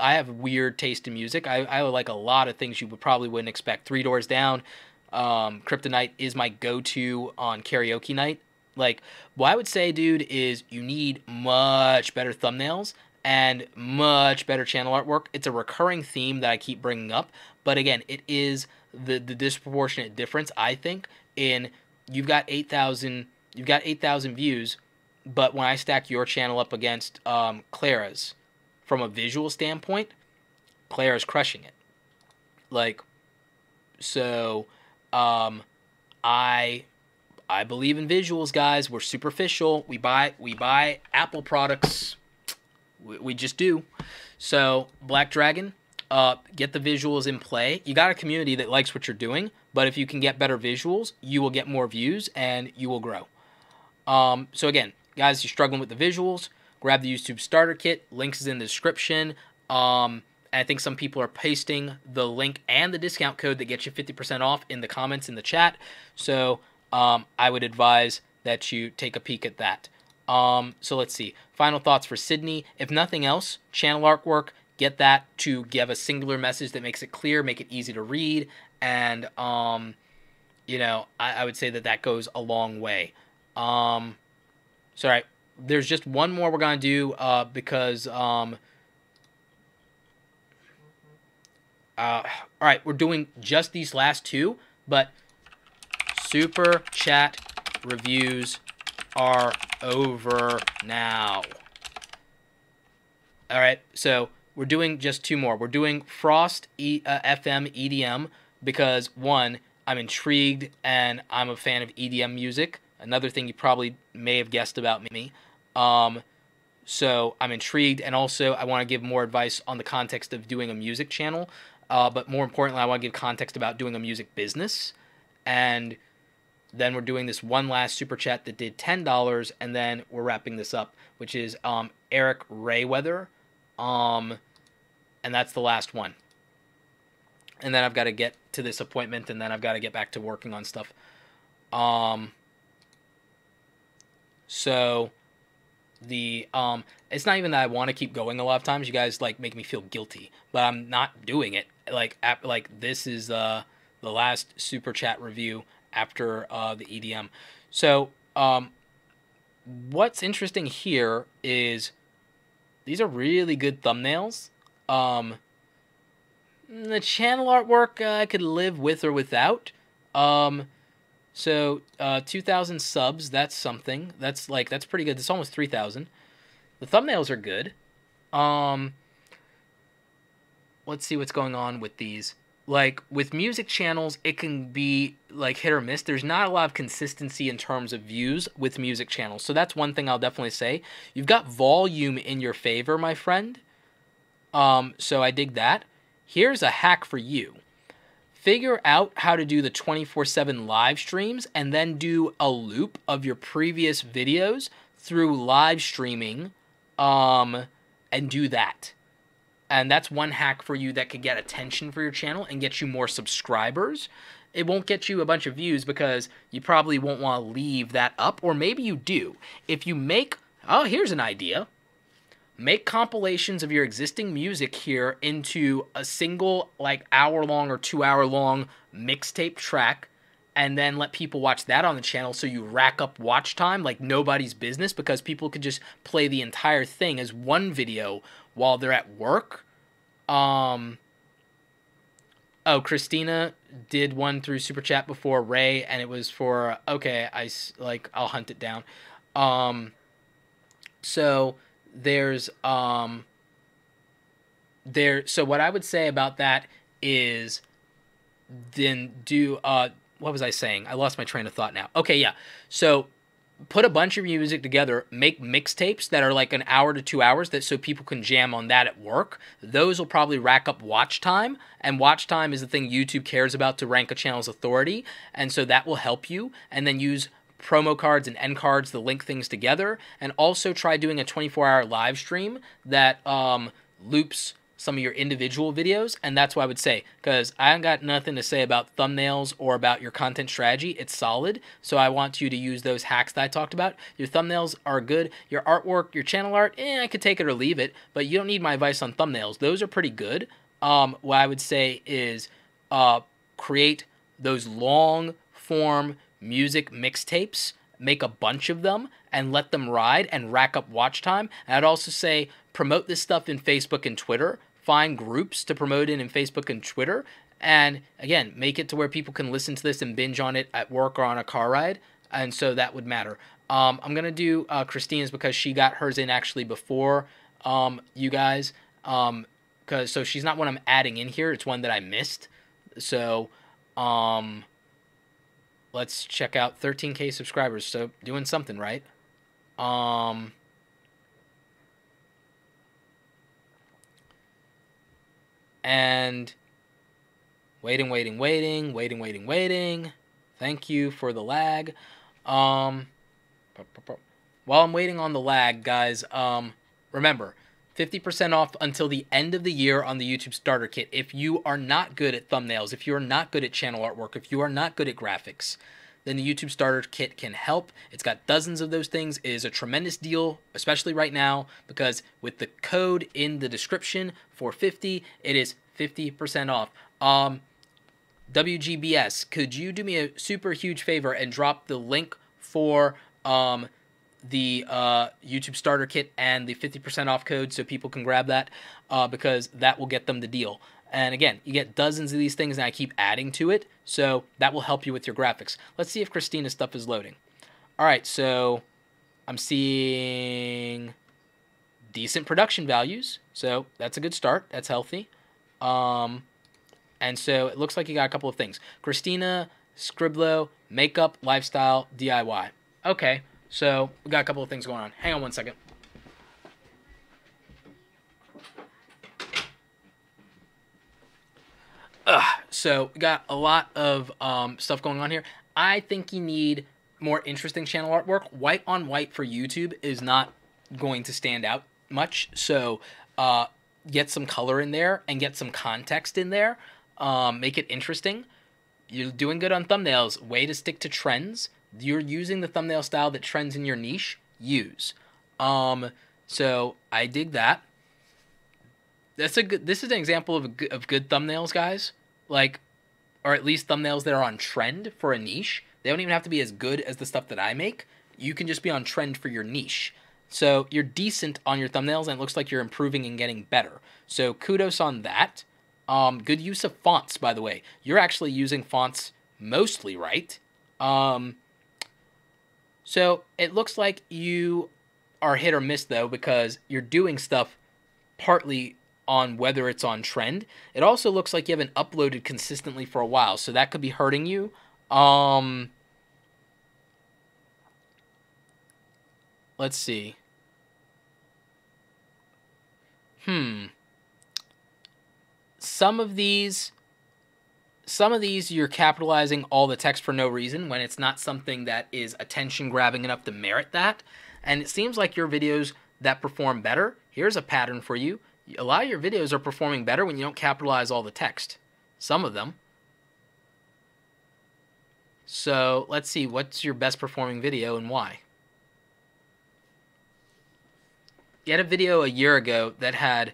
S1: I have weird taste in music. I like a lot of things you probably wouldn't expect. Three Doors Down, Kryptonite is my go-to on karaoke night. Like, what I would say, dude, is you need much better thumbnails and much better channel artwork. It's a recurring theme that I keep bringing up. But again, it is the disproportionate difference, I think, in you've got 8,000 views, but when I stack your channel up against Clara's, from a visual standpoint, Clara's crushing it. Like, so, I believe in visuals, guys. We're superficial. We buy Apple products. We just do. So, Black Dragon, get the visuals in play. You got a community that likes what you're doing, but if you can get better visuals, you will get more views and you will grow. So again, guys, you're struggling with the visuals, grab the YouTube starter kit. Links is in the description. And I think some people are pasting the link and the discount code that gets you 50% off in the comments in the chat. So I would advise that you take a peek at that. So let's see. Final thoughts for Sydney. If nothing else, channel artwork, get that to give a singular message that makes it clear, make it easy to read. And, you know, I would say that goes a long way. Sorry, there's just one more we're going to do because, all right, we're doing just these last two, but Super Chat reviews are over now. All right, so we're doing just two more. We're doing Frost FM EDM because, one, I'm intrigued and I'm a fan of EDM music. Another thing you probably may have guessed about me. So I'm intrigued, and also I want to give more advice on the context of doing a music channel. But more importantly, I want to give context about doing a music business. And then we're doing this one last super chat that did $10, and then we're wrapping this up, which is Eric Rayweather. And that's the last one. And then I've got to get to this appointment, and then I've got to get back to working on stuff. So the it's not even that I want to keep going. A lot of times you guys like make me feel guilty, but I'm not doing it. Like this is the last super chat review after the EDM. So what's interesting here is these are really good thumbnails. The channel artwork I could live with or without. So 2,000 subs, that's something. That's pretty good. It's almost 3,000. The thumbnails are good. let's see what's going on with these. Like, with music channels, it can be, like, hit or miss. There's not a lot of consistency in terms of views with music channels. So that's one thing I'll definitely say. You've got volume in your favor, my friend. So I dig that. Here's a hack for you. Figure out how to do the 24/7 live streams and then do a loop of your previous videos through live streaming, and do that. And that's one hack for you that could get attention for your channel and get you more subscribers. It won't get you a bunch of views because you probably won't want to leave that up, or maybe you do. If you make, oh, here's an idea. Make compilations of your existing music here into a single, like, hour-long or 2-hour-long mixtape track, and then let people watch that on the channel so you rack up watch time like nobody's business, because people could just play the entire thing as one video while they're at work. Oh, Christina did one through Super Chat before Ray, and it was for, okay, I'll hunt it down. So there's, so what I would say about that is then do, what was I saying? I lost my train of thought now. Okay, yeah. So put a bunch of music together, make mixtapes that are like an hour to 2 hours, that so people can jam on that at work. Those will probably rack up watch time, and watch time is the thing YouTube cares about to rank a channel's authority, and so that will help you. And then use promo cards and end cards to link things together, and also try doing a 24-hour live stream that loops some of your individual videos. And that's what I would say, because I haven't got nothing to say about thumbnails or about your content strategy. It's solid, so I want you to use those hacks that I talked about. Your thumbnails are good. Your artwork, your channel art, I could take it or leave it, but you don't need my advice on thumbnails. Those are pretty good. What I would say is create those long-form music mixtapes, make a bunch of them, and let them ride and rack up watch time. And I'd also say promote this stuff in Facebook and Twitter. Find groups to promote it in Facebook and Twitter. And again, make it to where people can listen to this and binge on it at work or on a car ride. And so that would matter. I'm going to do Christina's because she got hers in actually before you guys. So she's not one I'm adding in here. It's one that I missed. So let's check out 13K subscribers. So doing something right. And waiting. Thank you for the lag. While I'm waiting on the lag, guys, remember, 50% off until the end of the year on the YouTube Starter Kit. If you are not good at thumbnails, if you are not good at channel artwork, if you are not good at graphics, then the YouTube Starter Kit can help. It's got dozens of those things. It is a tremendous deal, especially right now, because with the code in the description for 50, it is 50% off. WGBS, could you do me a super huge favor and drop the link for the YouTube Starter Kit and the 50% off code so people can grab that, because that will get them the deal. And again, you get dozens of these things and I keep adding to it, so that will help you with your graphics. Let's see if Christina's stuff is loading. All right, so I'm seeing decent production values, so that's a good start. That's healthy. And so it looks like you got a couple of things. Christina, Scriblo, makeup, lifestyle, DIY. Okay, so we got a couple of things going on. Hang on one second. So we got a lot of stuff going on here. I think you need more interesting channel artwork. White on white for YouTube is not going to stand out much. So get some color in there and get some context in there. Make it interesting. You're doing good on thumbnails. Way to stick to trends. You're using the thumbnail style that trends in your niche. Use. So I dig that. This is an example of good thumbnails, guys. Like, or at least thumbnails that are on trend for a niche. They don't even have to be as good as the stuff that I make. You can just be on trend for your niche. So you're decent on your thumbnails, and it looks like you're improving and getting better. So kudos on that. Good use of fonts, by the way. You're actually using fonts mostly right. So it looks like you are hit or miss, though, because you're doing stuff partly on whether it's on trend. It also looks like you haven't uploaded consistently for a while, so that could be hurting you. Let's see. Some of these you're capitalizing all the text for no reason when it's not something that is attention grabbing enough to merit that. And it seems like your videos that perform better, here's a pattern for you. A lot of your videos are performing better when you don't capitalize all the text. Some of them. So let's see, what's your best performing video and why? You had a video a year ago that had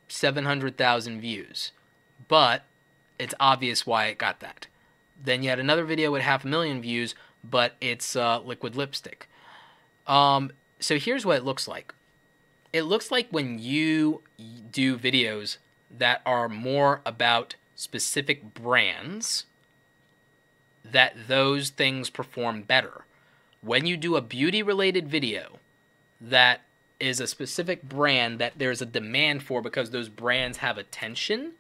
S1: 700,000 views, but it's obvious why it got that. Then you had another video with 500,000 views, but it's liquid lipstick. So here's what it looks like. It looks like when you do videos that are more about specific brands, that those things perform better. When you do a beauty-related video that is a specific brand that there's a demand for because those brands have attention,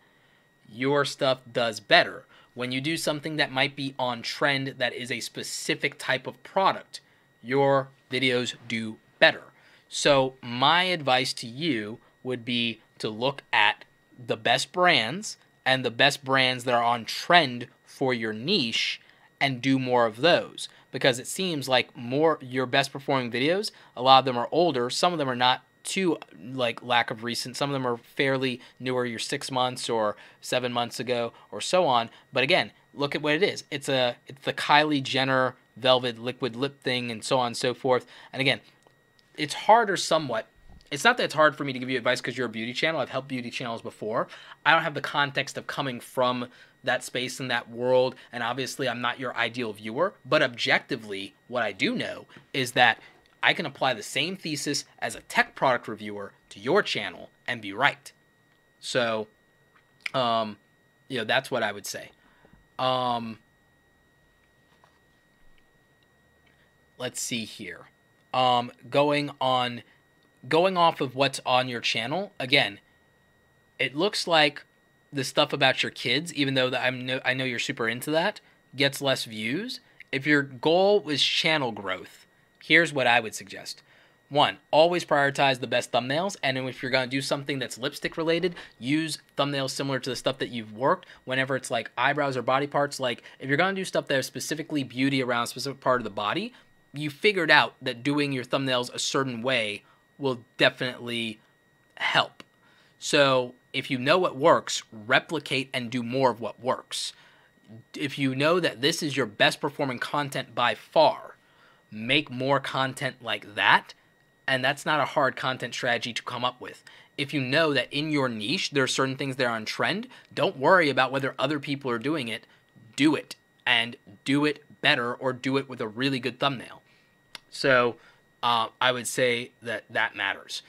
S1: your stuff does better. When you do something that might be on trend that is a specific type of product, your videos do better. So my advice to you would be to look at the best brands and the best brands that are on trend for your niche and do more of those. Because it seems like your best performing videos, a lot of them are older. Some of them are not too lack of recent. Some of them are fairly newer. You're 6 months or 7 months ago or so on. But again, look at what it is. It's the Kylie Jenner velvet liquid lip thing and so on and so forth. And again, it's harder somewhat. It's not that it's hard for me to give you advice because you're a beauty channel. I've helped beauty channels before. I don't have the context of coming from that space and that world, and obviously I'm not your ideal viewer, but objectively, what I do know is that I can apply the same thesis as a tech product reviewer to your channel and be right. So, that's what I would say. Let's see here. Going off of what's on your channel, again, it looks like the stuff about your kids, even though I know you're super into that, gets less views. If your goal was channel growth, here's what I would suggest. 1, always prioritize the best thumbnails, and if you're going to do something that's lipstick related, use thumbnails similar to the stuff that you've worked. Whenever it's like eyebrows or body parts, like if you're going to do stuff that is specifically beauty around a specific part of the body, you figured out that doing your thumbnails a certain way will definitely help. So if you know what works, replicate and do more of what works. If you know that this is your best performing content by far, make more content like that, and that's not a hard content strategy to come up with. If you know that in your niche there are certain things that are on trend, don't worry about whether other people are doing it. Do it, and do it better, or do it with a really good thumbnail. So I would say that matters.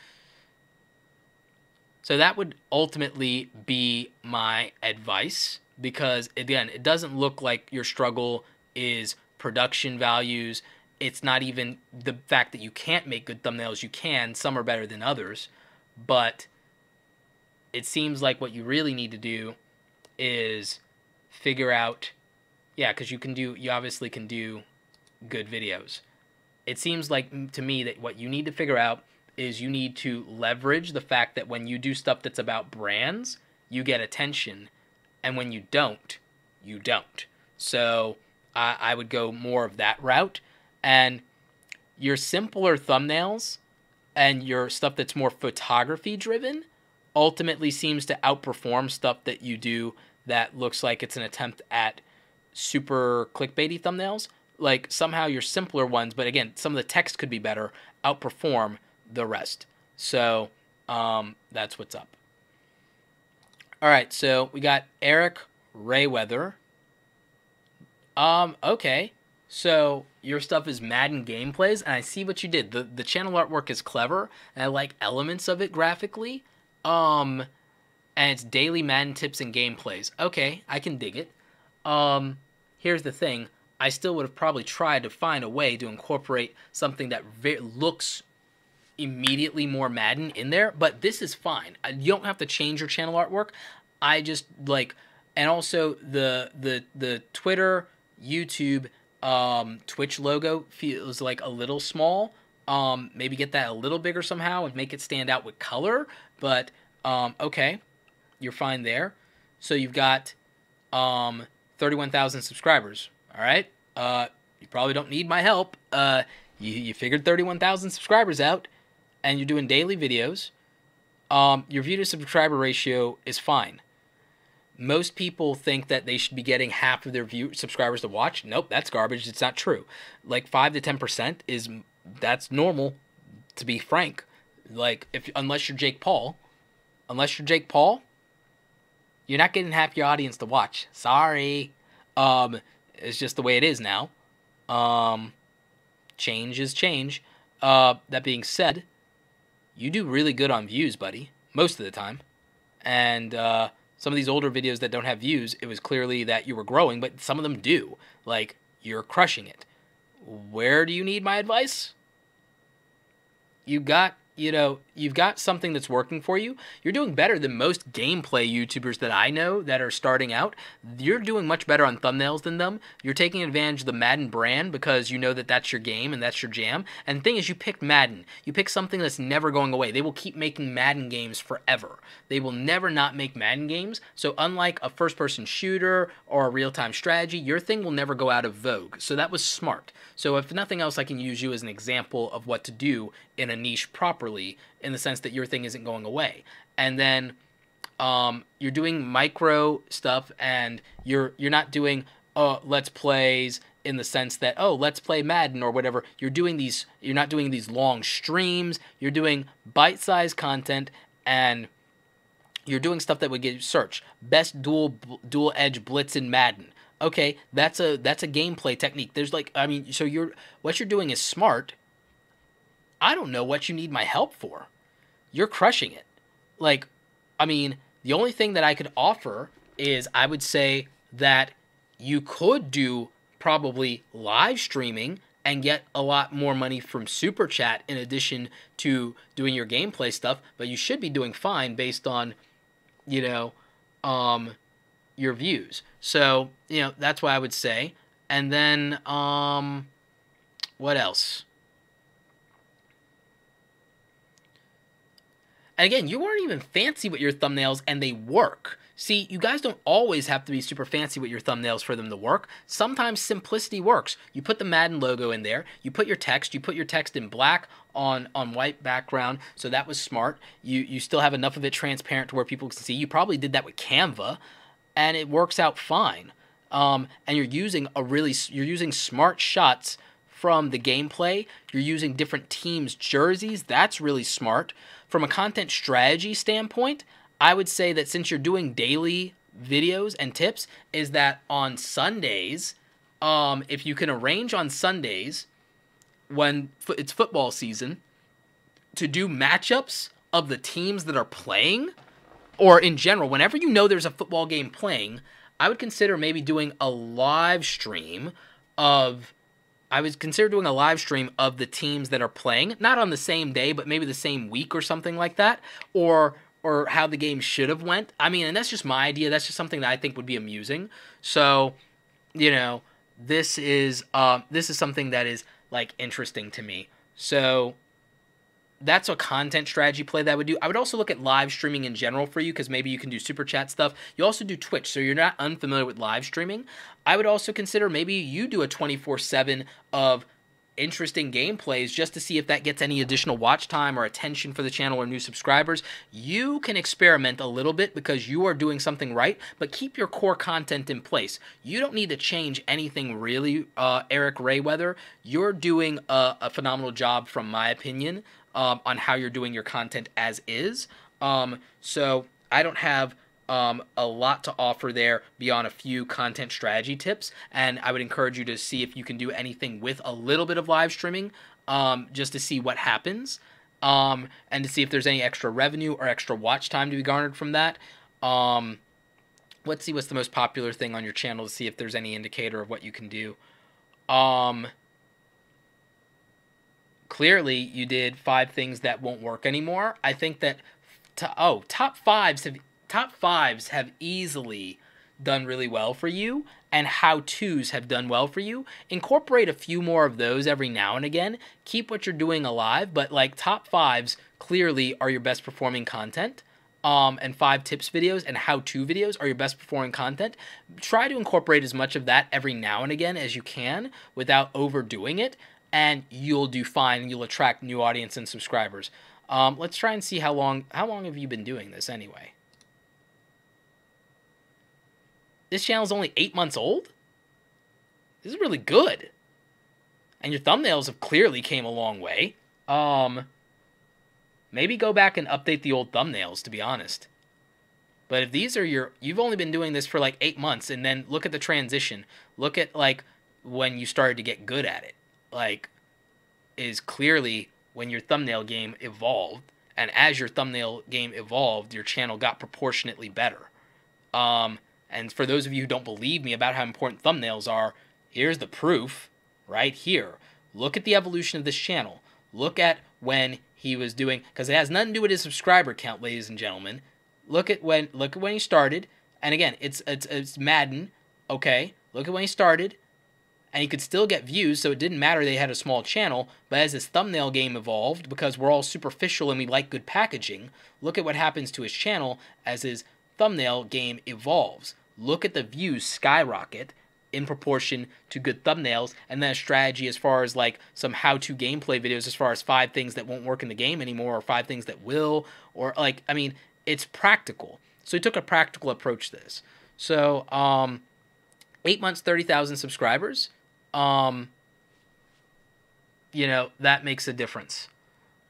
S1: So that would ultimately be my advice, because again, it doesn't look like your struggle is production values. It's not even the fact that you can't make good thumbnails. You can. Some are better than others. But it seems like what you really need to do is figure out, because you obviously can do good videos. It seems like to me that what you need to figure out is you need to leverage the fact that when you do stuff that's about brands, you get attention, and when you don't, you don't. So I would go more of that route, and your simpler thumbnails and your stuff that's more photography driven ultimately seems to outperform stuff that you do that looks like it's an attempt at super clickbaity thumbnails. Like somehow your simpler ones, but again, some of the text could be better, outperform the rest. So that's what's up. All right, so we got Eric Rayweather. Okay, so your stuff is Madden gameplays, and I see what you did. The channel artwork is clever, and I like elements of it graphically. And it's daily Madden tips and gameplays. Okay, I can dig it. Here's the thing. I still would have probably tried to find a way to incorporate something that looks, immediately more Madden in there, but this is fine. You don't have to change your channel artwork. I just like, and also the Twitter, YouTube, Twitch logo feels like a little small. Maybe get that a little bigger somehow and make it stand out with color. But okay, you're fine there. So you've got 31,000 subscribers. All right. You probably don't need my help. You figured 31,000 subscribers out, and you're doing daily videos. Your view to subscriber ratio is fine. Most people think that they should be getting half of their subscribers to watch. Nope, that's garbage. It's not true. Like 5 to 10% that's normal, to be frank. Like unless you're Jake Paul, you're not getting half your audience to watch. Sorry. It's just the way it is now. Change is change. That being said, you do really good on views, buddy, most of the time. And some of these older videos that don't have views, it was clearly that you were growing, but some of them do. Like, you're crushing it. Where do you need my advice? You've got something that's working for you. You're doing better than most gameplay YouTubers that I know that are starting out. You're doing much better on thumbnails than them. You're taking advantage of the Madden brand because you know that that's your game and that's your jam. And the thing is, you picked Madden. You picked something that's never going away. They will keep making Madden games forever. They will never not make Madden games. So unlike a first-person shooter or a real-time strategy, your thing will never go out of vogue. So that was smart. So if nothing else, I can use you as an example of what to do in a niche properly, in the sense that your thing isn't going away. And then you're doing micro stuff, and you're not doing let's plays in the sense that, oh, let's play Madden or whatever. You're not doing these long streams. You're doing bite-sized content, and you're doing stuff that would get you search. Best dual edge blitz in Madden. Okay, that's a gameplay technique. There's so what you're doing is smart. I don't know what you need my help for. You're crushing it. The only thing that I could offer is I would say that you could do probably live streaming and get a lot more money from Super Chat in addition to doing your gameplay stuff, but you should be doing fine based on, your views. So, that's what I would say. And then, what else? And again, you weren't even fancy with your thumbnails, and they work. See, you guys don't always have to be super fancy with your thumbnails for them to work. Sometimes simplicity works. You put the Madden logo in there. You put your text in black on white background, so that was smart. You still have enough of it transparent to where people can see. You probably did that with Canva, and it works out fine. And you're using smart shots from the gameplay. You're using different teams' jerseys. That's really smart. From a content strategy standpoint, I would say that since you're doing daily videos and tips, is that on Sundays, if you can arrange on Sundays when it's football season to do matchups of the teams that are playing, or in general, whenever you know there's a football game playing, I would consider maybe doing a live stream of the teams that are playing, not on the same day, but maybe the same week or something like that, or how the game should have went. And that's just my idea. That's just something that I think would be amusing. So, this is something that is interesting to me. So that's a content strategy play that I would do. I would also look at live streaming in general for you, because maybe you can do super chat stuff. You also do Twitch, so you're not unfamiliar with live streaming. I would also consider maybe you do a 24/7 of interesting gameplays just to see if that gets any additional watch time or attention for the channel or new subscribers. You can experiment a little bit because you are doing something right, but keep your core content in place. You don't need to change anything really, Eric Rayweather. You're doing a phenomenal job, from my opinion, on how you're doing your content as is. So I don't have a lot to offer there beyond a few content strategy tips, and I would encourage you to see if you can do anything with a little bit of live streaming, just to see what happens, and to see if there's any extra revenue or extra watch time to be garnered from that. Let's see what's the most popular thing on your channel to see if there's any indicator of what you can do. clearly you did 5 things that won't work anymore. I think that top fives have easily done really well for you, and how-tos have done well for you. Incorporate a few more of those every now and again. Keep what you're doing alive, but like top 5s clearly are your best performing content. And 5 tips videos and how-to videos are your best performing content. Try to incorporate as much of that every now and again as you can without overdoing it, and you'll do fine. You'll attract new audience and subscribers. Let's try and see how long have you been doing this anyway? This channel's only 8 months old? This is really good. And your thumbnails have clearly came a long way. Maybe go back and update the old thumbnails, to be honest. But if these are you've only been doing this for like 8 months, and then look at the transition. Look at like when you started to get good at it. Like, is clearly when your thumbnail game evolved. And as your thumbnail game evolved, your channel got proportionately better. And for those of you who don't believe me about how important thumbnails are, here's the proof right here. Look at the evolution of this channel. Look at when he was doing, because it has nothing to do with his subscriber count, ladies and gentlemen. Look at when he started, and again, it's Madden, okay? Look at when he started, and he could still get views, so it didn't matter they had a small channel, but as his thumbnail game evolved, because we're all superficial and we like good packaging, look at what happens to his channel as his thumbnail game evolves. Look at the views skyrocket in proportion to good thumbnails, and then a strategy as far as like some how-to gameplay videos as far as 5 things that won't work in the game anymore, or 5 things that will, or like, I mean, it's practical. So he took a practical approach to this. So 8 months, 30,000 subscribers, you know, that makes a difference.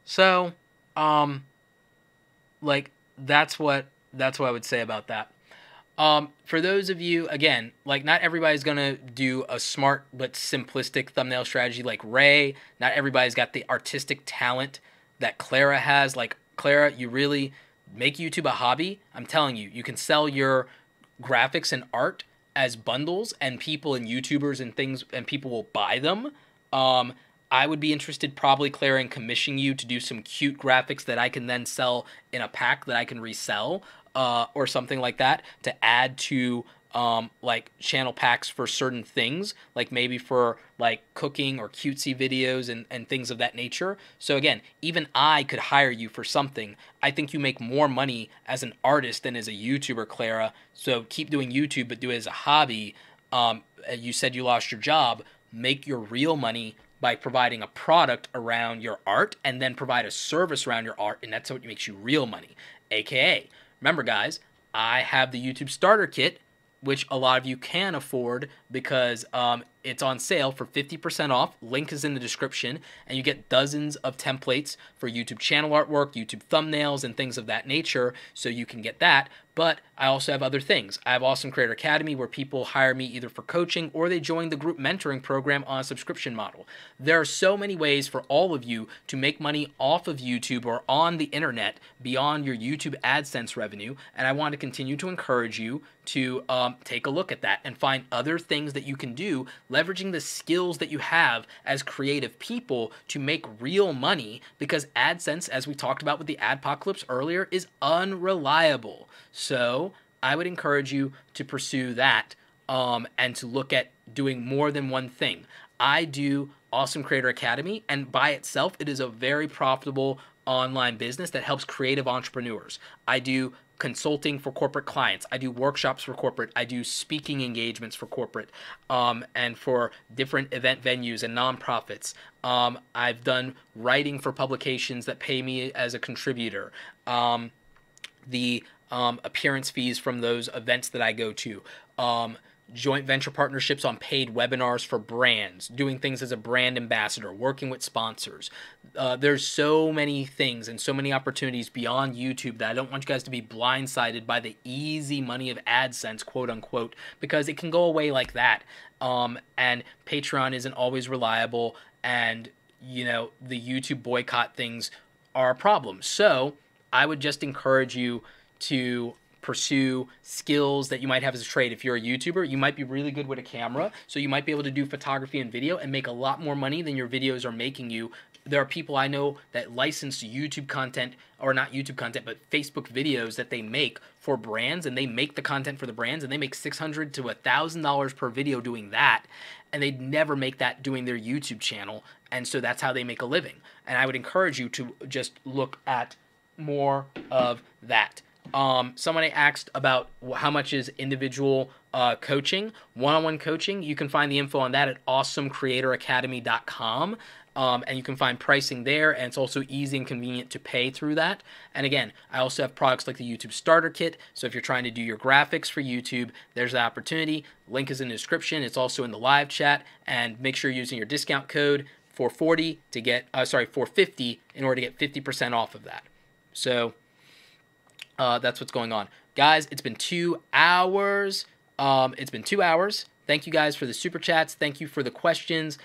S1: So like that's what I would say about that. For those of you, again, like not everybody's going to do a smart but simplistic thumbnail strategy like Ray. Not everybody's got the artistic talent that Clara has. Like Clara, you really make YouTube a hobby. I'm telling you, you can sell your graphics and art as bundles, and people and YouTubers and things, and people will buy them. I would be interested probably, Clara, in commissioning you to do some cute graphics that I can then sell in a pack that I can resell. Or something like that, to add to like channel packs for certain things, like maybe for like cooking or cutesy videos and things of that nature. So again, even I could hire you for something. I think you make more money as an artist than as a YouTuber, Clara. So keep doing YouTube, but do it as a hobby. You said you lost your job. Make your real money by providing a product around your art, and then provide a service around your art, and that's what makes you real money. AKA, remember, guys, I have the YouTube Starter Kit, which a lot of you can afford because it's on sale for 50% off. Link is in the description, and you get dozens of templates for YouTube channel artwork, YouTube thumbnails, and things of that nature, so you can get that. But I also have other things. I have Awesome Creator Academy, where people hire me either for coaching or they join the group mentoring program on a subscription model. There are so many ways for all of you to make money off of YouTube or on the internet beyond your YouTube AdSense revenue, and I want to continue to encourage you to take a look at that and find other things that you can do, leveraging the skills that you have as creative people to make real money, because AdSense, as we talked about with the Adpocalypse earlier, is unreliable. So I would encourage you to pursue that and to look at doing more than one thing. I do Awesome Creator Academy, and by itself, it is a very profitable online business that helps creative entrepreneurs. I do consulting for corporate clients. I do workshops for corporate. I do speaking engagements for corporate and for different event venues and nonprofits. I've done writing for publications that pay me as a contributor. The appearance fees from those events that I go to. Joint venture partnerships on paid webinars for brands, doing things as a brand ambassador, working with sponsors. There's so many things and so many opportunities beyond YouTube that I don't want you guys to be blindsided by the easy money of AdSense, quote unquote, because it can go away like that. And Patreon isn't always reliable, and you know, the YouTube boycott things are a problem. So I would just encourage you to pursue skills that you might have as a trade. If you're a YouTuber, you might be really good with a camera, so you might be able to do photography and video and make a lot more money than your videos are making you There are people I know that license YouTube content, or not YouTube content, but Facebook videos that they make for brands, and they make the content for the brands, and they make $600 to $1,000 per video doing that, and they'd never make that doing their YouTube channel, and so that's how they make a living. And I would encourage you to just look at more of that. Somebody asked about how much is individual coaching, one-on-one coaching. You can find the info on that at awesomecreatoracademy.com. And you can find pricing there, and it's also easy and convenient to pay through that. And again, I also have products like the YouTube Starter Kit, so if you're trying to do your graphics for YouTube, there's the opportunity. Link is in the description. It's also in the live chat, and make sure you're using your discount code 440 to get, 450 in order to get 50% off of that. So that's what's going on. Guys, it's been 2 hours. Thank you guys for the super chats. Thank you for the questions.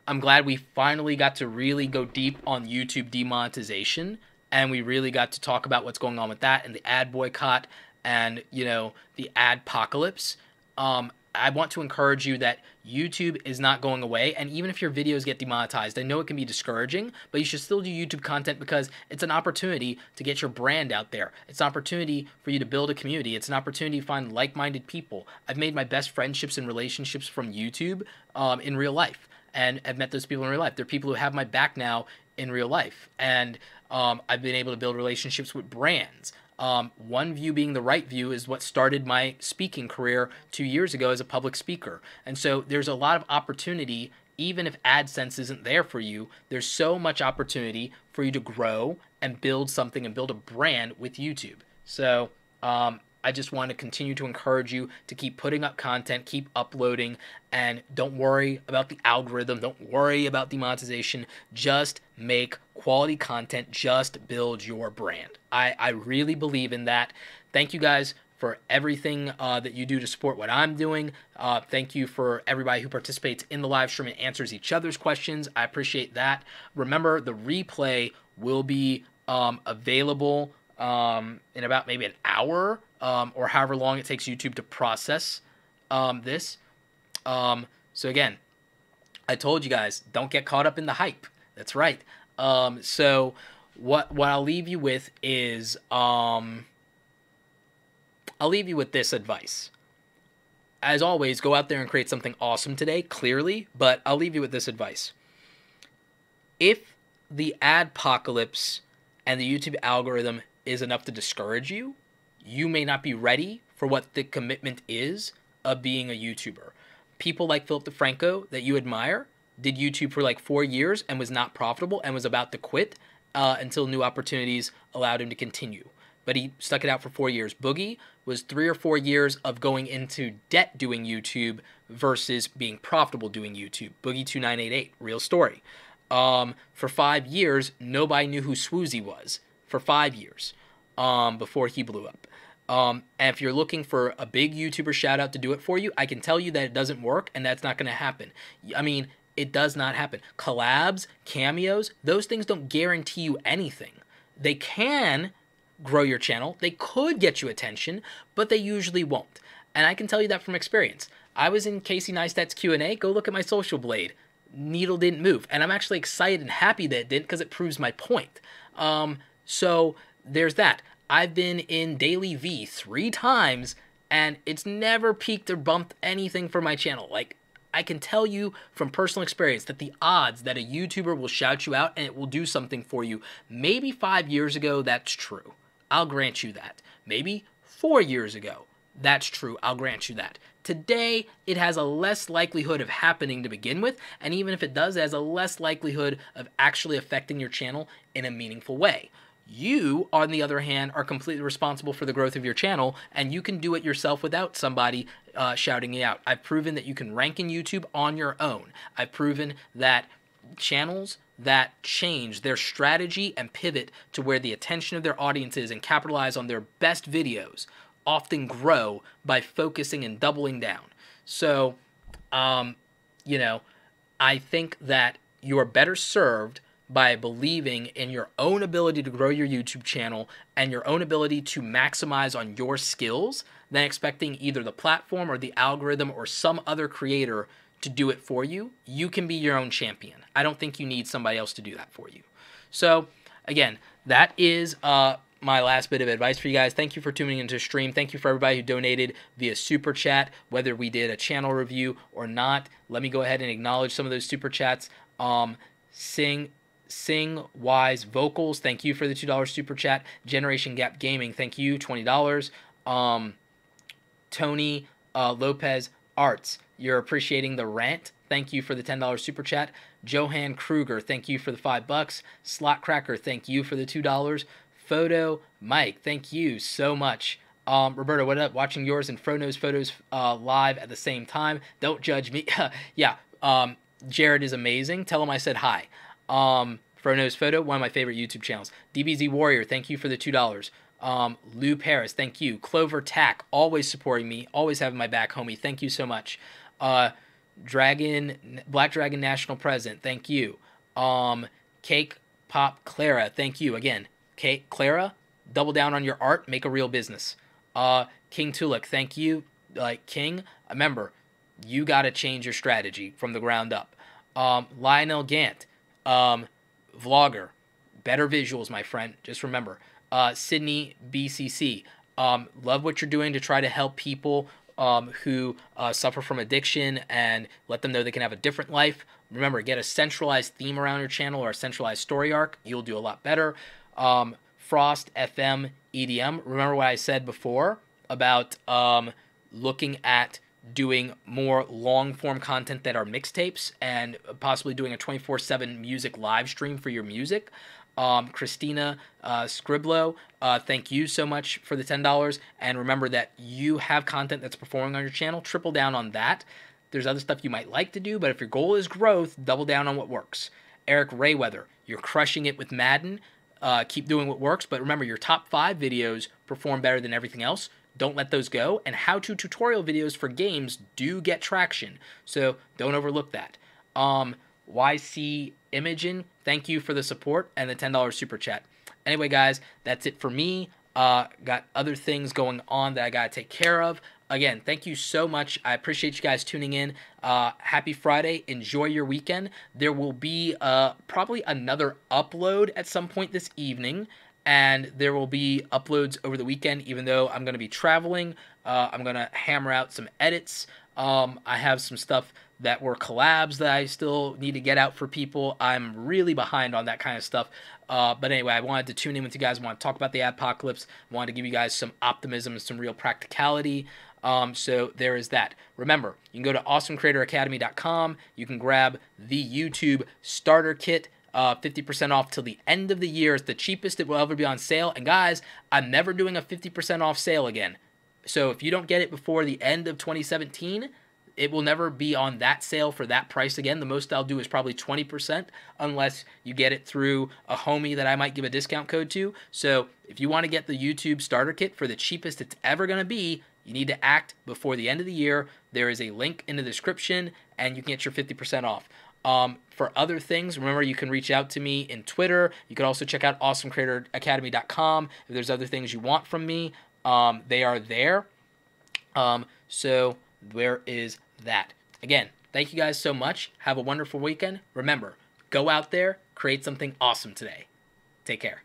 S1: I'm glad we finally got to really go deep on YouTube demonetization, and we really got to talk about what's going on with that and the ad boycott and, you know, the adpocalypse. I want to encourage you that YouTube is not going away, and even if your videos get demonetized, I know it can be discouraging, but you should still do YouTube content because it's an opportunity to get your brand out there. It's an opportunity for you to build a community. It's an opportunity to find like-minded people. I've made my best friendships and relationships from YouTube in real life, and I've met those people in real life. They're people who have my back now in real life, and I've been able to build relationships with brands. One View being the right view is what started my speaking career 2 years ago as a public speaker. And so there's a lot of opportunity, even if AdSense isn't there for you, there's so much opportunity for you to grow and build something and build a brand with YouTube. So I just want to continue to encourage you to keep putting up content, keep uploading, and don't worry about the algorithm. Don't worry about demonetization. Just make quality content. Just build your brand. I really believe in that. Thank you guys for everything that you do to support what I'm doing. Thank you for everybody who participates in the live stream and answers each other's questions. I appreciate that. Remember, the replay will be available in about maybe an hour or however long it takes YouTube to process this. So again, I told you guys, don't get caught up in the hype. That's right. So what I'll leave you with is I'll leave you with this advice. As always, go out there and create something awesome today, clearly, but I'll leave you with this advice. If the adpocalypse and the YouTube algorithm is enough to discourage you, you may not be ready for what the commitment is of being a YouTuber. People like Philip DeFranco that you admire did YouTube for like 4 years and was not profitable and was about to quit until new opportunities allowed him to continue. But he stuck it out for 4 years. Boogie was 3 or 4 years of going into debt doing YouTube versus being profitable doing YouTube. Boogie 2988, real story. For 5 years, nobody knew who Swoozy was. For 5 years before he blew up. And if you're looking for a big YouTuber shout out to do it for you, I can tell you that it doesn't work and that's not going to happen. I mean, it does not happen. Collabs, cameos, those things don't guarantee you anything. They can grow your channel. They could get you attention, but they usually won't. And I can tell you that from experience. I was in Casey Neistat's Q&A. Go look at my social blade. Needle didn't move. And I'm actually excited and happy that it didn't because it proves my point. So there's that. I've been in Daily V 3 times, and it's never peaked or bumped anything for my channel. Like, I can tell you from personal experience that the odds that a YouTuber will shout you out and it will do something for you, maybe 5 years ago, that's true. I'll grant you that. Maybe 4 years ago, that's true. I'll grant you that. Today, it has a less likelihood of happening to begin with, and even if it does, it has a less likelihood of actually affecting your channel in a meaningful way. You, on the other hand, are completely responsible for the growth of your channel, and you can do it yourself without somebody shouting you out. I've proven that you can rank in YouTube on your own. I've proven that channels that change their strategy and pivot to where the attention of their audience is and capitalize on their best videos often grow by focusing and doubling down. So, you know, I think that you are better served by believing in your own ability to grow your YouTube channel and your own ability to maximize on your skills than expecting either the platform or the algorithm or some other creator to do it for you. You can be your own champion. I don't think you need somebody else to do that for you. So again, that is my last bit of advice for you guys. Thank you for tuning into the stream. Thank you for everybody who donated via Super Chat, whether we did a channel review or not. Let me go ahead and acknowledge some of those Super Chats. Sing Wise Vocals, thank you for the $2 Super Chat. Generation Gap Gaming, thank you, $20. Tony Lopez Arts, you're appreciating the rant. Thank you for the $10 Super Chat. Johan Kruger, thank you for the $5. Slot Cracker, thank you for the $2. Photo Mike, thank you so much. Roberto, what up? Watching yours and Frono's photos live at the same time. Don't judge me. Yeah, Jared is amazing. Tell him I said hi. Frono's Photo, one of my favorite YouTube channels. DBZ Warrior, thank you for the $2. Lou Paris, thank you. Clover Tack, always supporting me, always having my back, homie. Thank you so much. Black Dragon National President, thank you. Cake Pop Clara, thank you again. Kate Clara, double down on your art, make a real business. King Tulip, thank you. King, remember, you got to change your strategy from the ground up. Lionel Gant, vlogger, better visuals, my friend. Just remember. Sydney BCC, love what you're doing to try to help people who suffer from addiction and let them know they can have a different life. Remember, get a centralized theme around your channel or a centralized story arc. You'll do a lot better. Frost FM EDM. Remember what I said before about looking at doing more long-form content that are mixtapes and possibly doing a 24/7 music live stream for your music. Christina Scriblo, thank you so much for the $10. And remember that you have content that's performing on your channel. Triple down on that. There's other stuff you might like to do, but if your goal is growth, double down on what works. Eric Rayweather, you're crushing it with Madden. Keep doing what works, but remember, your top 5 videos perform better than everything else. Don't let those go. And how-to tutorial videos for games do get traction, so don't overlook that. YC Imogen, thank you for the support and the $10 Super Chat. Anyway, guys, that's it for me. Got other things going on that I got to take care of. Again, thank you so much. I appreciate you guys tuning in. Happy Friday. Enjoy your weekend. There will be probably another upload at some point this evening, and there will be uploads over the weekend, even though I'm going to be traveling. I'm going to hammer out some edits. I have some stuff that were collabs that I still need to get out for people. I'm really behind on that kind of stuff. But anyway, I wanted to tune in with you guys. I want to talk about the Adpocalypse. I wanted to give you guys some optimism and some real practicality. So there is that. Remember, you can go to awesomecreatoracademy.com. You can grab the YouTube starter kit, 50% off till the end of the year. It's the cheapest it will ever be on sale. And guys, I'm never doing a 50% off sale again. So if you don't get it before the end of 2017, it will never be on that sale for that price again. The most I'll do is probably 20% unless you get it through a homie that I might give a discount code to. So if you want to get the YouTube starter kit for the cheapest it's ever going to be, you need to act before the end of the year. There is a link in the description and you can get your 50% off. For other things, remember you can reach out to me in Twitter. You can also check out awesomecreatoracademy.com. If there's other things you want from me, they are there. So where is that? Again, thank you guys so much. Have a wonderful weekend. Remember, go out there, create something awesome today. Take care.